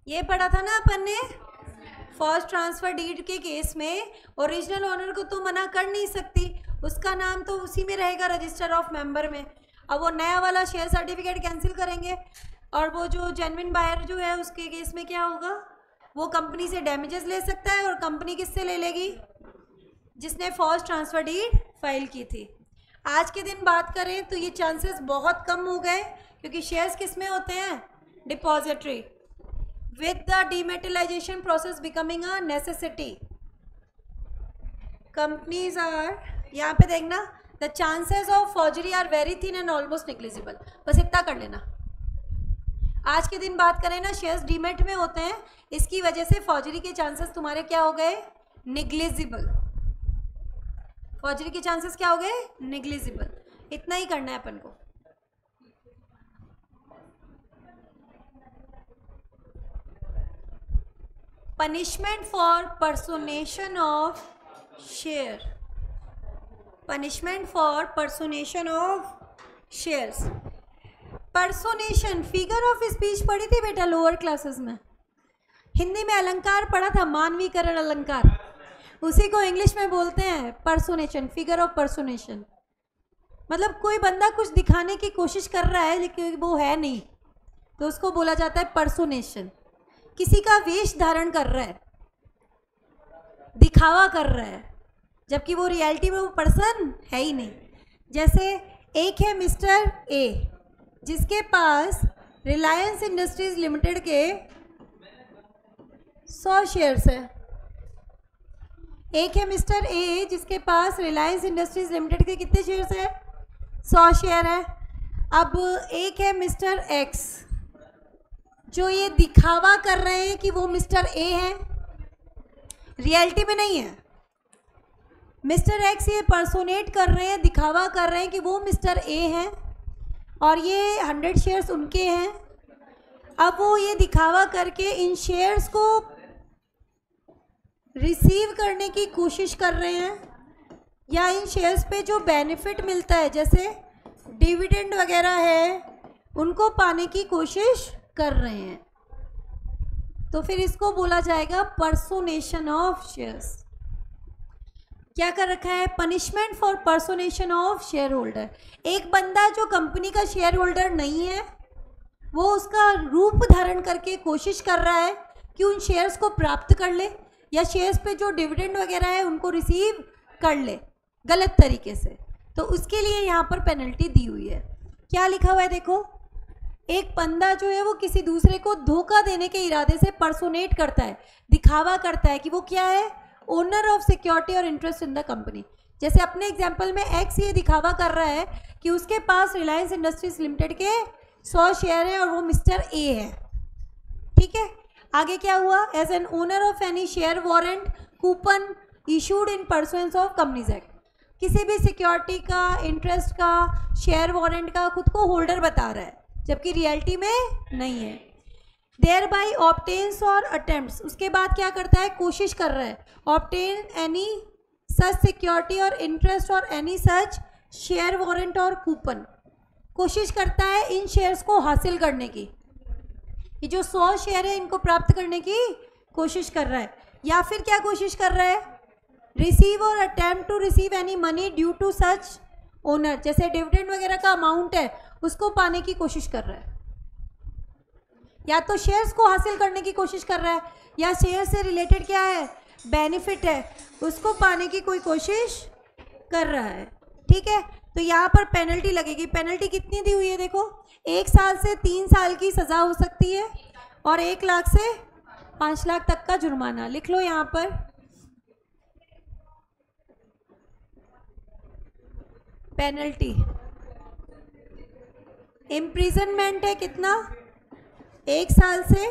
ये पढ़ा था ना अपन ने। फॉल्स ट्रांसफर डीड के केस में ओरिजिनल ओनर को तो मना कर नहीं सकती, उसका नाम तो उसी में रहेगा रजिस्टर ऑफ मेंबर में। अब वो नया वाला शेयर सर्टिफिकेट कैंसिल करेंगे और वो जो जेन्युइन बायर जो है उसके केस में क्या होगा, वो कंपनी से डैमेजेस ले सकता है और कंपनी किससे ले लेगी, जिसने फॉल्स ट्रांसफर डीड फाइल की थी। आज के दिन बात करें तो ये चांसेस बहुत कम हो गए क्योंकि शेयर्स किस में होते हैं, depository. With the dematerialization process becoming a necessity, companies are, यहाँ पे देखना, the chances of forgery are very thin and almost negligible. बस इतना कर लेना। आज के दिन बात करें ना, शेयर्स डीमेट में होते हैं, इसकी वजह से फॉर्जरी के चांसेस तुम्हारे क्या हो गए, निग्लिजिबल। फॉर्जरी के चांसेस क्या हो गए, निग्लिजिबल। इतना ही करना है अपन को। Punishment for personation of share, punishment for personation of shares. Personation figure of speech पढ़ी थी बेटा लोअर क्लासेस में। हिंदी में अलंकार पढ़ा था, मानवीकरण अलंकार, उसी को इंग्लिश में बोलते हैं पर्सोनेशन, फिगर ऑफ पर्सोनेशन। मतलब कोई बंदा कुछ दिखाने की कोशिश कर रहा है लेकिन वो है नहीं, तो उसको बोला जाता है पर्सोनेशन। किसी का वेश धारण कर रहा है, दिखावा कर रहा है, जबकि वो रियलिटी में वो पर्सन है ही नहीं। जैसे एक है मिस्टर ए जिसके पास रिलायंस इंडस्ट्रीज लिमिटेड के 100 शेयर्स है। एक है मिस्टर ए जिसके पास रिलायंस इंडस्ट्रीज लिमिटेड के कितने शेयर्स है, 100 शेयर है। अब एक है मिस्टर एक्स जो ये दिखावा कर रहे हैं कि वो मिस्टर ए है, रियलिटी में नहीं है। मिस्टर एक्स ये पर्सोनेट कर रहे हैं, दिखावा कर रहे हैं कि वो मिस्टर ए हैं और ये 100 शेयर्स उनके हैं। अब वो ये दिखावा करके इन शेयर्स को रिसीव करने की कोशिश कर रहे हैं या इन शेयर्स पे जो बेनिफिट मिलता है जैसे डिविडेंड वगैरह है उनको पाने की कोशिश कर रहे हैं, तो फिर इसको बोला जाएगा पर्सोनेशन ऑफ शेयर्स। क्या कर रखा है, punishment for personation of shareholder. एक बंदा जो कंपनी का शेयर होल्डर नहीं है वो उसका रूप धारण करके कोशिश कर रहा है कि उन शेयर्स को प्राप्त कर ले या शेयर्स पे जो डिविडेंड वगैरह है उनको रिसीव कर ले गलत तरीके से, तो उसके लिए यहाँ पर पेनल्टी दी हुई है। क्या लिखा हुआ है देखो, एक बंदा जो है वो किसी दूसरे को धोखा देने के इरादे से पर्सोनेट करता है, दिखावा करता है कि वो क्या है, ओनर ऑफ सिक्योरिटी और इंटरेस्ट इन द कंपनी। जैसे अपने एग्जांपल में एक्स ये दिखावा कर रहा है कि उसके पास रिलायंस इंडस्ट्रीज लिमिटेड के 100 शेयर हैं और वो मिस्टर ए है। ठीक है, आगे क्या हुआ, as an owner of any share warrant coupon issued in pursuance of companies act. किसी भी सिक्योरिटी का, इंटरेस्ट का, शेयर वारंट का खुद को होल्डर बता रहा है जबकि रियलिटी में नहीं है। देयर बाई ऑब्टेन्स और अटेम्प्ट्स, उसके बाद क्या करता है, कोशिश कर रहा है, ऑब्टेन एनी सच सिक्योरिटी और इंटरेस्ट और एनी सच शेयर वारंट और कूपन, कोशिश करता है इन शेयर्स को हासिल करने की। ये जो 100 शेयर है इनको प्राप्त करने की कोशिश कर रहा है, या फिर क्या कोशिश कर रहा है, रिसीव और attempt to receive any money due to such owner, जैसे डिविडेंड वगैरह का अमाउंट है उसको पाने की कोशिश कर रहा है, या तो शेयर्स को हासिल करने की कोशिश कर रहा है या शेयर से रिलेटेड क्या है, बेनिफिट है, उसको पाने की कोई कोशिश कर रहा है। ठीक है, तो यहाँ पर पेनल्टी लगेगी। पेनल्टी कितनी दी हुई है देखो, 1 साल से 3 साल की सज़ा हो सकती है और 1 लाख से 5 लाख तक का जुर्माना। लिख लो यहाँ पर, पेनल्टी। इम्प्रिजनमेंट है कितना, 1 साल से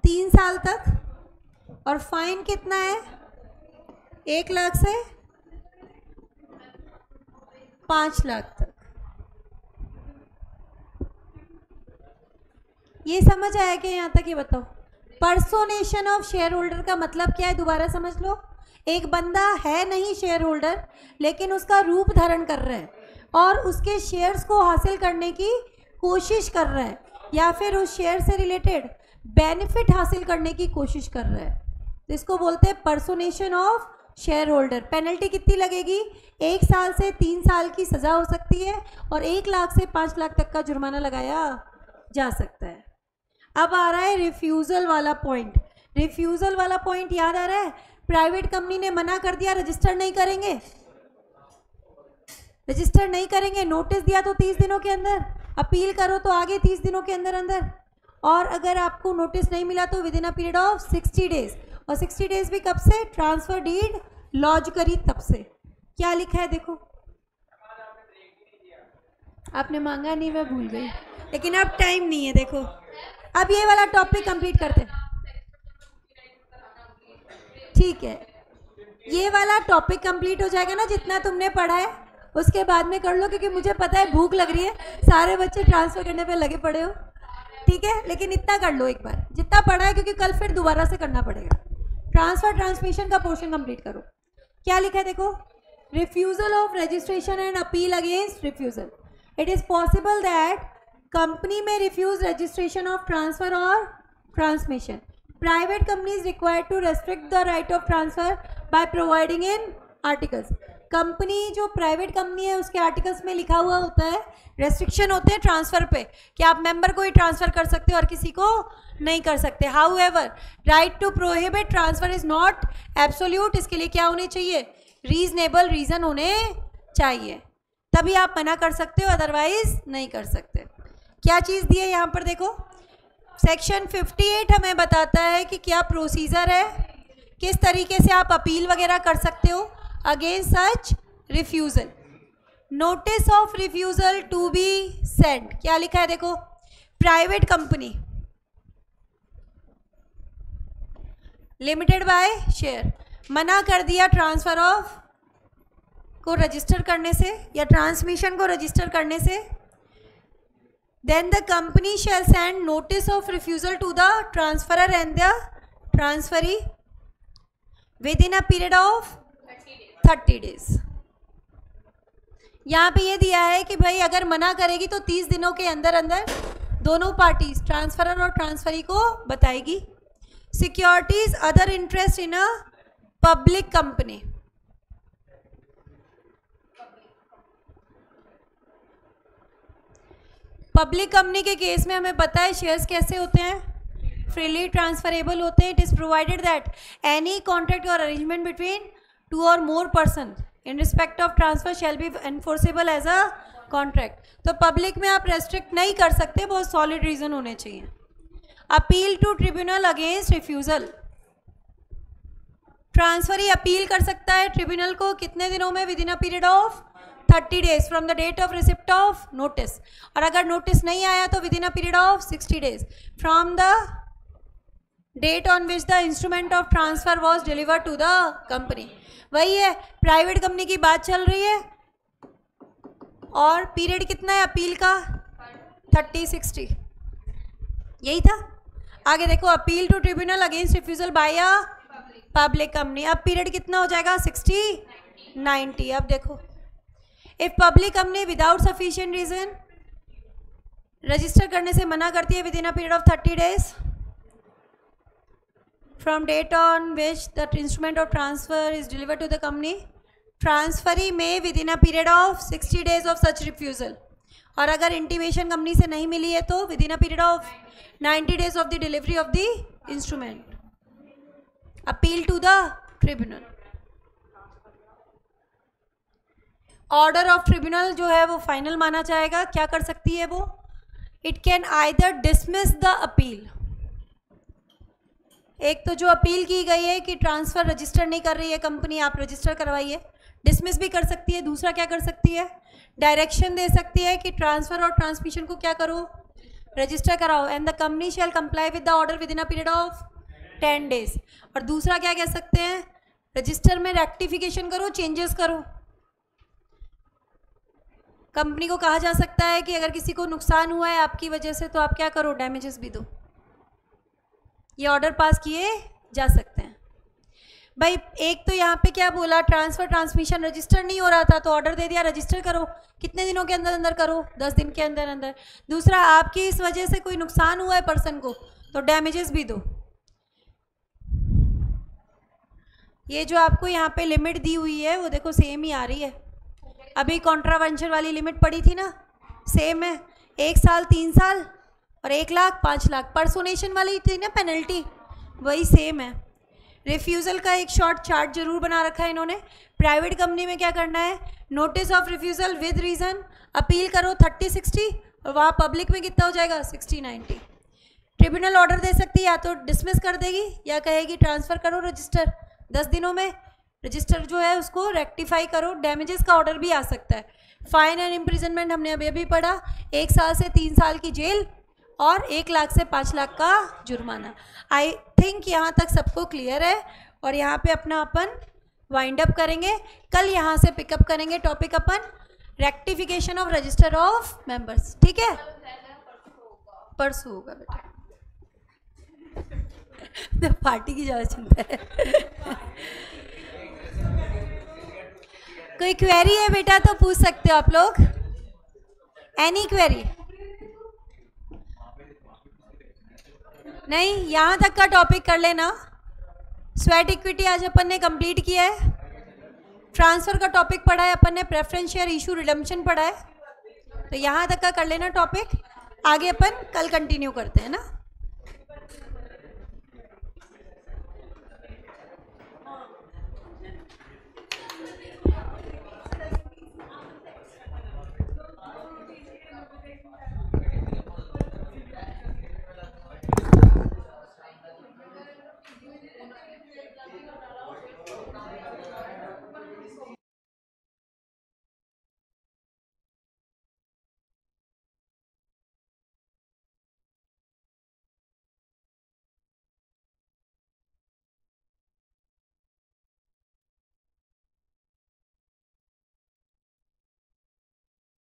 3 साल तक। और फाइन कितना है, 1 लाख से 5 लाख तक। ये समझ आया क्या यहाँ तक? ये बताओ, पर्सोनेशन ऑफ शेयर होल्डर का मतलब क्या है, दोबारा समझ लो। एक बंदा है नहीं शेयर होल्डर, लेकिन उसका रूप धारण कर रहा है और उसके शेयर्स को हासिल करने की कोशिश कर रहा है, या फिर उस शेयर से रिलेटेड बेनिफिट हासिल करने की कोशिश कर रहा है, तो इसको बोलते हैं पर्सोनेशन ऑफ शेयर होल्डर। पेनल्टी कितनी लगेगी, 1 साल से 3 साल की सज़ा हो सकती है और 1 लाख से 5 लाख तक का जुर्माना लगाया जा सकता है। अब आ रहा है रिफ्यूज़ल वाला पॉइंट। रिफ्यूज़ल वाला पॉइंट याद आ रहा है? प्राइवेट कंपनी ने मना कर दिया, रजिस्टर नहीं करेंगे, रजिस्टर नहीं करेंगे, नोटिस दिया तो 30 दिनों के अंदर, अपील करो तो आगे 30 दिनों के अंदर अंदर, और अगर आपको नोटिस नहीं मिला तो within a period of 60 days. और 60 डेज भी कब से, ट्रांसफर डीड लॉन्च करी तब से। क्या लिखा है देखो, आपने मांगा नहीं, मैं भूल गई, लेकिन अब टाइम नहीं है। देखो अब ये वाला टॉपिक कंप्लीट करते हैं, ठीक है? ये वाला टॉपिक कंप्लीट हो जाएगा ना, जितना तुमने पढ़ा है उसके बाद में कर लो, क्योंकि मुझे पता है भूख लग रही है, सारे बच्चे ट्रांसफर करने पे लगे पड़े हो, ठीक है? लेकिन इतना कर लो एक बार जितना पढ़ा है, क्योंकि कल फिर दोबारा से करना पड़ेगा। ट्रांसफर ट्रांसमिशन का पोर्शन कंप्लीट करो। क्या लिखा है देखो, refusal of registration and appeal against refusal. It is possible that company may refuse registration of transfer और transmission. Private company is required to restrict the right of transfer by providing in articles. कंपनी जो private company है उसके articles में लिखा हुआ होता है, रेस्ट्रिक्शन होते हैं ट्रांसफर पे, कि आप मेंबर को ही ट्रांसफर कर सकते हो और किसी को नहीं कर सकते। However right to prohibit transfer is not absolute. इसके लिए क्या होने चाहिए, रीजनेबल रीजन होने चाहिए, तभी आप मना कर सकते हो, अदरवाइज नहीं कर सकते। क्या चीज़ दी है यहाँ पर देखो, सेक्शन 58 हमें बताता है कि क्या प्रोसीजर है, किस तरीके से आप अपील वगैरह कर सकते हो against such refusal. Notice of refusal to be send, क्या लिखा है देखो, private company limited by share मना कर दिया ट्रांसफर ऑफ को रजिस्टर करने से या ट्रांसमिशन को रजिस्टर करने से, then the company shall send notice of refusal to the transferor and the transferee within a period of 30 days। यहाँ पे ये दिया है कि भाई अगर मना करेगी तो 30 दिनों के अंदर अंदर दोनों पार्टीज ट्रांसफरर और ट्रांसफरी को बताएगी। Securities other interest in a public company, public company के केस में हमें पता है शेयर्स कैसे होते हैं, फ्रीली ट्रांसफरेबल होते हैं। It is provided that any contract or arrangement between 2 or more person in respect of transfer shall be enforceable as a contract. तो पब्लिक में आप रेस्ट्रिक्ट नहीं कर सकते, बहुत सॉलिड रीजन होने चाहिए। Appeal to tribunal against refusal, transferee appeal कर सकता है ट्रिब्यूनल को कितने दिनों में, within a period of 30 days from the date of receipt of notice, और अगर नोटिस नहीं आया तो within a period of 60 days from the date on which the instrument of transfer was deliver to the company. वही है, private company की बात चल रही है और पीरियड कितना है अपील का, 30-60, यही था। आगे देखो, appeal to tribunal against refusal by a public company, अब पीरियड कितना हो जाएगा, 60-90। अब देखो, if public company without sufficient reason register करने से मना करती है within a period of 30 days from date on which the instrument of transfer is delivered to the company, transferee में within a period of 60 days of such refusal, और अगर intimation company से नहीं मिली है तो within a period of 90 days of the delivery of the instrument, appeal to the tribunal. Order of tribunal जो है वो फाइनल माना जाएगा। क्या कर सकती है वो, it can either dismiss the appeal, एक तो जो अपील की गई है कि ट्रांसफर रजिस्टर नहीं कर रही है कंपनी, आप रजिस्टर करवाइए, डिसमिस भी कर सकती है। दूसरा क्या कर सकती है, डायरेक्शन दे सकती है कि ट्रांसफ़र और ट्रांसमिशन को क्या करो, रजिस्टर कराओ। And the company shall comply with the order with in a period of 10 days। और दूसरा क्या कह सकते हैं, रजिस्टर में रेक्टिफिकेशन करो, चेंजेस करो। कंपनी को कहा जा सकता है कि अगर किसी को नुकसान हुआ है आपकी वजह से तो आप क्या करो, डैमेजेस भी दो। ये ऑर्डर पास किए जा सकते हैं। भाई एक तो यहाँ पे क्या बोला, ट्रांसफ़र ट्रांसमिशन रजिस्टर नहीं हो रहा था तो ऑर्डर दे दिया रजिस्टर करो, कितने दिनों के अंदर अंदर करो, 10 दिन के अंदर अंदर। दूसरा आपकी इस वजह से कोई नुकसान हुआ है पर्सन को तो डैमेजेस भी दो। ये जो आपको यहाँ पे लिमिट दी हुई है वो देखो सेम ही आ रही है। अभी कॉन्ट्रावेंशन वाली लिमिट पड़ी थी ना, सेम है, 1 साल 3 साल और 1 लाख 5 लाख। पर्सोनेशन वाली थी ना पेनल्टी, वही सेम है। रिफ्यूज़ल का एक शॉर्ट चार्ट जरूर बना रखा है इन्होंने। प्राइवेट कंपनी में क्या करना है, notice of refusal with reason, appeal करो 30-60 और वहाँ पब्लिक में कितना हो जाएगा 60-90। ट्रिब्यूनल ऑर्डर दे सकती है, या तो डिसमिस कर देगी या कहेगी ट्रांसफ़र करो रजिस्टर 10 दिनों में, रजिस्टर जो है उसको रेक्टिफाई करो। डैमेजेस का ऑर्डर भी आ सकता है। फाइन एंड इम्प्रिजनमेंट हमने अभी अभी पढ़ा, 1 साल से 3 साल की जेल और 1 लाख से 5 लाख का जुर्माना। आई थिंक यहाँ तक सबको क्लियर है और यहाँ पे अपना अपन वाइंड अप करेंगे। कल यहाँ से पिकअप करेंगे topic upon rectification of register of members. ठीक है, परसों होगा बेटा। पार्टी की ज़्यादा चिंता है। कोई क्वेरी है बेटा तो पूछ सकते हो आप लोग, एनी क्वेरी? नहीं, यहाँ तक का टॉपिक कर लेना। स्वेट इक्विटी आज अपन ने कंप्लीट किया है। ट्रांसफ़र का टॉपिक पढ़ा है अपन ने, प्रेफरेंस शेयर इशू रिडम्पशन पढ़ा है, तो यहाँ तक का कर लेना टॉपिक। आगे अपन कल कंटिन्यू करते हैं ना।